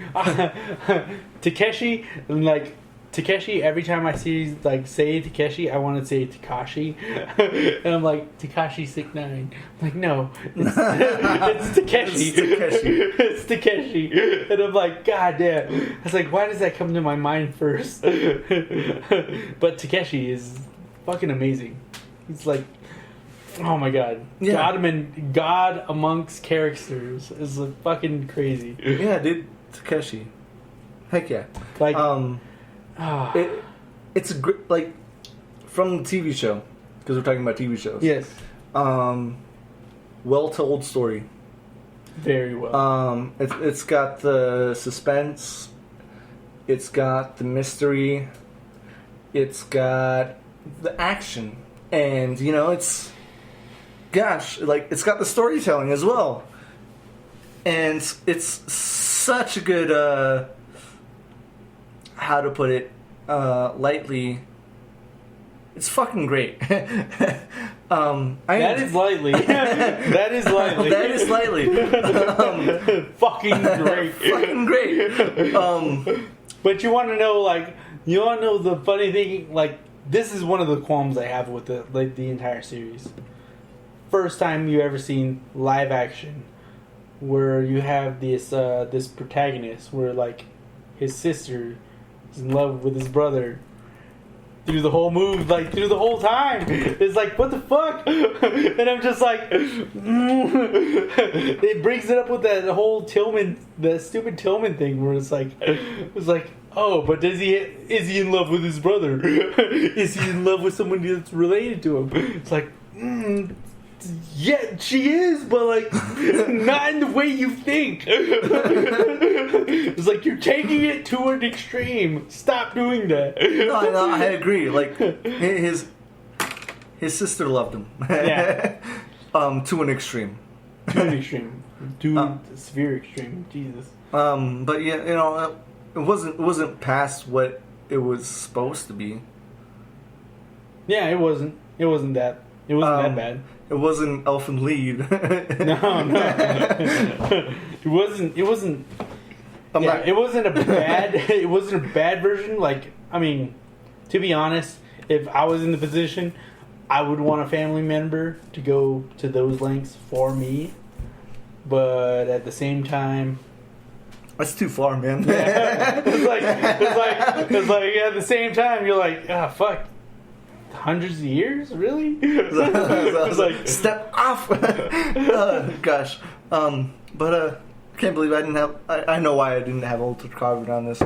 Speaker 2: Takeshi, like Takeshi, every time I see say Takeshi, I want to say Takashi. And I'm like, Takashi 6ix9ine. I'm like, no, it's Takeshi. It's Takeshi. And I'm like, god damn. I was like, why does that come to my mind first? But Takeshi is fucking amazing. It's like, oh my god.
Speaker 1: Yeah.
Speaker 2: God amongst characters is fucking crazy.
Speaker 1: Yeah, dude. Takeshi. Heck yeah.
Speaker 2: Like,
Speaker 1: it's a great, like, from the TV show, because we're talking about TV shows.
Speaker 2: Yes.
Speaker 1: Well told story.
Speaker 2: Very well.
Speaker 1: It's got the suspense. It's got the mystery. It's got the action, and it's it's got the storytelling as well, and it's such a good. How to put it lightly, it's fucking great.
Speaker 2: That is lightly. That is lightly.
Speaker 1: That is lightly.
Speaker 2: Fucking great.
Speaker 1: Fucking great.
Speaker 2: But you want to know the funny thing? Like, this is one of the qualms I have with the entire series. First time you ever seen live action, where you have this protagonist where like his sister is in love with his brother. Through the whole movie, like through the whole time, it's like, what the fuck? And I'm just like, it brings it up with that whole that stupid Tillman thing, where it's like, oh, but is he in love with his brother? Is he in love with someone that's related to him? It's like, yeah, she is, but like, not in the way you think. It's like, you're taking it to an extreme. Stop doing that.
Speaker 1: No, I agree. Like, his sister loved him.
Speaker 2: Yeah.
Speaker 1: To an extreme.
Speaker 2: To an extreme. To a severe extreme. Jesus.
Speaker 1: But yeah, it wasn't past what it was supposed to be.
Speaker 2: Yeah, it wasn't. It wasn't that. It wasn't that bad.
Speaker 1: It wasn't Elfin Lead.
Speaker 2: No. It wasn't. It wasn't a bad. It wasn't a bad version. Like, I mean, to be honest, if I was in the position, I would want a family member to go to those lengths for me. But at the same time,
Speaker 1: that's too far, man.
Speaker 2: Yeah. It's like at the same time, you're like, fuck. Hundreds of years, really?
Speaker 1: It's like, step off. Gosh, but I can't believe I didn't have. I know why I didn't have Altered Carbon on this.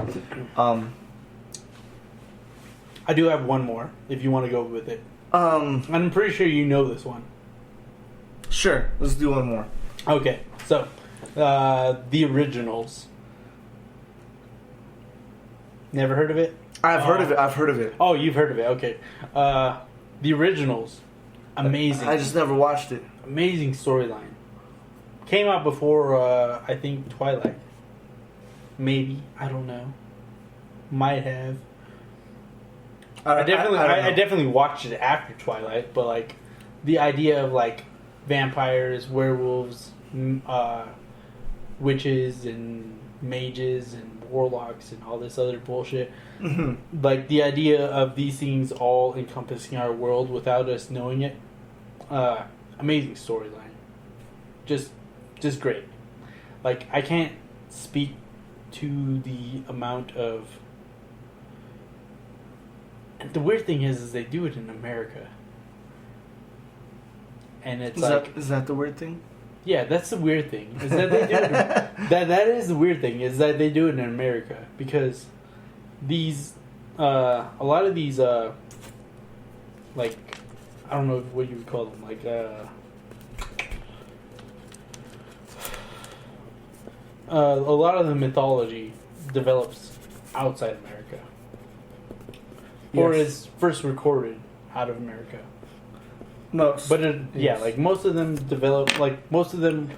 Speaker 2: I do have one more. If you want to go with it, I'm pretty sure you know this one.
Speaker 1: Sure, let's do one more.
Speaker 2: Okay, so the originals. Never heard of it?
Speaker 1: I've heard of it.
Speaker 2: Oh, you've heard of it. Okay. The originals. Amazing.
Speaker 1: I just never watched it.
Speaker 2: Amazing storyline. Came out before, I think, Twilight. Maybe. I don't know. Might have. I definitely watched it after Twilight, but, like, the idea of, like, vampires, werewolves, witches, and mages, and warlocks and all this other bullshit. Mm-hmm. Like, the idea of these things all encompassing our world without us knowing it. Amazing storyline. Just great. Like, I can't speak to the amount of... And the weird thing is they do it in America. And it's
Speaker 1: is that the weird thing?
Speaker 2: Yeah, that's the weird thing. Is that they do it that is the weird thing, is that they do it in America. Because these a lot of these like, I don't know what you would call them, like a lot of the mythology develops outside America. Yes. Or is first recorded out of America.
Speaker 1: Most.
Speaker 2: But like most of them develop, like most of them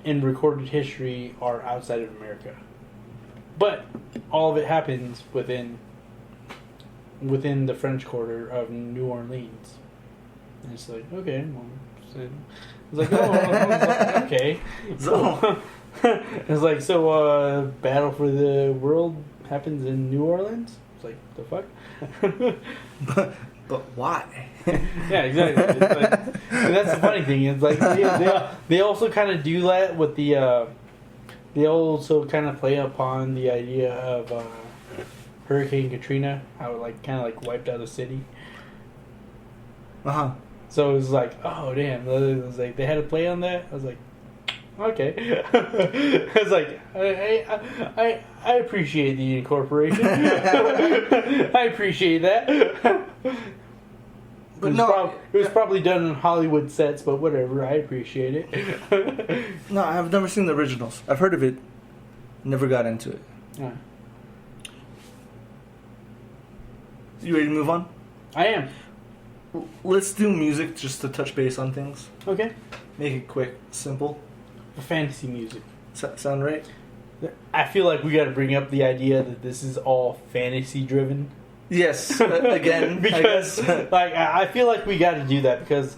Speaker 2: in recorded history are outside of America. But all of it happens within the French Quarter of New Orleans. And it's like, okay, well, it's like, oh, okay. So it's like, so Battle for the World happens in New Orleans? It's like, the fuck?
Speaker 1: But why?
Speaker 2: Yeah, exactly. It's like, and that's the funny thing. It's like they also kind of do that with the. They also kind of play upon the idea of Hurricane Katrina, how it like kind of like wiped out a city. So it was like, oh damn! It was like they had to play on that. I was like, okay. I was like, I appreciate the incorporation. I appreciate that. But it was probably done on Hollywood sets, but whatever. I appreciate it.
Speaker 1: No, I've never seen the originals. I've heard of it. Never got into it.
Speaker 2: Yeah.
Speaker 1: You ready to move on?
Speaker 2: I am.
Speaker 1: Let's do music just to touch base on things.
Speaker 2: Okay.
Speaker 1: Make it quick, simple.
Speaker 2: Fantasy music.
Speaker 1: Sound right?
Speaker 2: I feel like we got to bring up the idea that this is all fantasy driven.
Speaker 1: Yes, again,
Speaker 2: because like I feel like we got to do that because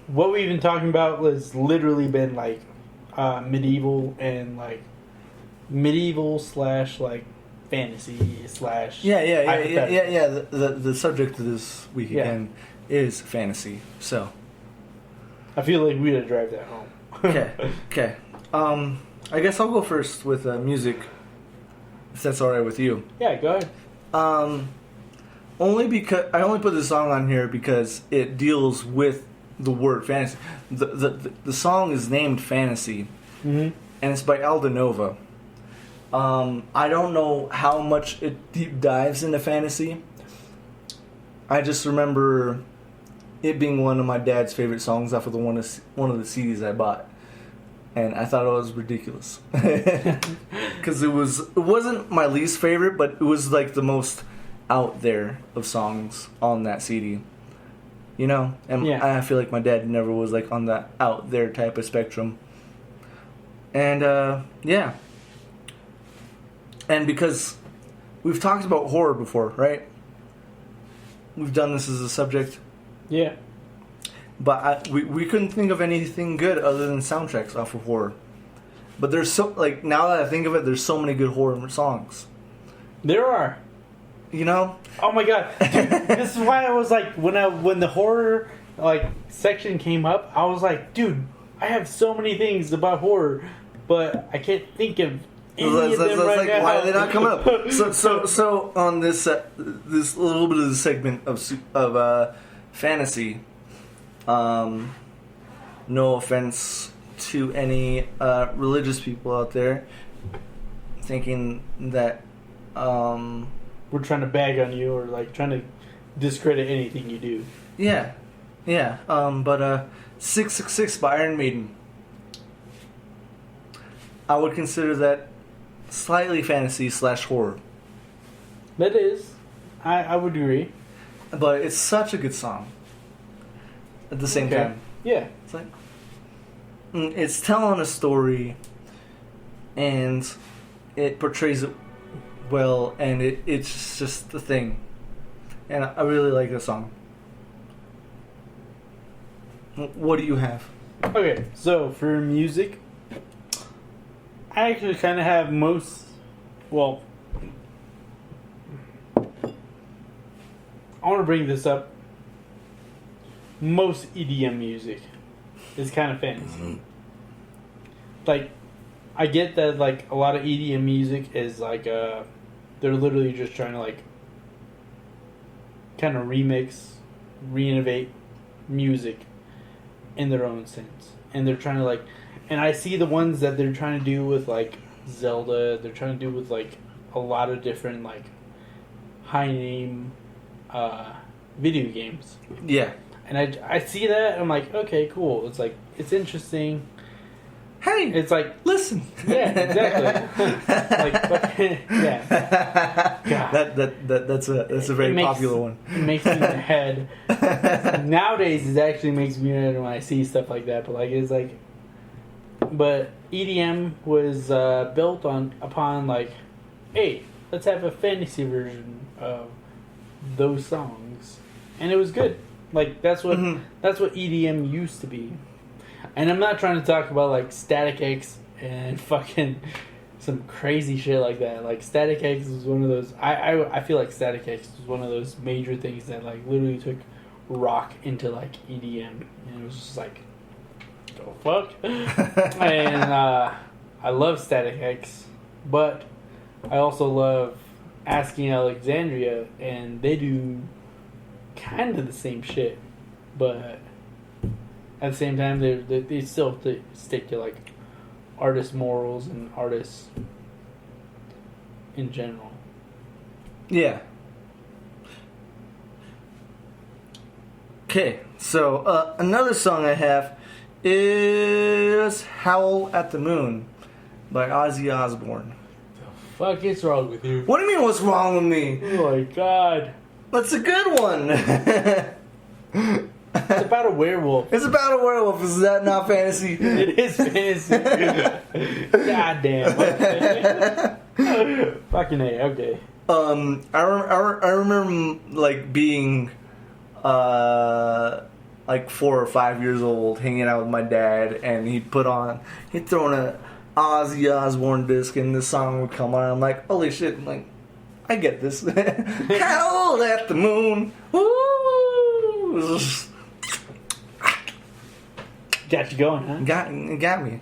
Speaker 2: what we've been talking about was literally been like medieval and like medieval slash like fantasy slash
Speaker 1: yeah. The subject of this week again is fantasy. So
Speaker 2: I feel like we gotta drive that home.
Speaker 1: Okay. I guess I'll go first with music, if that's all right with you.
Speaker 2: Yeah, go ahead.
Speaker 1: Only because I only put this song on here because it deals with the word fantasy. The song is named Fantasy, and it's by Aldanova. I don't know how much it deep dives into fantasy. I just remember it being one of my dad's favorite songs off of one of the CDs I bought, and I thought it was ridiculous because it wasn't my least favorite, but it was like the most out there of songs on that CD, you know. And I feel like my dad never was like on that out there type of spectrum. And and because we've talked about horror before, right? We've done this as a subject.
Speaker 2: Yeah.
Speaker 1: But we couldn't think of anything good other than soundtracks off of horror. But there's so, like, now that I think of it, there's so many good horror songs.
Speaker 2: There are.
Speaker 1: You know?
Speaker 2: Oh my god. Dude, this is why I was like, when the horror like section came up, I was like, dude, I have so many things about horror, but I can't think of any of them right now.
Speaker 1: Why are they not coming up? So on this little bit of the segment of fantasy, no offense to any religious people out there thinking that
Speaker 2: we're trying to bag on you or like trying to discredit anything you do.
Speaker 1: Yeah. But 666 by Iron Maiden, I would consider that slightly fantasy / horror.
Speaker 2: That is, I would agree.
Speaker 1: But it's such a good song. At the same time,
Speaker 2: yeah,
Speaker 1: it's like it's telling a story, and it portrays it well, and it's just the thing. And I really like the song. What do you have?
Speaker 2: Okay, so for music, I actually kind of have well, I want to bring this up. Most EDM music is kind of fantasy. Like, I get that, like, a lot of EDM music is, like, they're literally just trying to, like, kind of re-innovate music in their own sense. And they're trying to, like, and I see the ones that they're trying to do with, like, Zelda, they're trying to do with, like, a lot of different, like, high-name video games.
Speaker 1: Yeah.
Speaker 2: And I see that, I'm like, okay, cool. It's like, it's interesting.
Speaker 1: Hey,
Speaker 2: it's like,
Speaker 1: listen.
Speaker 2: Yeah, exactly. Yeah. God.
Speaker 1: That's a very popular one.
Speaker 2: It makes me in the head. Nowadays, it actually makes me mad when I see stuff like that. But like, it's like, but EDM was built upon like, hey, let's have a fantasy version of those songs, and it was good. Like that's what EDM used to be. And I'm not trying to talk about like Static X and fucking some crazy shit like that. Like Static X was one of those. I feel like Static X was one of those major things that like literally took rock into like EDM, and it was just like, the fuck. And I love Static X, but I also love Asking Alexandria, and they do kind of the same shit, but at the same time they still stick to like artist morals and artists in general.
Speaker 1: Yeah. Okay, so another song I have is Howl at the Moon by Ozzy Osbourne.
Speaker 2: The fuck is wrong with you?
Speaker 1: What do you mean what's wrong with me?
Speaker 2: Oh my god.
Speaker 1: That's a good one.
Speaker 2: It's about a werewolf.
Speaker 1: It's about a werewolf. Is that not fantasy?
Speaker 2: It is fantasy. God damn. Fucking A. Okay.
Speaker 1: I remember like being like 4 or 5 years old, hanging out with my dad, and he'd throw in a Ozzy Osbourne disc, and this song would come on. I'm like, holy shit! I'm like, I get this. Howl at the moon. Woo!
Speaker 2: Got you going, huh?
Speaker 1: Got me.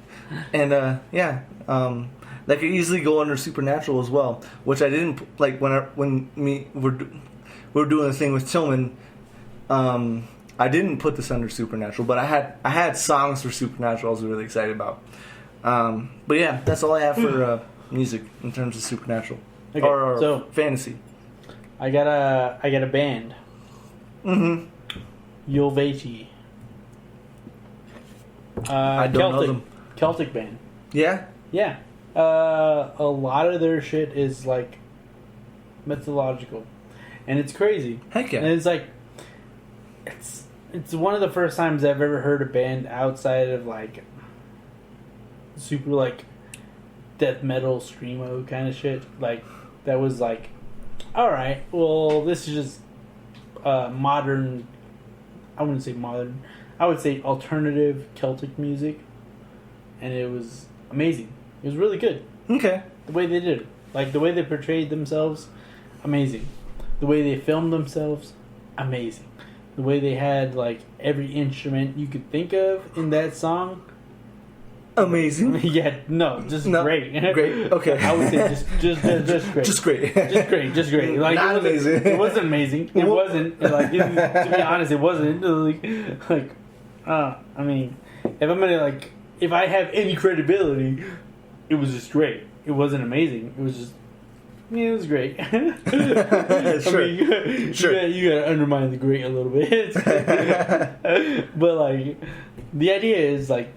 Speaker 1: And yeah, that could easily go under supernatural as well, which I didn't like when we were doing a thing with Tillman. I didn't put this under supernatural, but I had songs for supernatural I was really excited about. But yeah, that's all I have for music in terms of supernatural or
Speaker 2: so
Speaker 1: fantasy.
Speaker 2: I got a band.
Speaker 1: Mm-hmm.
Speaker 2: Yulveti.
Speaker 1: I don't know them.
Speaker 2: Celtic band.
Speaker 1: Yeah?
Speaker 2: Yeah. A lot of their shit is like mythological, and it's crazy.
Speaker 1: Heck yeah!
Speaker 2: And it's like it's one of the first times I've ever heard a band outside of like super like death metal screamo kind of shit. Like that was like, all right, well this is just modern. I wouldn't say modern. I would say alternative Celtic music, and it was amazing. It was really good.
Speaker 1: Okay.
Speaker 2: The way they did it. Like, the way they portrayed themselves, amazing. The way they filmed themselves, amazing. The way they had, like, every instrument you could think of in that song.
Speaker 1: Amazing.
Speaker 2: Yeah, just great.
Speaker 1: Great, okay.
Speaker 2: I would say just great.
Speaker 1: Just great.
Speaker 2: Just great. Like,
Speaker 1: Not amazing.
Speaker 2: It wasn't amazing. It wasn't, like, to be honest, it wasn't. I mean, if I have any credibility, it was just great. It wasn't amazing. It was just, yeah, it was great.
Speaker 1: Sure.
Speaker 2: I mean, you gotta undermine the great a little bit. But like, the idea is like,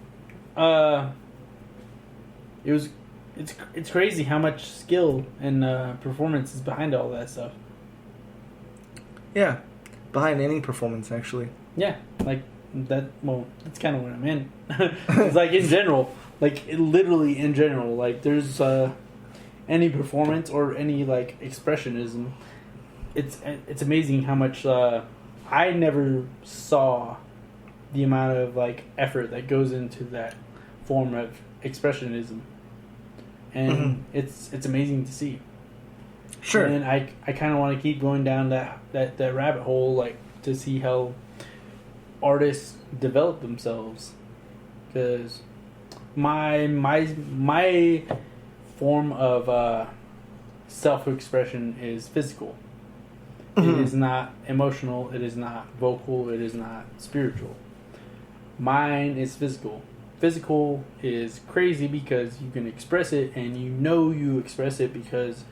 Speaker 2: it's crazy how much skill and performance is behind all that stuff.
Speaker 1: Yeah, behind any performance, actually.
Speaker 2: Yeah, like that. Well, that's kind of what I meant. It's like in general. Like, literally in general, like, there's any performance or any, like, expressionism. It's amazing how much I never saw the amount of, like, effort that goes into that form of expressionism. And it's amazing to see.
Speaker 1: Sure.
Speaker 2: And I kind of want to keep going down that rabbit hole, like, to see how artists develop themselves. Because my form of self-expression is physical. It is not emotional. It is not vocal. It is not spiritual. Mine is physical. Physical is crazy because you can express it, and you express it because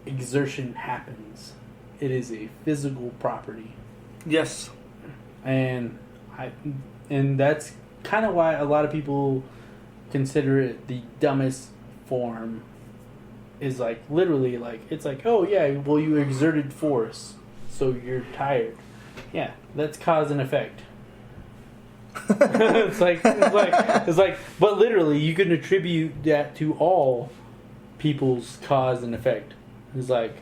Speaker 2: exertion happens. It is a physical property.
Speaker 1: Yes.
Speaker 2: And that's kind of why a lot of people consider it the dumbest form. Is like literally like, it's like, oh yeah, well you exerted force, so you're tired. Yeah, that's cause and effect. it's like, but literally you can attribute that to all people's cause and effect. It's like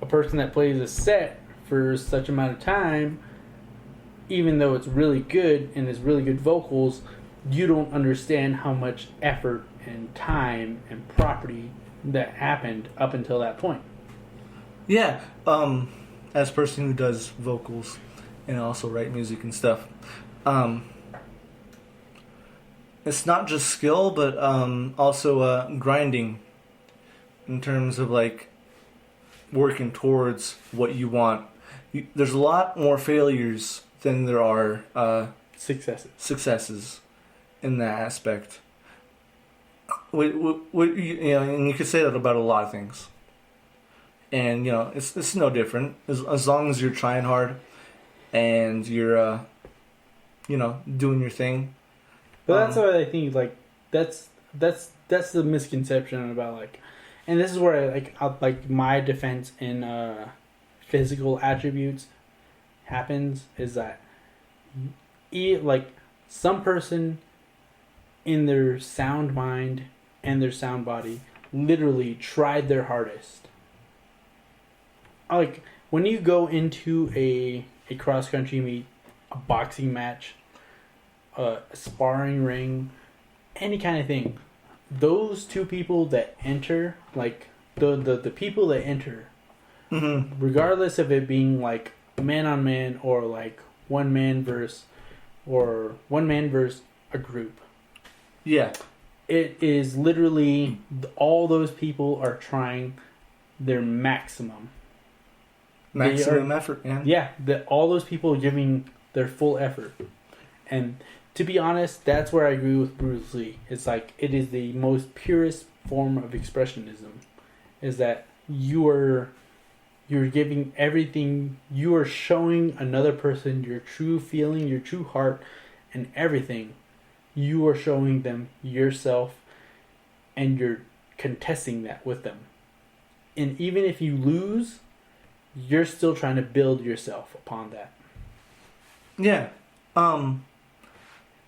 Speaker 2: a person that plays a set for such amount of time, even though it's really good and it's really good vocals, you don't understand how much effort and time and property that happened up until that point.
Speaker 1: Yeah, as a person who does vocals and also write music and stuff, it's not just skill, but also grinding in terms of like working towards what you want. There's a lot more failures than there are successes in that aspect. And you could say that about a lot of things. And it's no different as long as you're trying hard and you're doing your thing.
Speaker 2: But that's what I think. Like that's the misconception about like, and this is where like my defense in physical attributes happens is that like some person in their sound mind and their sound body literally tried their hardest. Like, when you go into a cross-country meet, a boxing match, a sparring ring, any kind of thing, those two people that enter, like, the people that enter, regardless of it being, like, man on man or, like, one man versus a group.
Speaker 1: Yeah.
Speaker 2: It is literally, all those people are trying their maximum.
Speaker 1: Maximum effort, yeah.
Speaker 2: Yeah, all those people are giving their full effort. And to be honest, that's where I agree with Bruce Lee. It's like, it is the most purest form of expressionism. Is that you're giving everything, you are showing another person your true feeling, your true heart, and everything. You are showing them yourself, and you're contesting that with them. And even if you lose, you're still trying to build yourself upon that.
Speaker 1: Yeah.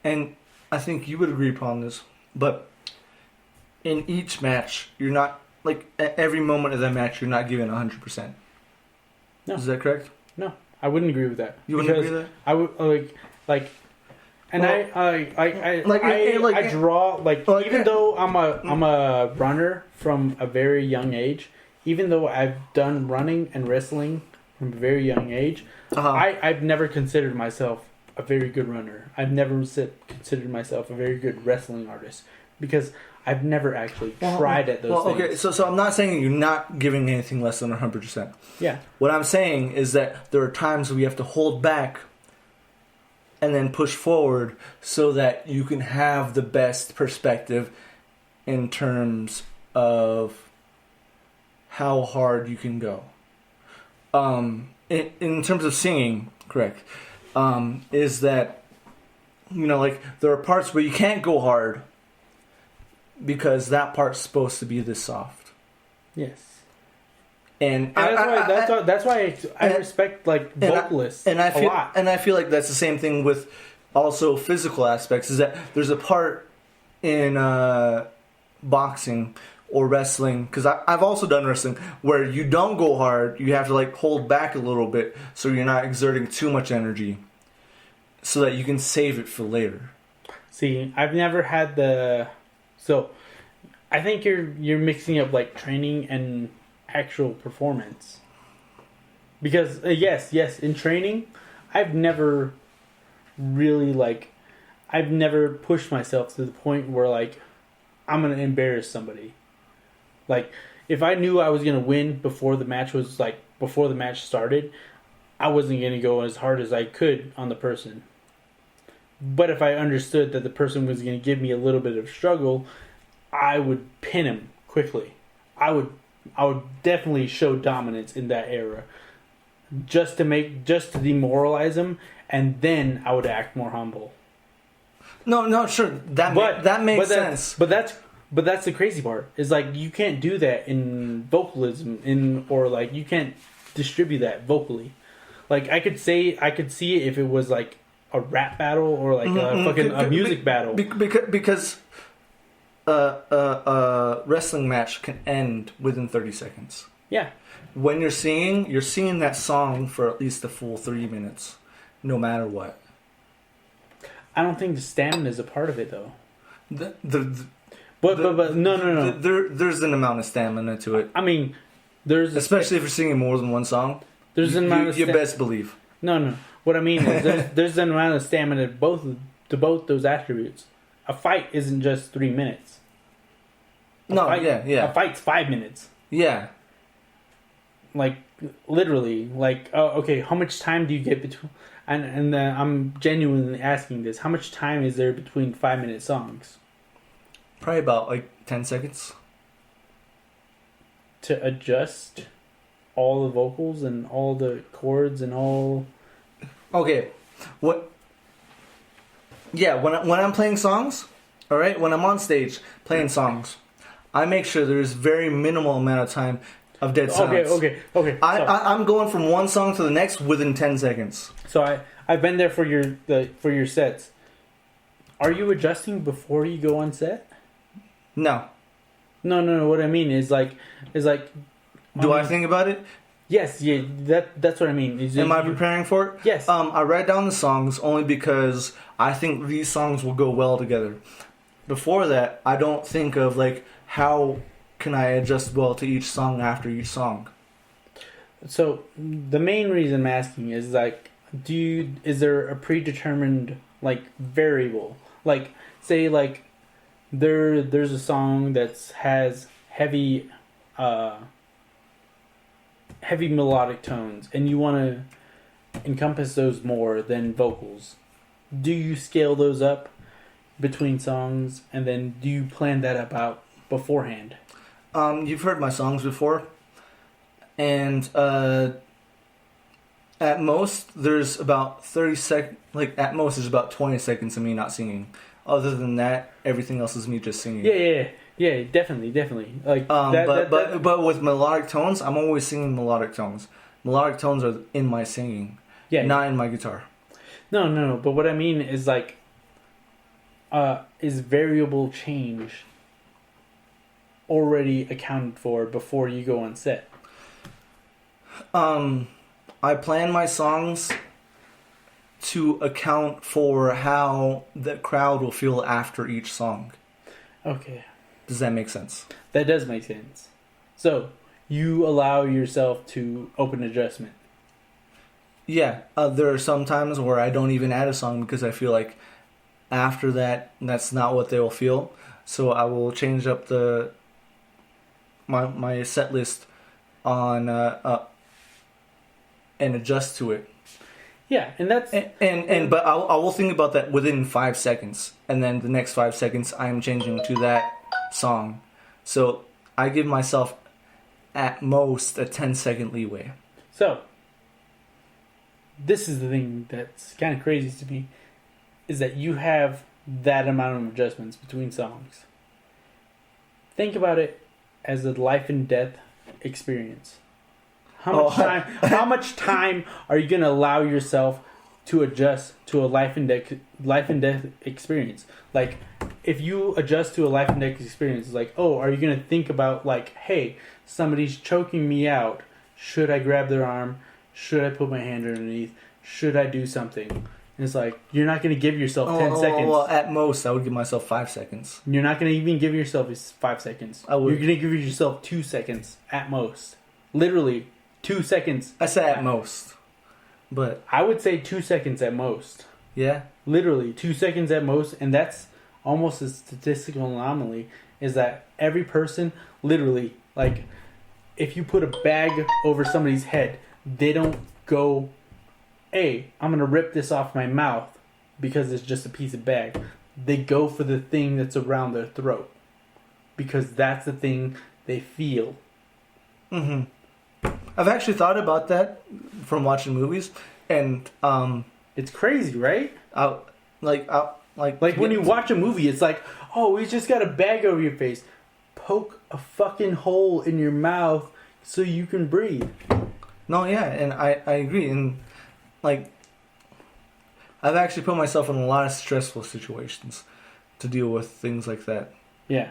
Speaker 1: And I think you would agree upon this, but in each match, you're not, like, at every moment of that match, you're not giving 100%.
Speaker 2: No.
Speaker 1: Is that correct?
Speaker 2: No, I wouldn't agree with that.
Speaker 1: You wouldn't agree with that?
Speaker 2: I would, like, and
Speaker 1: well,
Speaker 2: I draw, like, even though I'm a runner from a very young age, even though I've done running and wrestling from a very young age, I've never considered myself a very good runner. I've never considered myself a very good wrestling artist because I've never actually tried at those things.
Speaker 1: Okay, so I'm not saying you're not giving anything less than 100%.
Speaker 2: Yeah.
Speaker 1: What I'm saying is that there are times we have to hold back and then push forward so that you can have the best perspective in terms of how hard you can go. In terms of singing, correct, is that, like, there are parts where you can't go hard because that part's supposed to be this soft.
Speaker 2: Yes.
Speaker 1: And
Speaker 2: that's why I respect, like, vocalists a lot.
Speaker 1: And I feel like that's the same thing with also physical aspects, is that there's a part in boxing or wrestling, because I've also done wrestling, where you don't go hard, you have to, like, hold back a little bit so you're not exerting too much energy so that you can save it for later.
Speaker 2: See, I've never had so I think you're mixing up, like, training and actual performance. Because yes, in training, I've never really, like, I've never pushed myself to the point where, like, I'm gonna embarrass somebody. Like, if I knew I was gonna win before the match started, I wasn't gonna go as hard as I could on the person. But if I understood that the person was gonna give me a little bit of struggle, I would pin him quickly. I would definitely show dominance in that era, just to demoralize him, and then I would act more humble. No, sure, that makes sense. But that's the crazy part. Is, like, you can't do that in vocalism, or, like, you can't distribute that vocally. Like, I could see it if it was, like, a rap battle or, like, a music battle.
Speaker 1: Because a wrestling match can end within 30 seconds.
Speaker 2: Yeah. When
Speaker 1: you're singing that song for at least a full 3 minutes, no matter what.
Speaker 2: I don't think the stamina is a part of it, though.
Speaker 1: But no. There's an amount of stamina to it.
Speaker 2: I mean,
Speaker 1: especially if you're singing more than one song.
Speaker 2: There's an amount of
Speaker 1: you best believe.
Speaker 2: No. What I mean is there's an amount of stamina to both those attributes. A fight isn't just 3 minutes. A fight's 5 minutes.
Speaker 1: Yeah.
Speaker 2: Like, literally, like, okay, how much time do you get between? And I'm genuinely asking this: how much time is there between 5-minute songs?
Speaker 1: Probably about, like, 10 seconds.
Speaker 2: To adjust all the vocals and all the chords and all.
Speaker 1: Okay, what? Yeah, when I'm playing songs, all right, when I'm on stage playing songs, I make sure there's very minimal amount of time of dead silence.
Speaker 2: Okay.
Speaker 1: I'm going from one song to the next within 10 seconds.
Speaker 2: So I've been there for your sets. Are you adjusting before you go on set?
Speaker 1: No.
Speaker 2: No. What I mean is like.
Speaker 1: Do I think about it?
Speaker 2: Yes, yeah. That's what I mean.
Speaker 1: Am I preparing for it?
Speaker 2: Yes.
Speaker 1: I write down the songs only because I think these songs will go well together. Before that, I don't think of like how can I adjust well to each song after each song.
Speaker 2: So the main reason I'm asking is like, is there a predetermined like variable? Like, say like there's a song that has heavy melodic tones, and you want to encompass those more than vocals. Do you scale those up between songs, and then do you plan that out beforehand?
Speaker 1: You've heard my songs before, and at most there's about 30 seconds. Like at most, there's about 20 seconds of me not singing. Other than that, everything else is me just singing.
Speaker 2: Yeah, definitely. Like,
Speaker 1: but with melodic tones, I'm always singing melodic tones. Melodic tones are in my singing, not in my guitar.
Speaker 2: No. But what I mean is like, is variable change already accounted for before you go on set?
Speaker 1: I plan my songs to account for how the crowd will feel after each song.
Speaker 2: Okay.
Speaker 1: Does that make sense?
Speaker 2: That does make sense. So, you allow yourself to open adjustment.
Speaker 1: Yeah, there are some times where I don't even add a song because I feel like after that, that's not what they will feel. So I will change up my set list on and adjust to it.
Speaker 2: Yeah, and that's
Speaker 1: but I will think about that within 5 seconds, and then the next 5 seconds I am changing to that song. So I give myself at most a 10-second leeway.
Speaker 2: So this is the thing that's kind of crazy to me, is that you have that amount of adjustments between songs. Think about it as a life and death experience. How much time are you going to allow yourself to adjust to a life and death experience? Like, if you adjust to a life and death experience, it's like, oh, are you going to think about like, hey, somebody's choking me out. Should I grab their arm? Should I put my hand underneath? Should I do something? And it's like, you're not going to give yourself 10 seconds.
Speaker 1: Well, at most, I would give myself 5 seconds.
Speaker 2: You're not going to even give yourself 5 seconds.
Speaker 1: I would.
Speaker 2: You're going to give yourself 2 seconds at most. Literally, 2 seconds.
Speaker 1: I say at most. But
Speaker 2: I would say 2 seconds at most.
Speaker 1: Yeah?
Speaker 2: Literally, 2 seconds at most. And that's almost a statistical anomaly, is that every person, literally, like, if you put a bag over somebody's head, they don't go, hey, I'm going to rip this off my mouth because it's just a piece of bag. They go for the thing that's around their throat because that's the thing they feel.
Speaker 1: Mm-hmm. I've actually thought about that from watching movies, and
Speaker 2: it's crazy, right?
Speaker 1: Like
Speaker 2: when you watch a movie, it's like, oh, we just got a bag over your face. Poke a fucking hole in your mouth so you can breathe.
Speaker 1: No, yeah, and I agree. And like, I've actually put myself in a lot of stressful situations to deal with things like that.
Speaker 2: Yeah.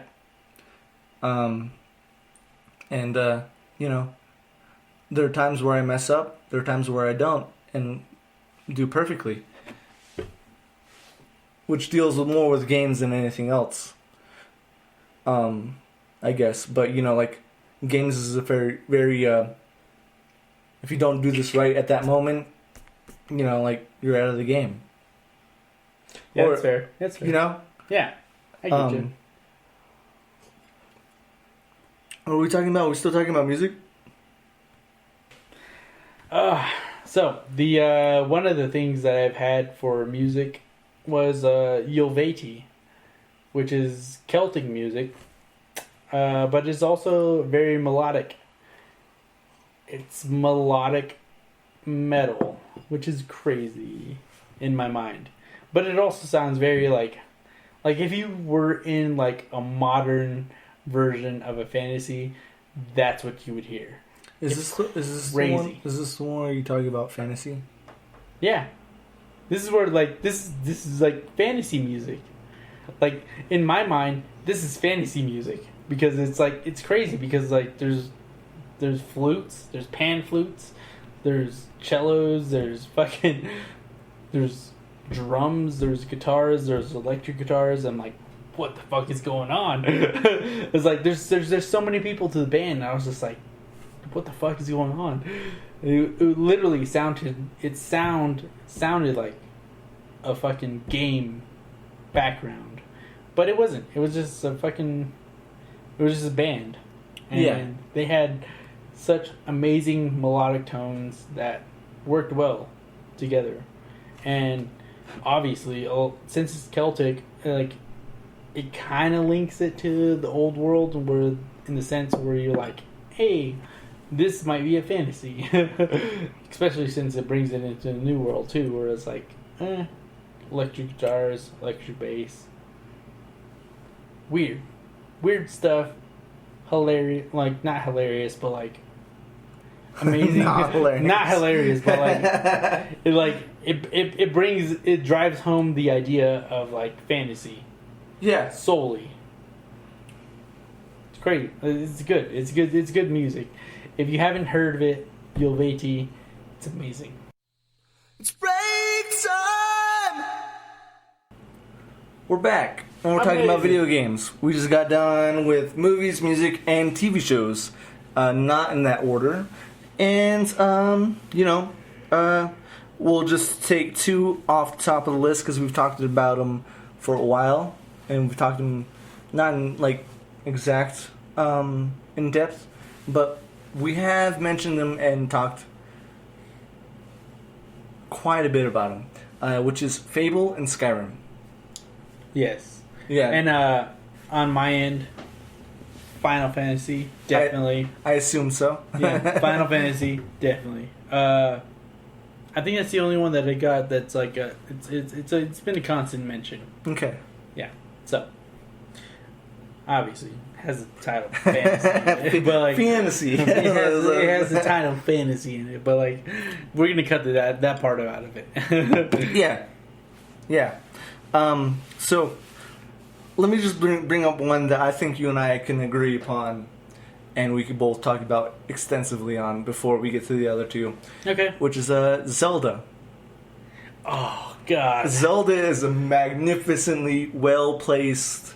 Speaker 1: You know, there are times where I mess up. There are times where I don't, and do perfectly. Which deals more with games than anything else. I guess, but you know, like, games is a very, very. If you don't do this right at that moment, you know, like, you're out of the game.
Speaker 2: Yeah, that's fair. That's fair.
Speaker 1: You know?
Speaker 2: Yeah, I get you.
Speaker 1: What are we talking about? Are we still talking about music?
Speaker 2: So the one of the things that I've had for music was Yulveti, which is Celtic music, but it's also very melodic. It's melodic metal, which is crazy in my mind. But it also sounds very like if you were in like a modern version of a fantasy, that's what you would hear.
Speaker 1: Is this crazy? Is this the one where you talk about fantasy?
Speaker 2: Yeah. This is where like this is like fantasy music. Like, in my mind, this is fantasy music. because it's crazy because like there's flutes, there's pan flutes, there's cellos, there's drums, there's guitars, there's electric guitars. I'm like, what the fuck is going on? It's like there's so many people to the band. And I was just like, what the fuck is going on? It literally sounded like a fucking game background, but it wasn't. It was just a band, and they had such amazing melodic tones that worked well together, and obviously, since it's Celtic, like it kind of links it to the old world, where in the sense where you're like, hey, this might be a fantasy, especially since it brings it into the new world too, where it's like, electric guitars, electric bass, weird stuff, hilarious, like not hilarious, but like amazing, not hilarious, but like it drives home the idea of like fantasy, solely. It's crazy. It's good music. If you haven't heard of it, Yulveti, it's amazing.
Speaker 1: It's break time! We're back, and we're talking about video games. We just got done with movies, music, and TV shows. Not in that order. And, we'll just take two off the top of the list because we've talked about them for a while. And we've talked them not in, like, exact in depth, but we have mentioned them and talked quite a bit about them, which is Fable and Skyrim.
Speaker 2: Yes.
Speaker 1: Yeah.
Speaker 2: And on my end, Final Fantasy, definitely.
Speaker 1: I assume so.
Speaker 2: Yeah, Final Fantasy, definitely. I think that's the only one that I got that's like it's been a constant mention.
Speaker 1: Okay.
Speaker 2: Yeah. So obviously has the title fantasy, but like
Speaker 1: fantasy.
Speaker 2: It has the title fantasy in it, but like we're gonna cut that part out of it.
Speaker 1: Yeah. So let me just bring up one that I think you and I can agree upon, and we could both talk about extensively on before we get to the other two.
Speaker 2: Okay.
Speaker 1: Which is Zelda.
Speaker 2: Oh God.
Speaker 1: Zelda is a magnificently well-placed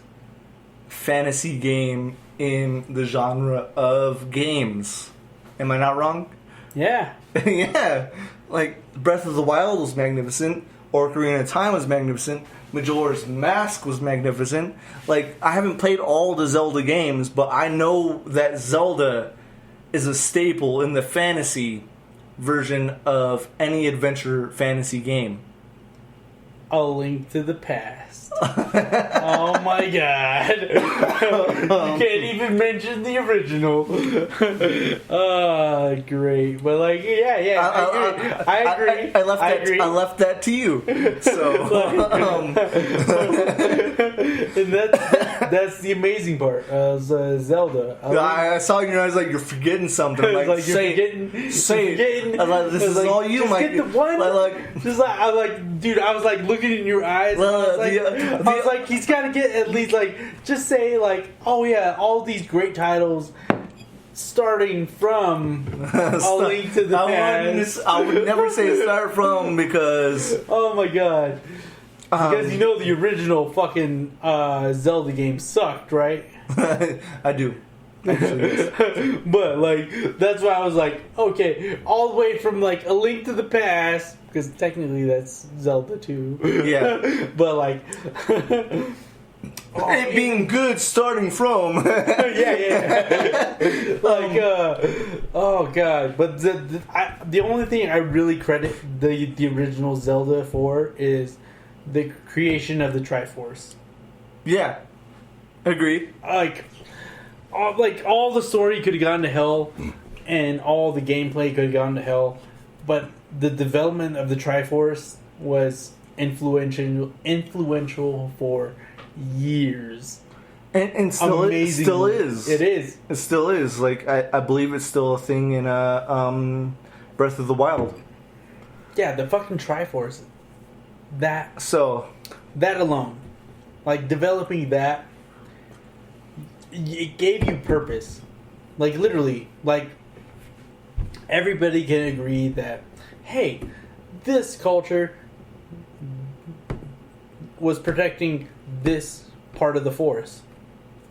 Speaker 1: fantasy game in the genre of games. Am I not wrong?
Speaker 2: Yeah.
Speaker 1: Yeah. Like, Breath of the Wild was magnificent. Ocarina of Time was magnificent. Majora's Mask was magnificent. Like, I haven't played all the Zelda games, but I know that Zelda is a staple in the fantasy version of any adventure fantasy game.
Speaker 2: A Link to the Past. Oh my God. You can't even mention the original. Oh, great. But like, yeah, I agree.
Speaker 1: I left that to you. So,
Speaker 2: and that's the amazing part of Zelda.
Speaker 1: I saw you and I was like, you're forgetting something. I'm like, say it. I was like, this is like, all you, Mike.
Speaker 2: Get the one. I was like looking in your eyes. I was like, he's got to get at least like, just say like, oh yeah, all these great titles. Starting from A Link to the Past.
Speaker 1: I would never say start from because...
Speaker 2: Oh my God. Because you know the original fucking Zelda game sucked, right?
Speaker 1: I do. Actually,
Speaker 2: but like, that's why I was like, okay, all the way from like A Link to the Past, because technically that's Zelda 2.
Speaker 1: Yeah.
Speaker 2: But like...
Speaker 1: it being good starting from.
Speaker 2: yeah. Like, oh God. But the only thing I really credit the original Zelda for is the creation of the Triforce.
Speaker 1: Yeah. Agree.
Speaker 2: Like all the story could have gone to hell, and all the gameplay could have gone to hell, but the development of the Triforce was influential for years.
Speaker 1: And still is.
Speaker 2: It is.
Speaker 1: It still is. Like, I believe it's still a thing in Breath of the Wild.
Speaker 2: Yeah, the fucking Triforce. That alone. Like, developing that, it gave you purpose. Like, literally, like, everybody can agree that, hey, this culture was protecting this part of the forest,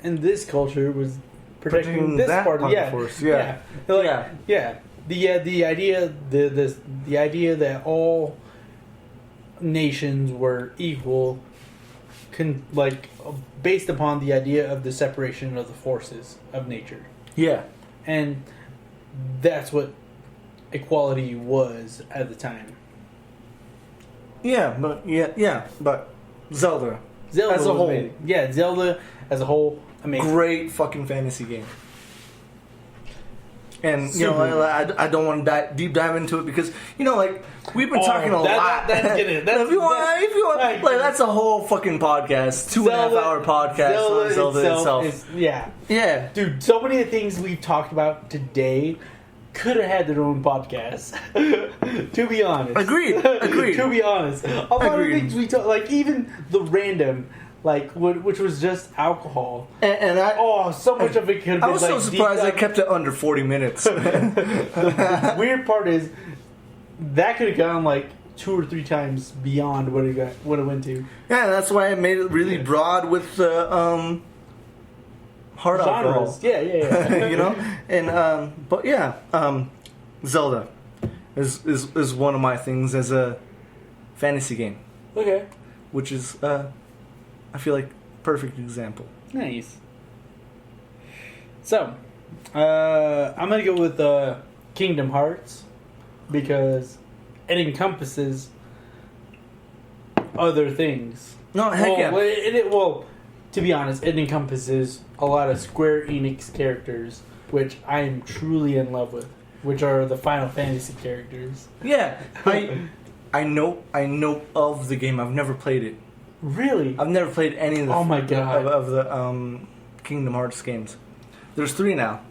Speaker 2: and this culture was protecting this
Speaker 1: that
Speaker 2: part of
Speaker 1: the forest. Yeah.
Speaker 2: The idea, the idea that all nations were equal, based upon the idea of the separation of the forces of nature.
Speaker 1: Yeah.
Speaker 2: And that's what equality was at the time.
Speaker 1: Yeah, but Zelda as a whole.
Speaker 2: Amazing. Yeah, Zelda as a whole, amazing.
Speaker 1: Great fucking fantasy game. And, you know, I don't want to deep dive into it because, you know, like, we've been talking a lot. If you want, like, that's a whole fucking podcast. 2.5 hour podcast on Zelda itself.
Speaker 2: Yeah. Dude, so many of the things we've talked about today could have had their own podcast. To be honest.
Speaker 1: Agreed.
Speaker 2: To be honest. A lot of things we talk, like, even the random, like, which was just alcohol.
Speaker 1: And
Speaker 2: so much of it could have been,
Speaker 1: I was so surprised I kept it under 40 minutes.
Speaker 2: The weird part is, that could have gone, like, 2 or 3 times beyond what it went to.
Speaker 1: Yeah, that's why I made it really broad with the, hard alcohol.
Speaker 2: Yeah.
Speaker 1: You know? And, but yeah, Zelda is one of my things as a fantasy game.
Speaker 2: Okay.
Speaker 1: Which is, I feel like, perfect example.
Speaker 2: Nice. So, I'm going to go with Kingdom Hearts because it encompasses other things.
Speaker 1: No, heck yeah.
Speaker 2: Well, to be honest, it encompasses a lot of Square Enix characters, which I am truly in love with, which are the Final Fantasy characters.
Speaker 1: Yeah, I know of the game. I've never played it.
Speaker 2: Really?
Speaker 1: I've never played any of the
Speaker 2: my God.
Speaker 1: of the Kingdom Hearts games. There's 3 now.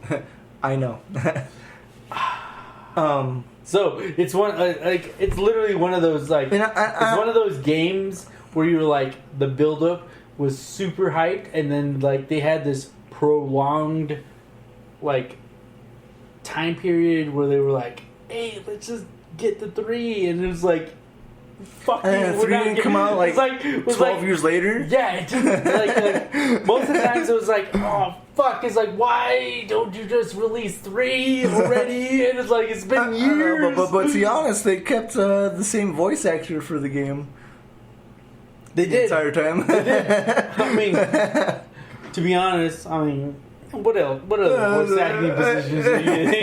Speaker 1: I know.
Speaker 2: So it's one it's literally one of those it's one of those games where you're like the build up was super hyped and then like they had this prolonged like time period where they were like, hey, let's just get the 3, and it was like, fuck you,
Speaker 1: and 3 didn't come out like 12 years later.
Speaker 2: Yeah, it didn't. Like most of the times it was like, oh fuck, it's like, why don't you just release 3 already? And it's like, it's been years.
Speaker 1: But to be honest, they kept the same voice actor for the game.
Speaker 2: They did.
Speaker 1: The entire time.
Speaker 2: They did. I mean, to be honest, what else? What other voice acting positions are you in?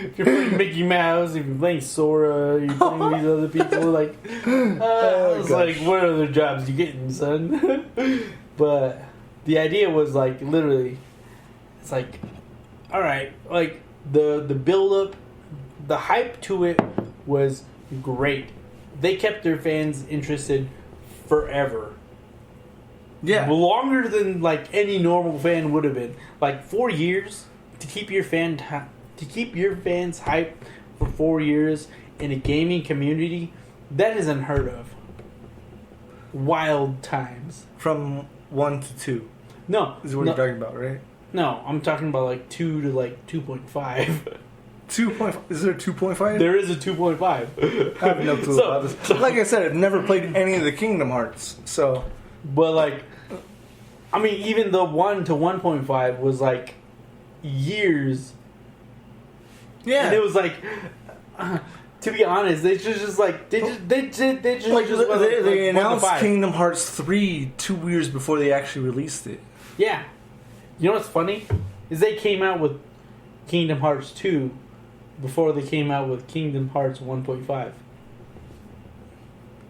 Speaker 2: If you're playing Mickey Mouse, if you're playing Sora, you're playing these other people, like, like, what other jobs you getting, son? But the idea was, like, literally, it's like, alright, like, the build-up, the hype to it was great. They kept their fans interested forever.
Speaker 1: Yeah,
Speaker 2: longer than like any normal fan would have been. Like 4 years to keep your fans hyped for 4 years in a gaming community, that is unheard of. Wild times.
Speaker 1: From 1 to 2.
Speaker 2: No,
Speaker 1: is what you're talking about, right?
Speaker 2: No, I'm talking about like 2 to like 2.5.
Speaker 1: 2.5? Is there a 2.5?
Speaker 2: There is a 2.5.
Speaker 1: I have no clue about this. Like I said, I've never played any of the Kingdom Hearts, so.
Speaker 2: But like, I mean, even the 1 to 1.5 was like years.
Speaker 1: Yeah,
Speaker 2: and it was like, to be honest, they just like they
Speaker 1: announced Kingdom Hearts 3 2 years before they actually released it.
Speaker 2: Yeah, you know what's funny is they came out with Kingdom Hearts 2 before they came out with Kingdom Hearts 1.5.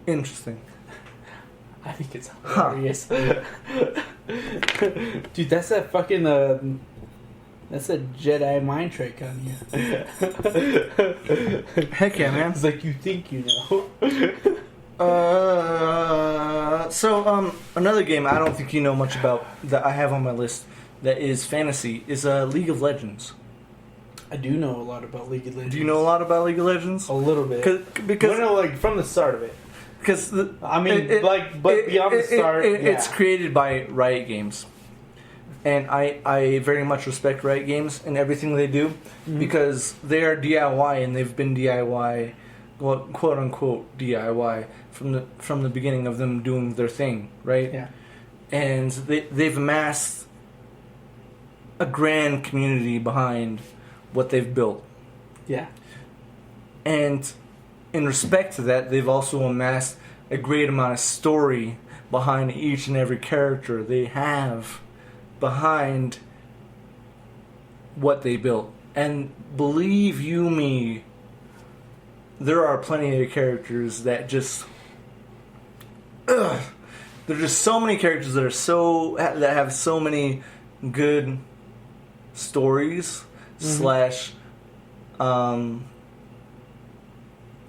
Speaker 1: Interesting.
Speaker 2: I think it's hilarious. Dude, that's that fucking that's a Jedi mind trick on you.
Speaker 1: Heck yeah, man.
Speaker 2: It's like, you think you know.
Speaker 1: So another game I don't think you know much about that I have on my list that is fantasy is League of Legends.
Speaker 2: I do know a lot about League of Legends.
Speaker 1: Do you know a lot about League of Legends?
Speaker 2: A little bit.
Speaker 1: Because
Speaker 2: I know, like, from the start of it.
Speaker 1: Because
Speaker 2: beyond the start,
Speaker 1: it's created by Riot Games. and I very much respect Riot Games and everything they do because they are DIY and they've been DIY, well, quote unquote DIY from the beginning of them doing their thing, right?
Speaker 2: Yeah.
Speaker 1: And they've amassed a grand community behind what they've built.
Speaker 2: Yeah.
Speaker 1: And in respect to that, they've also amassed a great amount of story behind each and every character they have behind what they built. And believe you me, there are plenty of characters that just... Ugh, there are just so many characters that have so many good stories slash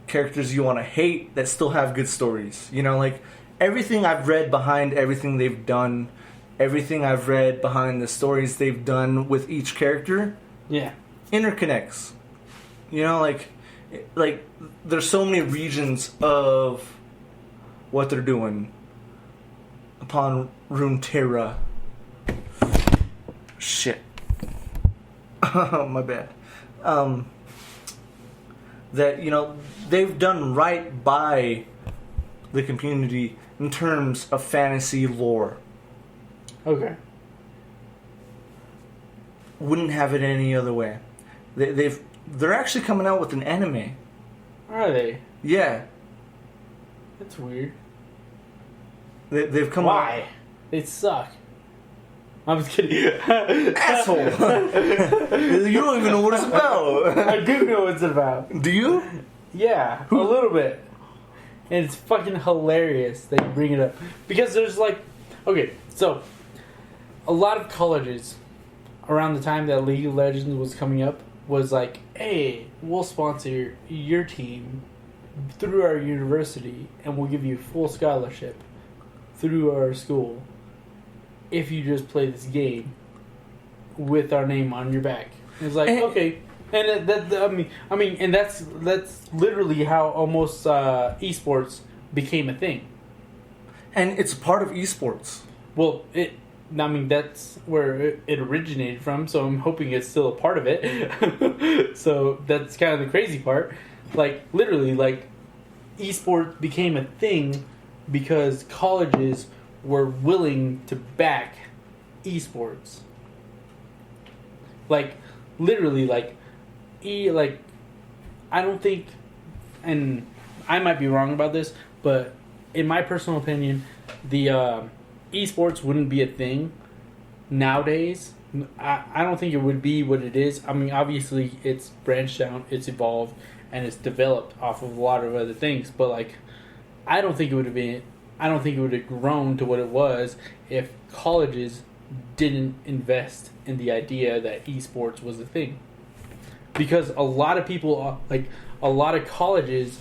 Speaker 1: characters you want to hate that still have good stories. You know, like everything I've read behind everything they've done, everything I've read behind the stories they've done with each character, interconnects. You know, like there's so many regions of what they're doing upon Runeterra. Shit. My bad. That, you know, they've done right by the community in terms of fantasy lore.
Speaker 2: Okay.
Speaker 1: Wouldn't have it any other way. They're actually coming out with an anime.
Speaker 2: Are they?
Speaker 1: Yeah.
Speaker 2: That's weird.
Speaker 1: They've come
Speaker 2: Why? They suck. I'm just kidding.
Speaker 1: Asshole! You don't even know what it's about.
Speaker 2: I do know what it's about.
Speaker 1: Do you?
Speaker 2: Yeah, a little bit. And it's fucking hilarious that you bring it up. Because there's like... Okay, so... A lot of colleges, around the time that League of Legends was coming up, was like, hey, we'll sponsor your team through our university, and we'll give you full scholarship through our school if you just play this game with our name on your back. It's like, okay, and I mean, and that's literally how almost esports became a thing.
Speaker 1: And it's part of esports.
Speaker 2: Well, that's where it originated from, so I'm hoping it's still a part of it. So that's kind of the crazy part. Like, literally, like, esports became a thing because colleges were willing to back esports. Like, literally, like, I don't think, and I might be wrong about this, but in my personal opinion, the esports wouldn't be a thing nowadays. I don't think it would be what it is. I mean, obviously, it's branched out, it's evolved, and it's developed off of a lot of other things, but, like, I don't think it would have grown to what it was if colleges didn't invest in the idea that esports was a thing. Because a lot of people, like a lot of colleges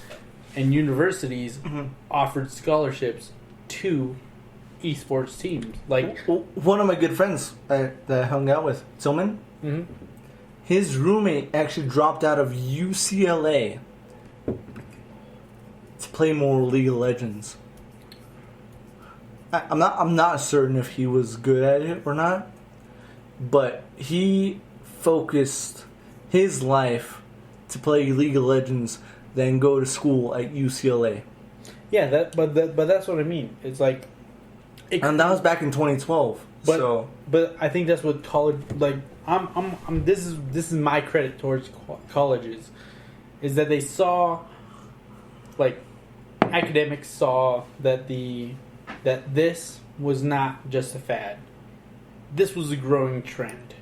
Speaker 2: and universities, offered scholarships to esports teams. Like,
Speaker 1: one of my good friends that I hung out with, Tillman, his roommate actually dropped out of UCLA to play more League of Legends. I'm not certain if he was good at it or not, but he focused his life to play League of Legends than go to school at UCLA.
Speaker 2: Yeah, but that's what I mean. It's like,
Speaker 1: and that was back in 2012.
Speaker 2: But I think that's what college, like, this is my credit towards colleges, is that they saw, like, academics saw that this was not just a fad. This was a growing trend.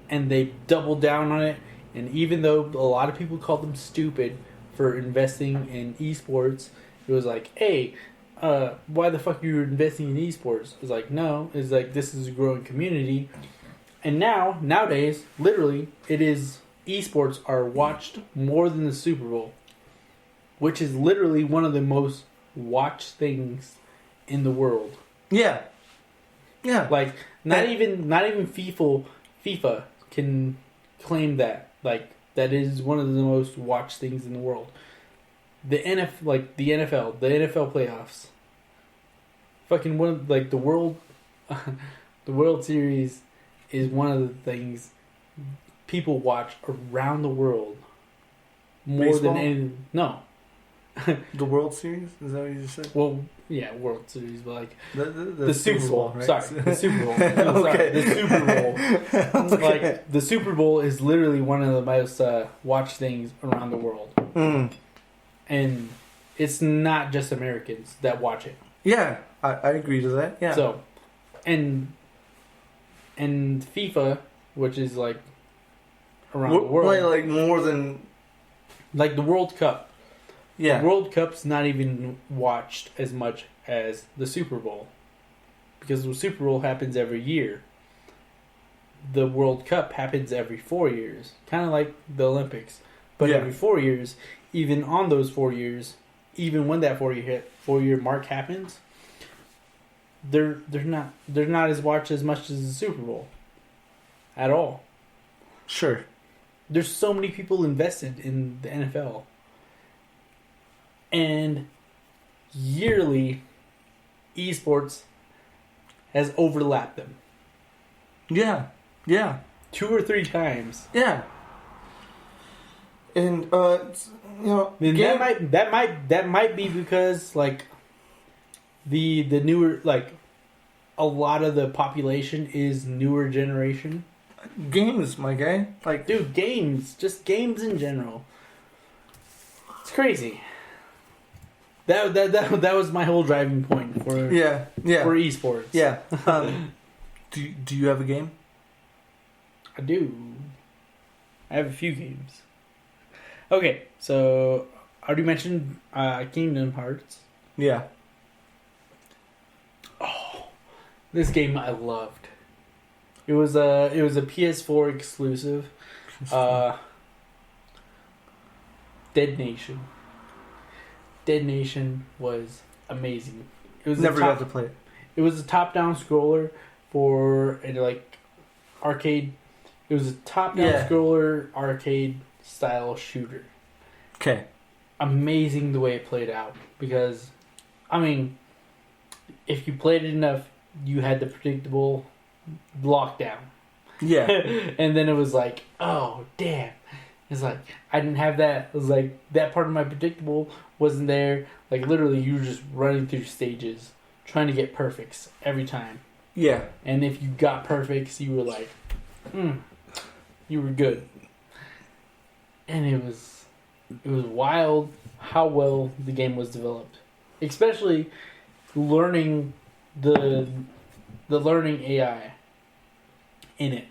Speaker 2: And they doubled down on it. And even though a lot of people called them stupid for investing in esports, it was like, hey, why the fuck are you investing in esports? It's like, no. It's like, this is a growing community. And nowadays, literally, it is, esports are watched more than the Super Bowl. Which is literally one of the most watched things in the world.
Speaker 1: Yeah.
Speaker 2: Like, not even FIFA can claim that. Like, that is one of the most watched things in the world. The NFL playoffs. Fucking one of, like, the World Series is one of the things people watch around the world more
Speaker 1: Baseball?
Speaker 2: than any. No.
Speaker 1: The World Series? Is that what you just said?
Speaker 2: Well, yeah, World Series, but like
Speaker 1: The
Speaker 2: Super Bowl.
Speaker 1: right?
Speaker 2: Sorry, the Super Bowl.
Speaker 1: Okay.
Speaker 2: Sorry, the Super Bowl.
Speaker 1: Okay.
Speaker 2: Like the Super Bowl is literally one of the most watched things around the world, and it's not just Americans that watch it.
Speaker 1: Yeah, I agree to that. Yeah.
Speaker 2: So, and FIFA, which is like around the world,
Speaker 1: like more than
Speaker 2: like the World Cup.
Speaker 1: yeah.
Speaker 2: The World Cup's not even watched as much as the Super Bowl. Because the Super Bowl happens every year. The World Cup happens every 4 years. Kind of like the Olympics. But
Speaker 1: Yeah.
Speaker 2: every 4 years, even on those 4 years, even when that 4-year mark happens, they're not as watched as much as the Super Bowl. At all.
Speaker 1: Sure.
Speaker 2: There's so many people invested in the NFL. And yearly, esports has overlapped them
Speaker 1: Yeah. Yeah.
Speaker 2: 2 or 3 times.
Speaker 1: Yeah. And
Speaker 2: And that might be because like the newer, like a lot of the population is newer generation.
Speaker 1: games, my guy. Like,
Speaker 2: Dude, just games in general. It's crazy. That was my whole driving point for
Speaker 1: yeah.
Speaker 2: for esports.
Speaker 1: Yeah. Do you have a game?
Speaker 2: I do. I have a few games. Okay, so I already mentioned Kingdom Hearts.
Speaker 1: Yeah.
Speaker 2: Oh, this game I loved. It was a PS4 exclusive. Dead Nation. Dead Nation was amazing. It was
Speaker 1: Never got to play it.
Speaker 2: It was a top-down scroller for like arcade. It was a top-down scroller arcade style shooter.
Speaker 1: Okay.
Speaker 2: Amazing the way it played out because, I mean, if you played it enough, you had the predictable lockdown.
Speaker 1: Yeah.
Speaker 2: And then it was like, oh damn. It's like I didn't have that. It was like that part of my predictable wasn't there. Like literally, you were just running through stages, trying to get perfects every time.
Speaker 1: Yeah.
Speaker 2: And if you got perfects, you were like, you were good. And it was wild how well the game was developed, especially learning the learning AI in it.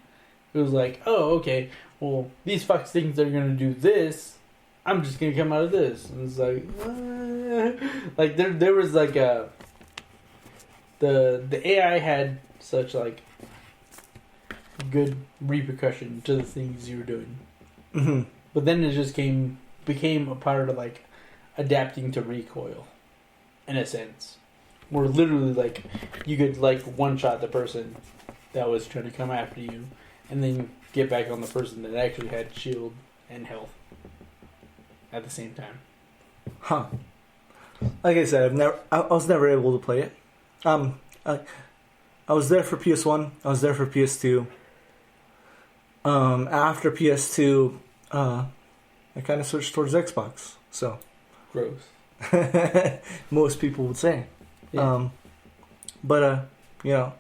Speaker 2: It was like, oh, okay, well, these fucks think they're gonna do this. I'm just gonna come out of this. And it's like, like there was like a the AI had such like good repercussion to the things you were doing.
Speaker 1: Mm-hmm.
Speaker 2: But then it just became a part of like adapting to recoil, in a sense, where literally like you could like one shot the person that was trying to come after you, and then get back on the person that actually had shield and health at the same time.
Speaker 1: Huh. Like I said, I was never able to play it. I was there for PS1. I was there for PS2. After PS2, I kind of switched towards Xbox. So,
Speaker 2: Gross.
Speaker 1: most people would say.
Speaker 2: Yeah.
Speaker 1: But you know,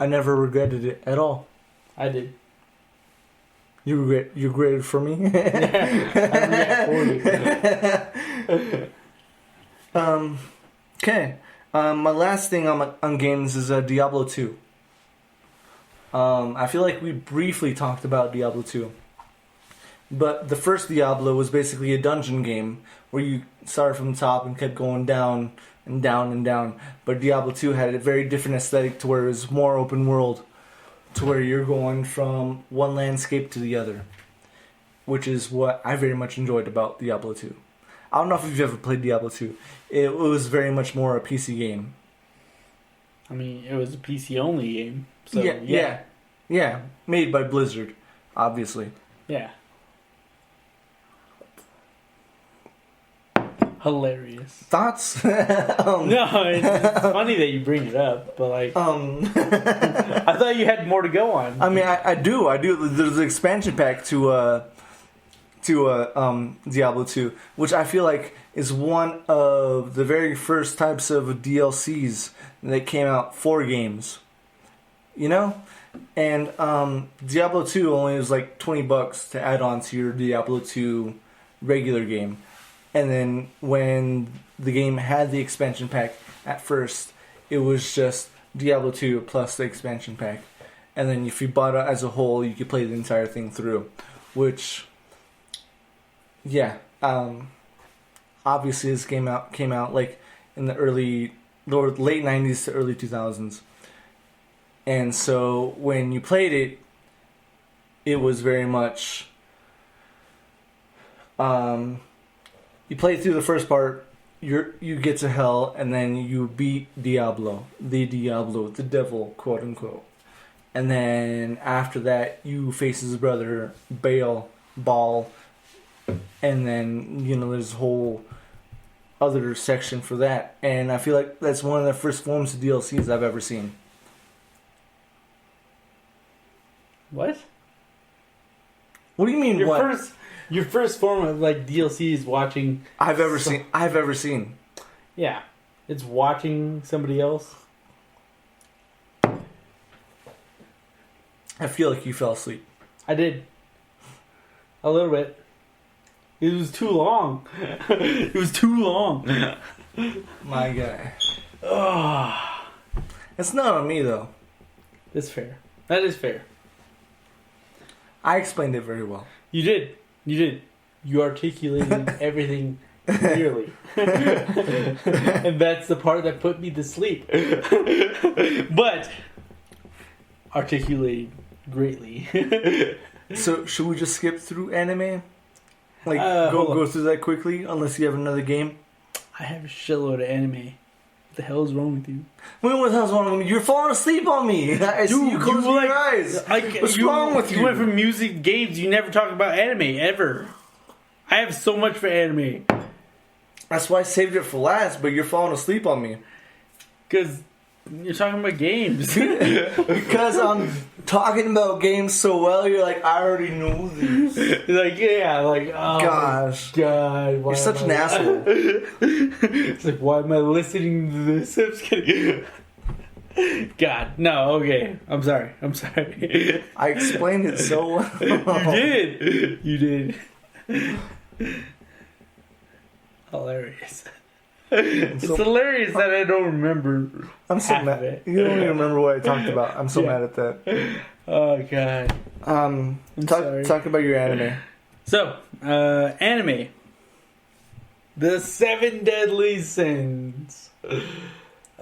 Speaker 1: I never regretted it at all.
Speaker 2: I did.
Speaker 1: You regretted for me?
Speaker 2: I regret for you.
Speaker 1: Okay. My last thing on games is Diablo 2. I feel like we briefly talked about Diablo 2. But the first Diablo was basically a dungeon game where you started from the top and kept going down and down and down. But Diablo 2 had a very different aesthetic to where it was more open world, to where you're going from one landscape to the other, which is what I very much enjoyed about Diablo 2. I don't know if you've ever played Diablo 2. It was very much more a PC game.
Speaker 2: I mean, it was a PC only game. So,
Speaker 1: yeah. Made by Blizzard, obviously.
Speaker 2: Yeah. Hilarious.
Speaker 1: Thoughts?
Speaker 2: No, it's funny that you bring it up, but like, I thought you had more to go on.
Speaker 1: I mean, I do. There's an expansion pack to Diablo 2, which I feel like is one of the very first types of DLCs that came out for games. You know? And Diablo 2 only was like $20 to add on to your Diablo 2 regular game. And then when the game had the expansion pack at first, it was just Diablo 2 plus the expansion pack. And then if you bought it as a whole, you could play the entire thing through. Which, yeah, obviously this came out like in the late 90s to early 2000s. And so when you played it, it was very much... you play through the first part, you get to hell, and then you beat Diablo, the devil, quote unquote. And then after that, you face his brother, Baal, and then, you know, there's a whole other section for that. And I feel like that's one of the first forms of DLCs I've ever seen.
Speaker 2: What?
Speaker 1: What do you mean?
Speaker 2: Your first form of like DLC is watching.
Speaker 1: I've ever seen.
Speaker 2: Yeah, it's watching somebody else.
Speaker 1: I feel like you fell asleep.
Speaker 2: I did. A little bit. It was too long. It was too long.
Speaker 1: My guy.
Speaker 2: Oh.
Speaker 1: It's not on me though.
Speaker 2: That's fair. That is fair.
Speaker 1: I explained it very well.
Speaker 2: You did. You articulated everything clearly. And that's the part that put me to sleep. But articulated greatly.
Speaker 1: So, should we just skip through anime? Like,
Speaker 2: hold
Speaker 1: go
Speaker 2: on.
Speaker 1: through that quickly, unless you have another game?
Speaker 2: I have a shitload of anime. What the hell is wrong with you?
Speaker 1: What the hell's wrong with me? You're falling asleep on me. I see you closing your eyes. What's wrong with you?
Speaker 2: You went from music, games, you never talk about anime, ever. I have so much for anime.
Speaker 1: That's why I saved it for last, but you're falling asleep on me.
Speaker 2: Because you're talking about games.
Speaker 1: Because I'm talking about games so well, you're like, I already know this.
Speaker 2: Like, yeah, like, oh
Speaker 1: gosh.
Speaker 2: God.
Speaker 1: You're such an asshole.
Speaker 2: It's like, why am I listening to this? I'm just kidding. God, no, okay. I'm sorry.
Speaker 1: I explained it so well.
Speaker 2: You did. Hilarious. It's hilarious that I don't remember.
Speaker 1: I'm so mad. You don't even remember what I talked about. I'm so mad at that.
Speaker 2: Oh God.
Speaker 1: Talk about your anime.
Speaker 2: So, anime. The 7 Deadly Sins.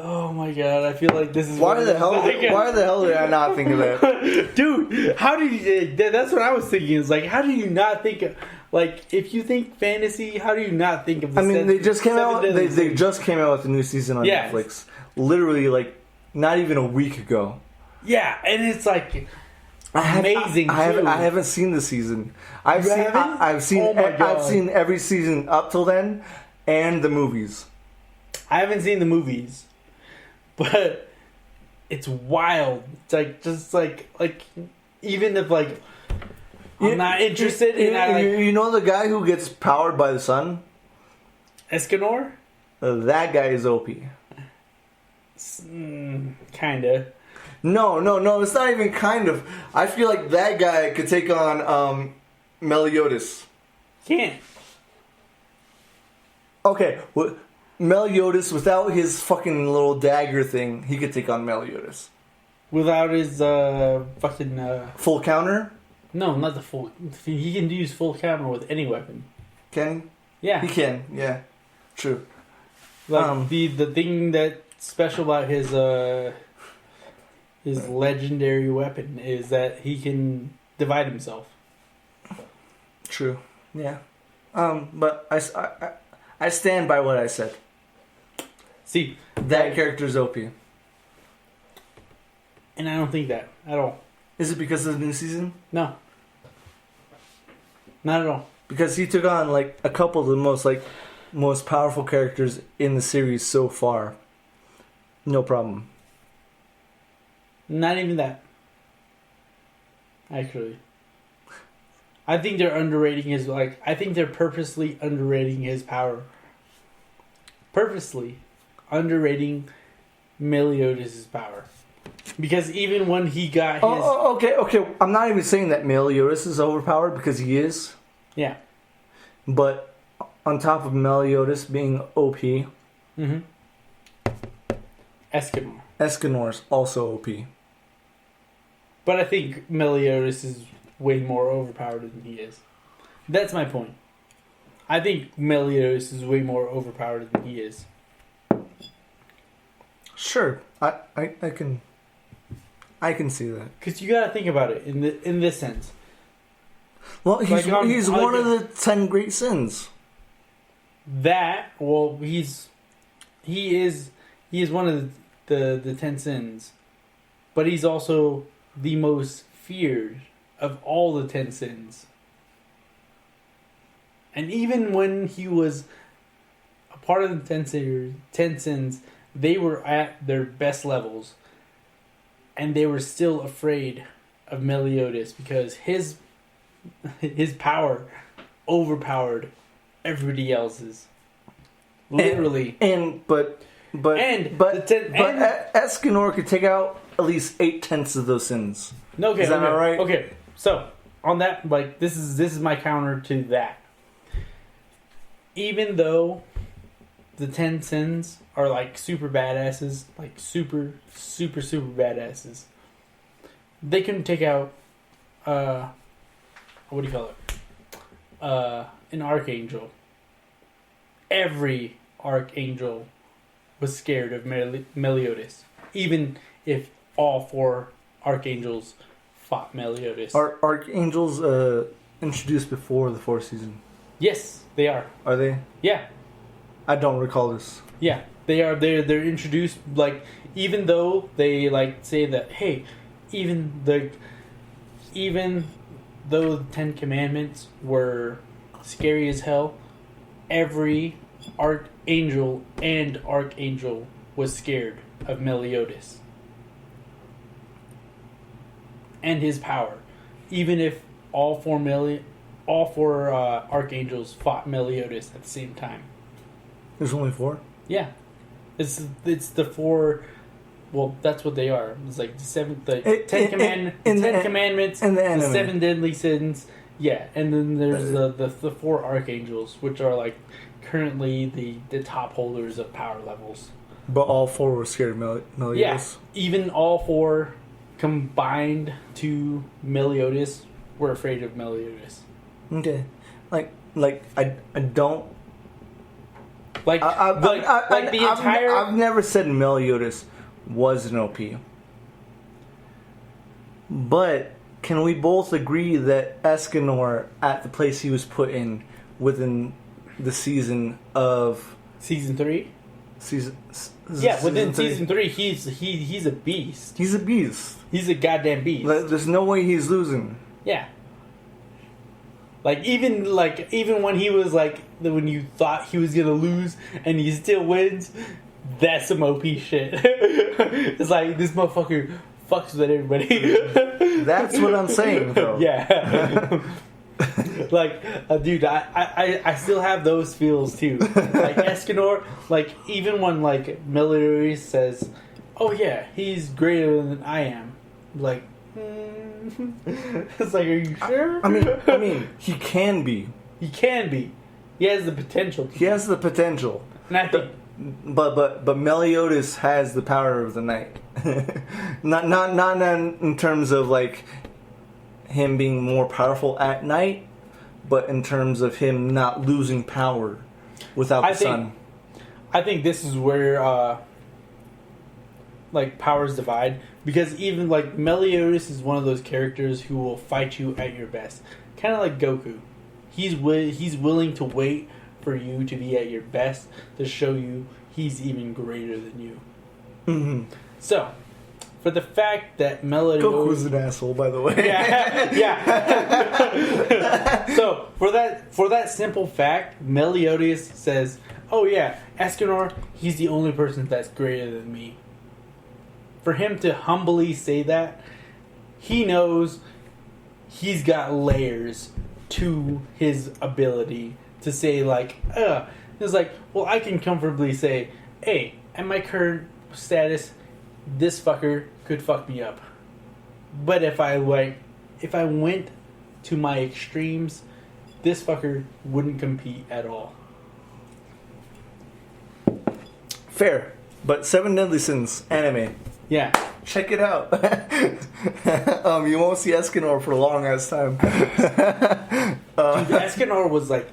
Speaker 2: Oh my God! I feel like this is
Speaker 1: why the hell did I not think of that,
Speaker 2: dude? How do you? That's what I was thinking. Is like, how do you not think of? Like, if you think fantasy, how do you not think of the
Speaker 1: they just came out. They just came out with a new season on Netflix. Literally, like, not even a week ago.
Speaker 2: Yeah, and it's like amazing.
Speaker 1: I haven't seen the season. I've seen every season up till then, and the movies.
Speaker 2: I haven't seen the movies, but it's wild. It's like just like even if like. I'm not interested in that.
Speaker 1: You know the guy who gets powered by the sun?
Speaker 2: Escanor?
Speaker 1: That guy is OP.
Speaker 2: Kinda.
Speaker 1: No, it's not even kind of. I feel like that guy could take on Meliodas.
Speaker 2: Can't.
Speaker 1: Okay, Meliodas, without his fucking little dagger thing, he could take on Meliodas.
Speaker 2: Without his fucking...
Speaker 1: Full counter?
Speaker 2: No, not the full... He can use full counter with any weapon.
Speaker 1: Can he?
Speaker 2: Yeah.
Speaker 1: He can, yeah. True.
Speaker 2: Like, the thing that's special about his legendary weapon is that he can divide himself.
Speaker 1: True. Yeah. But I stand by what I said.
Speaker 2: See,
Speaker 1: that character's OP.
Speaker 2: And I don't think that at all.
Speaker 1: Is it because of the new season?
Speaker 2: No. Not at all.
Speaker 1: Because he took on like a couple of the most like most powerful characters in the series so far. No problem.
Speaker 2: Not even that. Actually. I think they're underrating his, I think they're purposely underrating his power. Purposely underrating Meliodas' power. Because even when he got his...
Speaker 1: Okay. I'm not even saying that Meliodas is overpowered, because he is.
Speaker 2: Yeah.
Speaker 1: But on top of Meliodas being OP...
Speaker 2: Mm-hmm.
Speaker 1: Escanor is also OP.
Speaker 2: But I think Meliodas is way more overpowered than he is. That's my point. I think Meliodas is way more overpowered than he is.
Speaker 1: Sure, I can see that.
Speaker 2: Because you gotta think about it in this sense.
Speaker 1: Well, he's one of the 10 great sins.
Speaker 2: He is one of the 10 sins, but he's also the most feared of all the 10 sins. And even when he was a part of the 10 sins, they were at their best levels, and they were still afraid of Meliodas because his power overpowered everybody else's. Literally.
Speaker 1: But Escanor could take out at least 8/10 of those sins.
Speaker 2: Okay,
Speaker 1: is that not right?
Speaker 2: Okay, so on that, this is my counter to that. Even though the 10 sins are super badasses, super badasses, they can take out what do you call it? An archangel. Every archangel was scared of Meliodas, even if all 4 archangels fought Meliodas.
Speaker 1: Are archangels introduced before the 4th season?
Speaker 2: Yes, they are.
Speaker 1: Are they?
Speaker 2: Yeah.
Speaker 1: I don't recall this.
Speaker 2: Yeah, they are. They're introduced even though they say that, hey, even though the 10 Commandments were scary as hell, every archangel was scared of Meliodas and his power, even if all four archangels fought Meliodas at the same time.
Speaker 1: There's only 4?
Speaker 2: Yeah, it's the 4. Well, that's what they are. It's the 10 commandments,
Speaker 1: and the
Speaker 2: 7 deadly sins. Yeah, and then there's the 4 archangels, which are currently the top holders of power levels.
Speaker 1: But all 4 were scared of Meliodas.
Speaker 2: Yeah, even all 4 combined to Meliodas were afraid of Meliodas.
Speaker 1: Okay, I don't. I've never said Meliodas was an OP. But can we both agree that Escanor, at the place he was put in within the season of
Speaker 2: season 3?
Speaker 1: Season
Speaker 2: within
Speaker 1: 3.
Speaker 2: season 3, he's a beast.
Speaker 1: He's a beast.
Speaker 2: He's a goddamn beast.
Speaker 1: There's no way he's losing.
Speaker 2: Yeah. Even when he was when you thought he was gonna lose and he still wins, that's some OP shit. It's this motherfucker fucks with everybody.
Speaker 1: That's what I'm saying, though.
Speaker 2: Yeah. Dude, I still have those feels too. Escanor, even when Meliodas says, "Oh yeah, he's greater than I am," it's are you sure?
Speaker 1: I mean, he can be.
Speaker 2: He can be. He has the potential.
Speaker 1: He has the potential.
Speaker 2: And I think,
Speaker 1: but Meliodas has the power of the night. not in terms of him being more powerful at night, but in terms of him not losing power without the sun.
Speaker 2: I think this is where powers divide, because even Meliodas is one of those characters who will fight you at your best, kind of like Goku. He's willing to wait for you to be at your best to show you he's even greater than you.
Speaker 1: Mm-hmm.
Speaker 2: So, for for the fact that Melody
Speaker 1: Goku's an asshole, by the way.
Speaker 2: Yeah. So for that simple fact, Meliodas says, "Oh yeah, Escanor, he's the only person that's greater than me." For him to humbly say that, he knows he's got layers to his ability to say it's like, well, I can comfortably say, hey, at my current status, this fucker could fuck me up. But if I went to my extremes, this fucker wouldn't compete at all.
Speaker 1: Fair. But Seven Deadly Sins anime.
Speaker 2: Yeah.
Speaker 1: Check it out. You won't see Escanor for a long ass time.
Speaker 2: Dude, Escanor was like,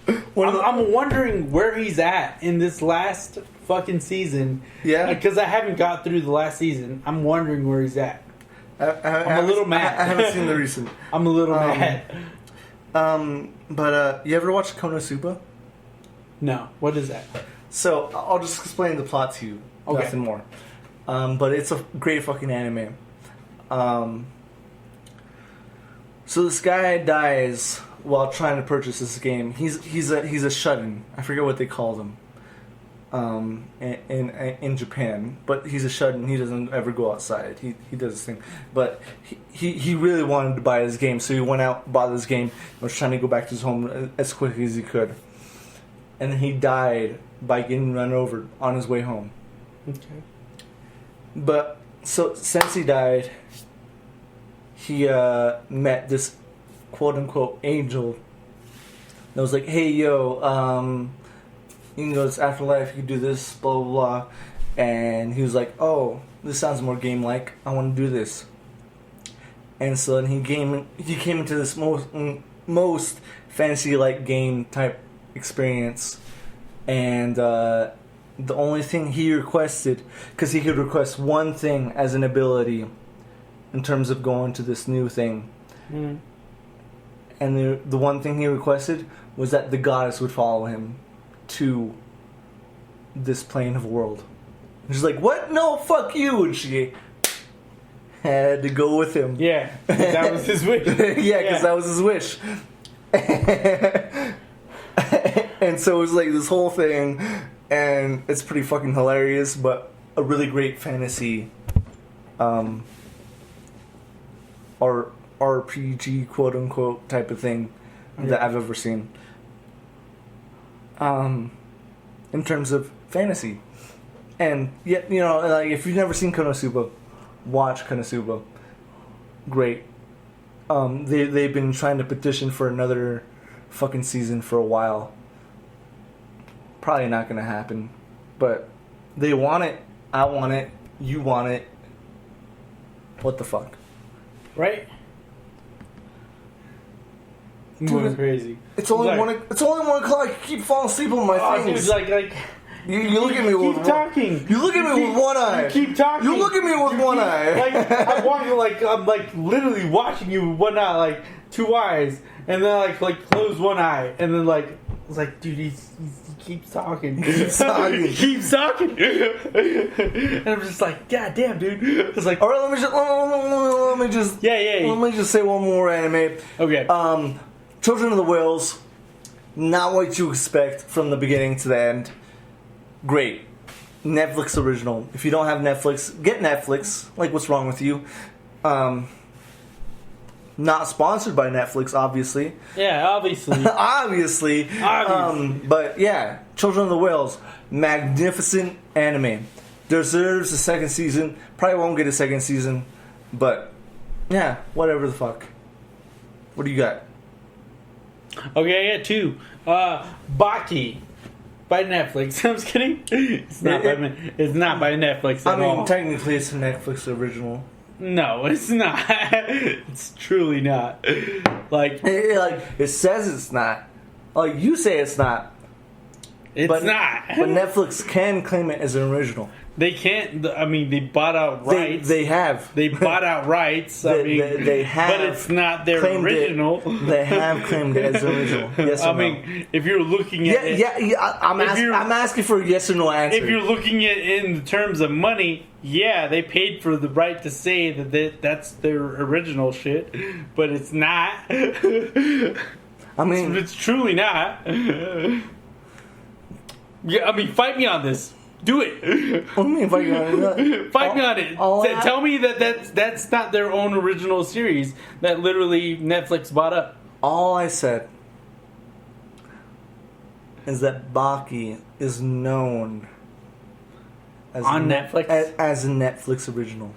Speaker 2: I'm wondering where he's at in this last fucking season.
Speaker 1: Yeah.
Speaker 2: Because I haven't got through the last season. I'm wondering where he's at. I'm a little mad.
Speaker 1: I haven't seen the recent.
Speaker 2: I'm a little mad.
Speaker 1: But you ever watch Konosuba?
Speaker 2: No. What is that?
Speaker 1: So I'll just explain the plot to you.
Speaker 2: Okay.
Speaker 1: Nothing more. But it's a great fucking anime. So this guy dies while trying to purchase this game. He's a shut-in. I forget what they called him. In Japan, but he's a shut-in. He doesn't ever go outside. He does his thing, but he really wanted to buy this game, so he went out, bought this game, and was trying to go back to his home as quickly as he could. And then he died by getting run over on his way home.
Speaker 2: Okay.
Speaker 1: But so since he died, he met this quote-unquote angel that was like, hey, yo, you can go to this afterlife, you can do this, blah, blah, blah. And he was like, oh, this sounds more game-like, I want to do this. And so then he came into this most fantasy-like game type experience. And the only thing he requested, because he could request one thing as an ability in terms of going to this new thing.
Speaker 2: Mm.
Speaker 1: And the one thing he requested was that the goddess would follow him to this plane of world. And she's like, what? No, fuck you. And she had to go with him.
Speaker 2: Yeah, that was his wish.
Speaker 1: Yeah, because that was his wish. And so it was like this whole thing, and it's pretty fucking hilarious, but a really great fantasy or RPG quote unquote type of thing that I've ever seen. In terms of fantasy. And yet, you know, like if you've never seen Konosuba, watch Konosuba. Great. They've been trying to petition for another fucking season for a while. Probably not gonna happen. But they want it, I want it, you want it. What the fuck?
Speaker 2: Right? Moving crazy.
Speaker 1: It's only
Speaker 2: like,
Speaker 1: 1 o'clock. You keep falling asleep on my things.
Speaker 2: Dude, like
Speaker 1: you look at me with
Speaker 2: keep talking.
Speaker 1: You look at me with one eye.
Speaker 2: You keep talking.
Speaker 1: You look at me with one eye.
Speaker 2: Like I'm literally watching you with one eye, like two eyes, and then like close one eye, and then it's like, dude, he keeps talking.
Speaker 1: He keeps talking.
Speaker 2: And I'm just like, God damn, dude. It's like,
Speaker 1: all right, let me just let me just say one more anime.
Speaker 2: Okay.
Speaker 1: Children of the Whales. Not what you expect from the beginning to the end. Great. Netflix original. If you don't have Netflix, get Netflix. Like, what's wrong with you? Not sponsored by Netflix, obviously.
Speaker 2: Yeah, obviously.
Speaker 1: Obviously. But yeah, Children of the Whales, magnificent anime. Deserves a second season. Probably won't get a second season, but yeah, whatever the fuck. What do you got?
Speaker 2: Okay, I got two. Baki by Netflix. I'm just kidding. It's not by Netflix at all.
Speaker 1: Technically, it's a Netflix original.
Speaker 2: No, it's not. It's truly not.
Speaker 1: It says it's not. Like, you say it's not.
Speaker 2: It's not.
Speaker 1: But Netflix can claim it as an original.
Speaker 2: They can't. I mean, they bought out rights.
Speaker 1: They have.
Speaker 2: They bought out rights.
Speaker 1: They have.
Speaker 2: But it's not their original.
Speaker 1: They have claimed it as original. Yes or no?
Speaker 2: mean, if you're looking at it,
Speaker 1: I'm asking for a yes or no answer.
Speaker 2: if you're looking at it in terms of money, yeah, they paid for the right to say that's their original shit, but it's not.
Speaker 1: I mean,
Speaker 2: it's truly not. Yeah, I mean, fight me on this. Do it.
Speaker 1: What do you mean fight me on it?
Speaker 2: Fight me on it. Tell me that's not their own original series that literally Netflix bought up.
Speaker 1: All I said is that Baki is known as
Speaker 2: on Netflix
Speaker 1: as a Netflix original.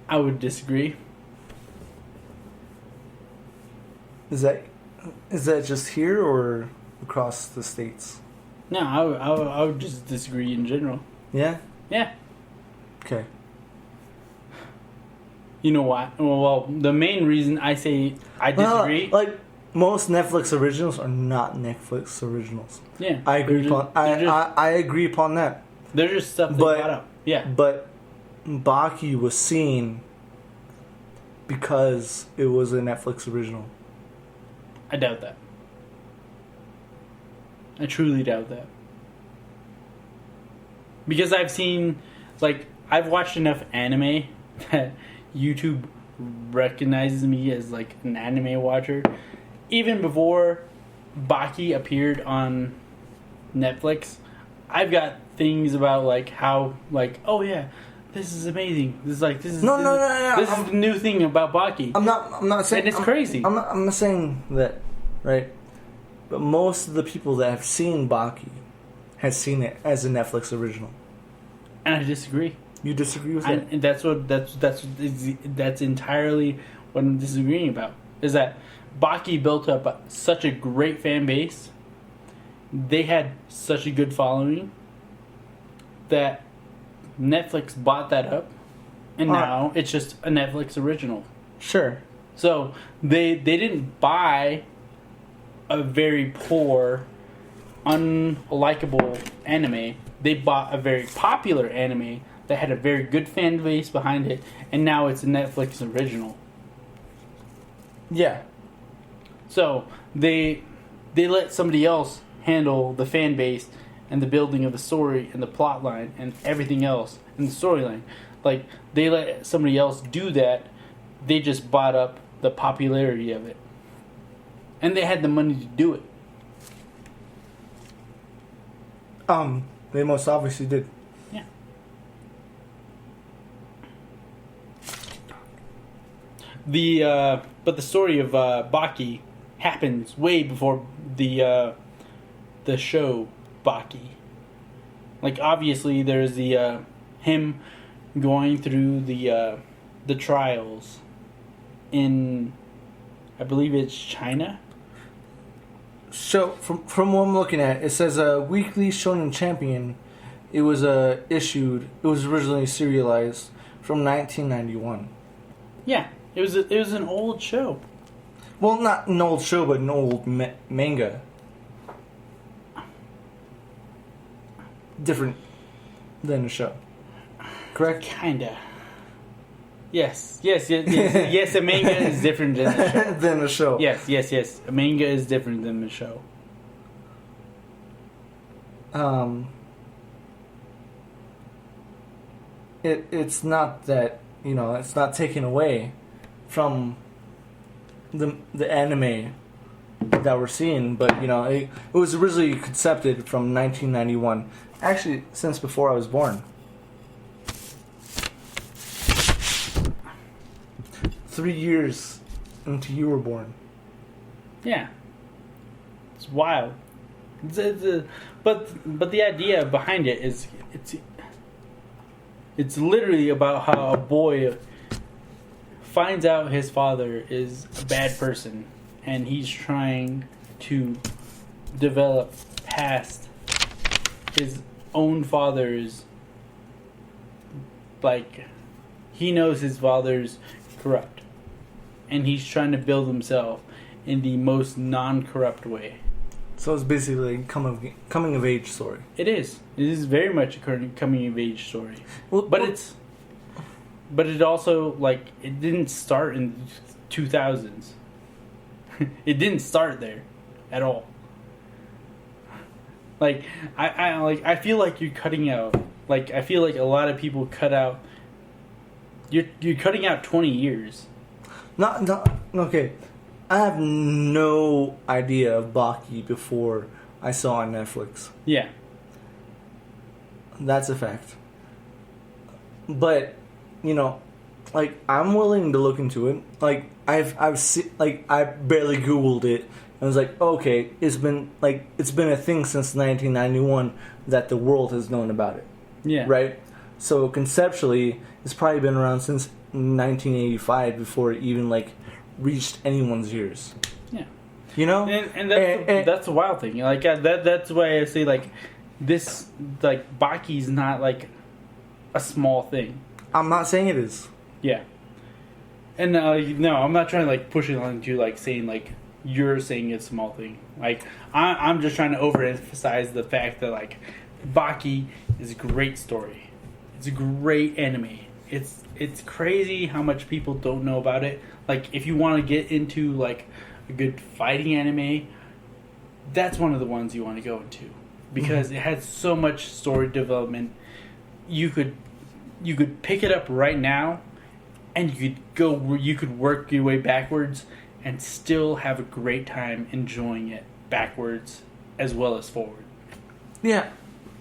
Speaker 2: I would disagree.
Speaker 1: Is that just here or across the states?
Speaker 2: No, I would just disagree in general.
Speaker 1: Yeah?
Speaker 2: Yeah.
Speaker 1: Okay.
Speaker 2: You know why? Well, the main reason I say I disagree...
Speaker 1: like, most Netflix originals are not Netflix originals.
Speaker 2: Yeah.
Speaker 1: I agree upon that.
Speaker 2: They're just stuff they bought up. Yeah.
Speaker 1: But Baki was seen because it was a Netflix original.
Speaker 2: I doubt that. I truly doubt that. Because I've watched enough anime that YouTube recognizes me as like an anime watcher. Even before Baki appeared on Netflix, I've got things about like how like, oh yeah, this is amazing. This is
Speaker 1: No.
Speaker 2: This is the new thing about Baki.
Speaker 1: I'm not saying
Speaker 2: and it's crazy.
Speaker 1: I'm not saying that, right? But most of the people that have seen Baki has seen it as a Netflix original.
Speaker 2: And I disagree.
Speaker 1: You disagree with that?
Speaker 2: And that's entirely what I'm disagreeing about. Is that Baki built up such a great fan base. They had such a good following that Netflix bought that up, and now it's just a Netflix original.
Speaker 1: Sure.
Speaker 2: So they didn't buy a very poor, unlikable anime. They bought a very popular anime that had a very good fan base behind it, and now it's a Netflix original.
Speaker 1: Yeah.
Speaker 2: So they let somebody else handle the fan base and the building of the story and the plot line and everything else in the storyline. Like, they let somebody else do that. They just bought up the popularity of it. And they had the money to do it.
Speaker 1: They most obviously did.
Speaker 2: Yeah. But the story of Baki happens way before the show Baki. Like, obviously there's the him going through the trials in, I believe it's China.
Speaker 1: So from what I'm looking at, it says a weekly Shonen Champion. It was originally serialized from 1991.
Speaker 2: Yeah, it was an old show.
Speaker 1: Well, not an old show, but an old manga. Different than the show. Correct?
Speaker 2: Kinda. Yes. Yes, a manga is different than the show.
Speaker 1: Than the show.
Speaker 2: Yes. A manga is different than the show.
Speaker 1: It's not that, it's not taken away from the anime that we're seeing, but it was originally concepted from 1991. Actually, since before I was born. 3 years until you were born.
Speaker 2: Yeah, it's wild. But the idea behind it is it's literally about how a boy finds out his father is a bad person, and he's trying to develop past his own father's, like, he knows his father's corrupt, and he's trying to build himself in the most non-corrupt way.
Speaker 1: So it's basically a coming of age story.
Speaker 2: It is. It is very much a coming of age story. But it also, like, it didn't start in 2000s. It didn't start there at all. Like, I feel like you're cutting out. Like, I feel like a lot of people cut out. You're cutting out 20 years.
Speaker 1: Not okay. I have no idea of Baki before I saw on Netflix.
Speaker 2: Yeah.
Speaker 1: That's a fact. But, you know, like, I'm willing to look into it. Like, I've seen, like, I barely Googled it. I was like, okay, it's been a thing since 1991 that the world has known about it.
Speaker 2: Yeah.
Speaker 1: Right? So conceptually, it's probably been around since 1985 before it even, like, reached anyone's ears.
Speaker 2: Yeah.
Speaker 1: You know?
Speaker 2: And that's the wild thing. Like, that's why I say, like, this, like, Baki's not, like, a small thing.
Speaker 1: I'm not saying it is.
Speaker 2: Yeah. And, no, I'm not trying to, like, push it on you, like, saying, like, you're saying it's a small thing. Like, I'm just trying to overemphasize the fact that, like, Baki is a great story. It's a great anime. It's crazy how much people don't know about it. Like, if you want to get into, like, a good fighting anime, that's one of the ones you want to go into. Because it has so much story development. You could pick it up right now, and you could work your way backwards and still have a great time enjoying it backwards as well as forward.
Speaker 1: Yeah.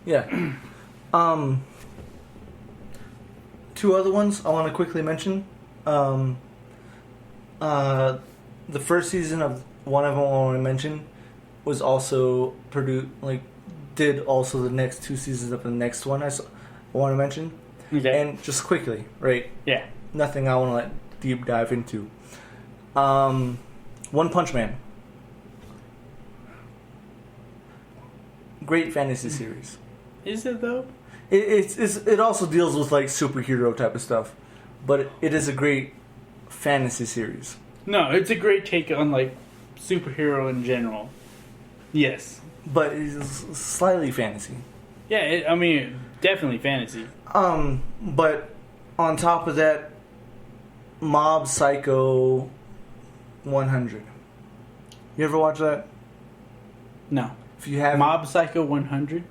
Speaker 1: Yeah. Two other ones I want to quickly mention. The first season of one of them I want to mention was also did also the next two seasons of the next one I want to mention.
Speaker 2: Okay.
Speaker 1: And just quickly, right?
Speaker 2: Yeah.
Speaker 1: Nothing I want to let deep dive into. One Punch Man. Great fantasy series.
Speaker 2: Is it though?
Speaker 1: It also deals with like superhero type of stuff, but it is a great fantasy series.
Speaker 2: No, it's a great take on like superhero in general. Yes,
Speaker 1: but it's slightly fantasy.
Speaker 2: Yeah, I mean definitely fantasy.
Speaker 1: But on top of that, Mob Psycho 100. You ever watch that?
Speaker 2: No.
Speaker 1: If you have
Speaker 2: Mob Psycho 100.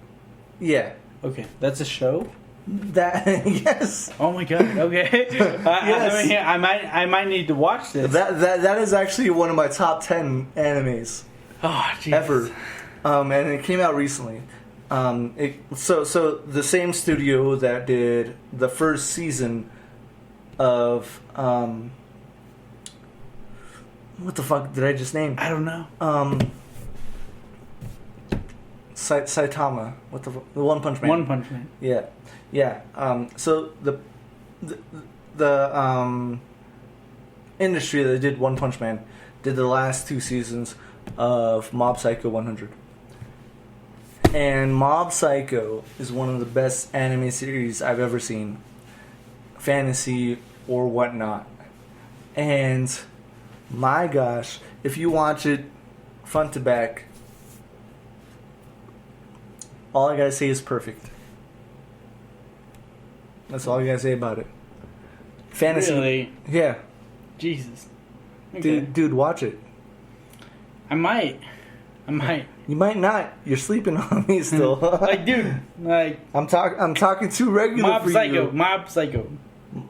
Speaker 1: Yeah.
Speaker 2: Okay, that's a show.
Speaker 1: That yes.
Speaker 2: Oh my god. Okay.
Speaker 1: Yes.
Speaker 2: I might need to watch this.
Speaker 1: That is actually one of my top 10 animes ever. And it came out recently. So the same studio that did the first season of what the fuck did I just name?
Speaker 2: I don't know.
Speaker 1: Saitama. What the One Punch Man.
Speaker 2: One Punch Man.
Speaker 1: Yeah. So the industry that did One Punch Man did the last two seasons of Mob Psycho 100. And Mob Psycho is one of the best anime series I've ever seen. Fantasy or whatnot. And my gosh, if you watch it front to back, all I gotta say is perfect. That's all I gotta say about it. Fantasy.
Speaker 2: Really?
Speaker 1: Yeah.
Speaker 2: Jesus. Okay.
Speaker 1: Dude, watch it.
Speaker 2: I might.
Speaker 1: You might not. You're sleeping on me still.
Speaker 2: Like, dude, like
Speaker 1: I'm talking too regular
Speaker 2: Mob
Speaker 1: for
Speaker 2: Psycho.
Speaker 1: you.
Speaker 2: Mob Psycho.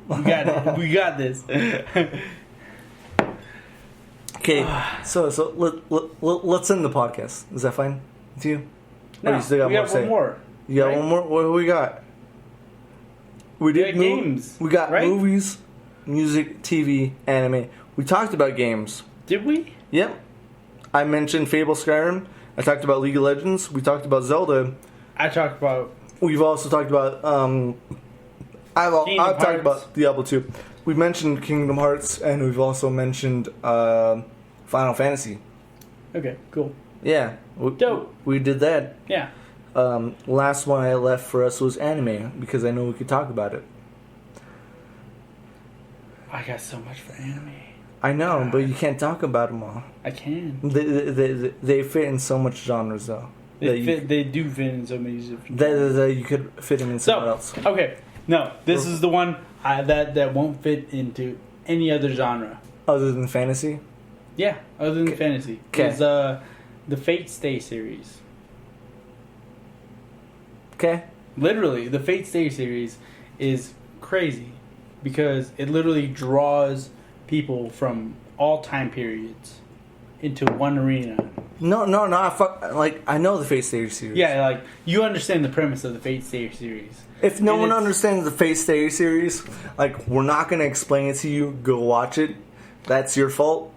Speaker 2: We got it. We got this.
Speaker 1: Okay, so let's end the podcast. Is that fine with you?
Speaker 2: No,
Speaker 1: or you still got
Speaker 2: we
Speaker 1: more
Speaker 2: got
Speaker 1: to say?
Speaker 2: one more.
Speaker 1: You got
Speaker 2: right?
Speaker 1: one more? What do we got? We did
Speaker 2: got games.
Speaker 1: We got
Speaker 2: right?
Speaker 1: movies, music, TV, anime. We talked about games.
Speaker 2: Did we?
Speaker 1: Yep. I mentioned Fable Skyrim. I talked about League of Legends. We talked about Zelda.
Speaker 2: I talked about.
Speaker 1: We've also talked about. I've talked about Diablo 2. We mentioned Kingdom Hearts, and we've also mentioned Final Fantasy.
Speaker 2: Okay, cool.
Speaker 1: Yeah.
Speaker 2: Dope.
Speaker 1: We did that.
Speaker 2: Yeah.
Speaker 1: Last one I left for us was anime, because I know we could talk about it.
Speaker 2: I got so much for anime.
Speaker 1: I know, but you can't talk about them all.
Speaker 2: I can.
Speaker 1: They fit in so much genres, though.
Speaker 2: They do fit in so many different.
Speaker 1: That you could fit them in somewhere else.
Speaker 2: Okay, no, this is the one that won't fit into any other genre
Speaker 1: other than fantasy.
Speaker 2: Yeah, other than fantasy. Is the Fate Stay series.
Speaker 1: Okay.
Speaker 2: Literally, the Fate Stay series is crazy because it literally draws people from all time periods into one arena.
Speaker 1: No. I know the Fate Stay series.
Speaker 2: Yeah, like you understand the premise of the Fate Stay series.
Speaker 1: If no one understands the Fate Stay series, like we're not gonna explain it to you. Go watch it. That's your fault,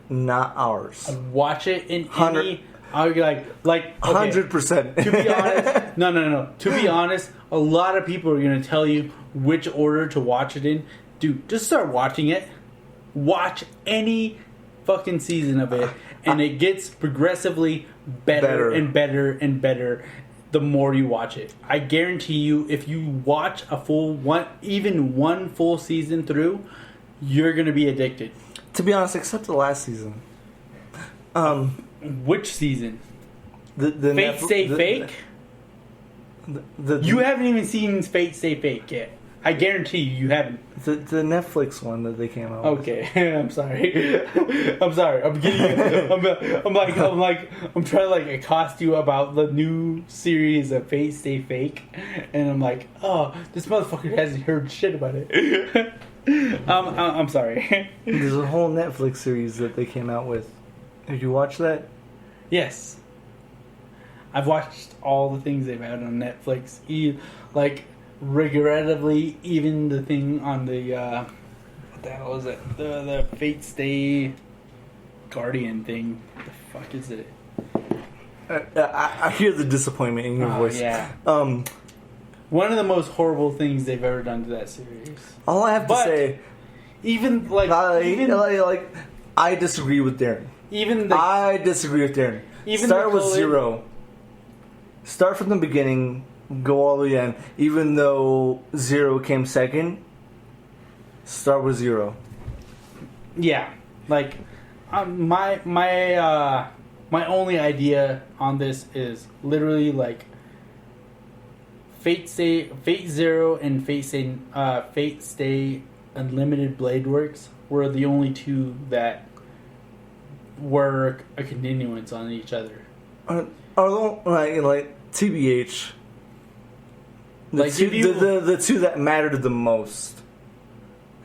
Speaker 1: not ours.
Speaker 2: Watch it in any. I'll be like
Speaker 1: 100%.
Speaker 2: To be honest, no. To be honest, a lot of people are gonna tell you which order to watch it in. Dude, just start watching it. Watch any fucking season of it, and it gets progressively better and better and better the more you watch it. I guarantee you, if you watch even one full season through, you're gonna be addicted.
Speaker 1: To be honest, except the last season.
Speaker 2: Which season?
Speaker 1: The
Speaker 2: Fate Stay Fake? You haven't even seen Fate Stay Fake yet. I guarantee you haven't.
Speaker 1: The Netflix one that they came out with.
Speaker 2: Okay, I'm sorry. I'm getting. I'm trying to accost you about the new series of Fate Stay Fake, and I'm like, oh, this motherfucker hasn't heard shit about it. I'm sorry.
Speaker 1: There's a whole Netflix series that they came out with. Have you watched that?
Speaker 2: Yes. I've watched all the things they've had on Netflix. Regrettably, even the thing on the what the hell is it? The Fate Stay Guardian thing. What the fuck is it?
Speaker 1: I hear the disappointment in your voice.
Speaker 2: Yeah. One of the most horrible things they've ever done to that series.
Speaker 1: All I have to say, I disagree with Darren. I disagree with Darren. Start with 0. Start from the beginning. Go all the way in. Even though 0 came second, start with 0.
Speaker 2: Yeah, my only idea on this is literally Fate 0 and Fate Stay Unlimited Blade Works were the only two that were a continuance on each other.
Speaker 1: TBH. The two that mattered the most.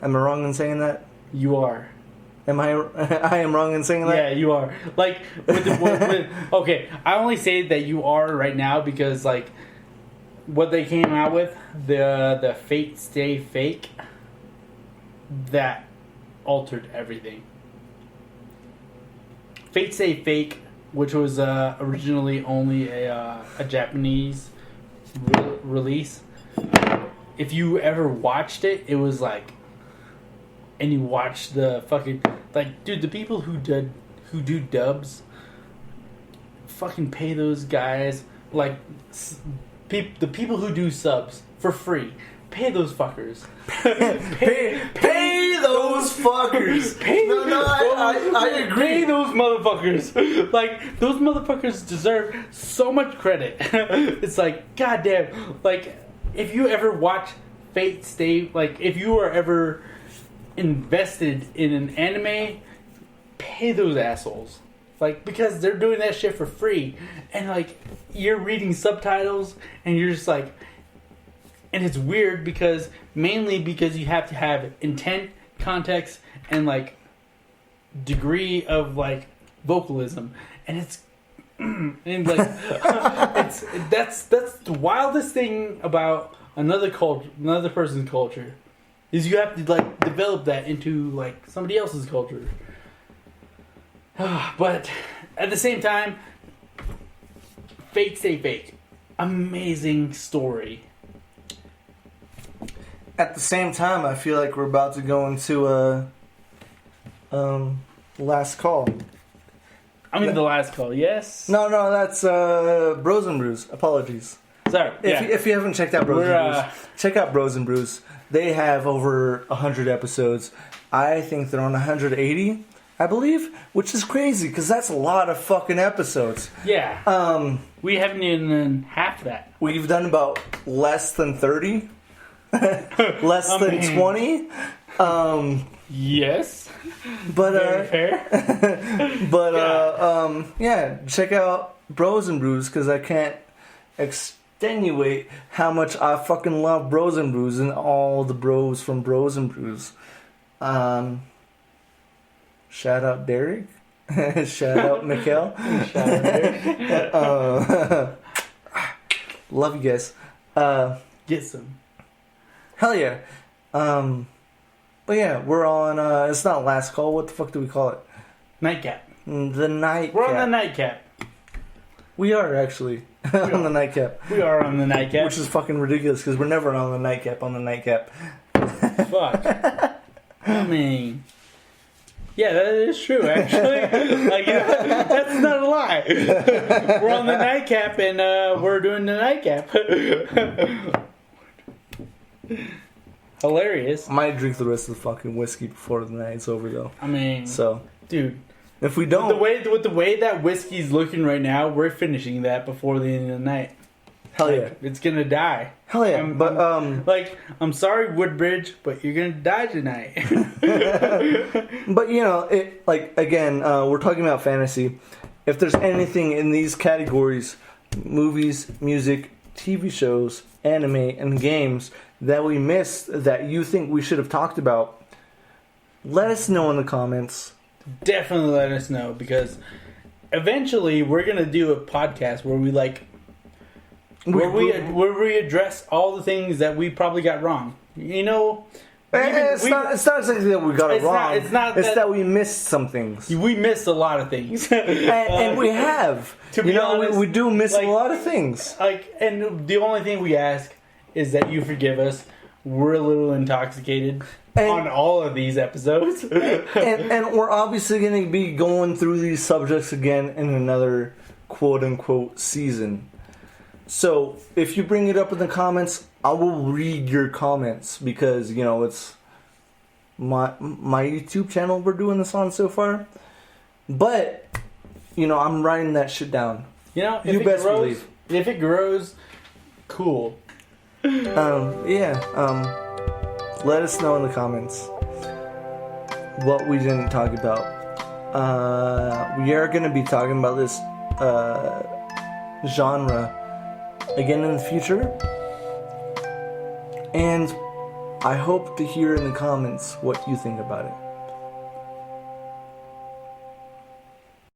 Speaker 1: Am I wrong in saying that?
Speaker 2: You are.
Speaker 1: Am I? I am wrong in saying that.
Speaker 2: Yeah, you are. Okay, I only say that you are right now because what they came out with, the Fate Stay Fake, that altered everything. Fate Stay Fake, which was originally only a Japanese release. If you ever watched it, it was and you watch the fucking dude, the people who do dubs, fucking pay those guys the people who do subs for free. Pay those fuckers.
Speaker 1: Pay those fuckers. I agree.
Speaker 2: Pay those motherfuckers. Those motherfuckers deserve so much credit. It's goddamn. If you ever watch Fate Stay, if you are ever invested in an anime, pay those assholes. Because they're doing that shit for free. And, you're reading subtitles, and you're just and it's weird mainly because you have to have intent, context, and degree of vocalism, and it's that's the wildest thing about another person's culture is you have to develop that into somebody else's culture. But at the same time, Fate Stay Fake, amazing story.
Speaker 1: At the same time, I feel like we're about to go into a last call.
Speaker 2: The last call, yes?
Speaker 1: No, that's Bros and Brews. Apologies.
Speaker 2: Sorry.
Speaker 1: If you haven't checked out Bros and Brews, check out Bros and Brews. They have over 100 episodes. I think they're on 180, I believe, which is crazy because that's a lot of fucking episodes.
Speaker 2: Yeah. We haven't even done half that.
Speaker 1: We've done about less than 30, less than 20.
Speaker 2: Yes.
Speaker 1: But
Speaker 2: Very fair.
Speaker 1: yeah, check out Bros and Brews because I can't extenuate how much I fucking love Bros and Brews and all the bros from Bros and Brews. Shout out Derek. Shout out Mikkel.
Speaker 2: Shout out Derek.
Speaker 1: Love you guys.
Speaker 2: Get some.
Speaker 1: Hell yeah. But yeah, we're on, it's not last call. What the fuck do we call it?
Speaker 2: Nightcap.
Speaker 1: The nightcap.
Speaker 2: We're on the nightcap.
Speaker 1: We are actually on the nightcap.
Speaker 2: We are on the nightcap.
Speaker 1: Which is fucking ridiculous because we're never on the nightcap
Speaker 2: Fuck. I mean, yeah, that is true, actually. Like, that's not a lie. We're on the nightcap and we're doing the nightcap. Hilarious.
Speaker 1: I might drink the rest of the fucking whiskey before the night's over, though.
Speaker 2: I mean,
Speaker 1: so
Speaker 2: dude,
Speaker 1: if we don't,
Speaker 2: with the way that whiskey's looking right now, we're finishing that before the end of the night.
Speaker 1: Hell yeah,
Speaker 2: it's gonna die.
Speaker 1: Hell yeah,
Speaker 2: I'm sorry, Woodbridge, but you're gonna die tonight.
Speaker 1: But you know, we're talking about fantasy. If there's anything in these categories, movies, music, TV shows, anime, and games that we missed that you think we should have talked about, let us know in the comments.
Speaker 2: Definitely let us know, because eventually we're gonna do a podcast where we where we address all the things that we probably got wrong. You know,
Speaker 1: it's not exactly that we got it wrong.
Speaker 2: It's
Speaker 1: that we missed some things.
Speaker 2: We missed a lot of things,
Speaker 1: and we have.
Speaker 2: To be honest,
Speaker 1: we do miss a lot of things.
Speaker 2: And the only thing we ask is that you forgive us. We're a little intoxicated on all of these episodes.
Speaker 1: and we're obviously going to be going through these subjects again in another quote-unquote season. So, if you bring it up in the comments, I will read your comments because, you know, it's my YouTube channel we're doing this on so far. But, you know, I'm writing that shit down.
Speaker 2: You know, if it grows, cool.
Speaker 1: Let us know in the comments what we didn't talk about. We are going to be talking about this genre again in the future, and I hope to hear in the comments what you think about it.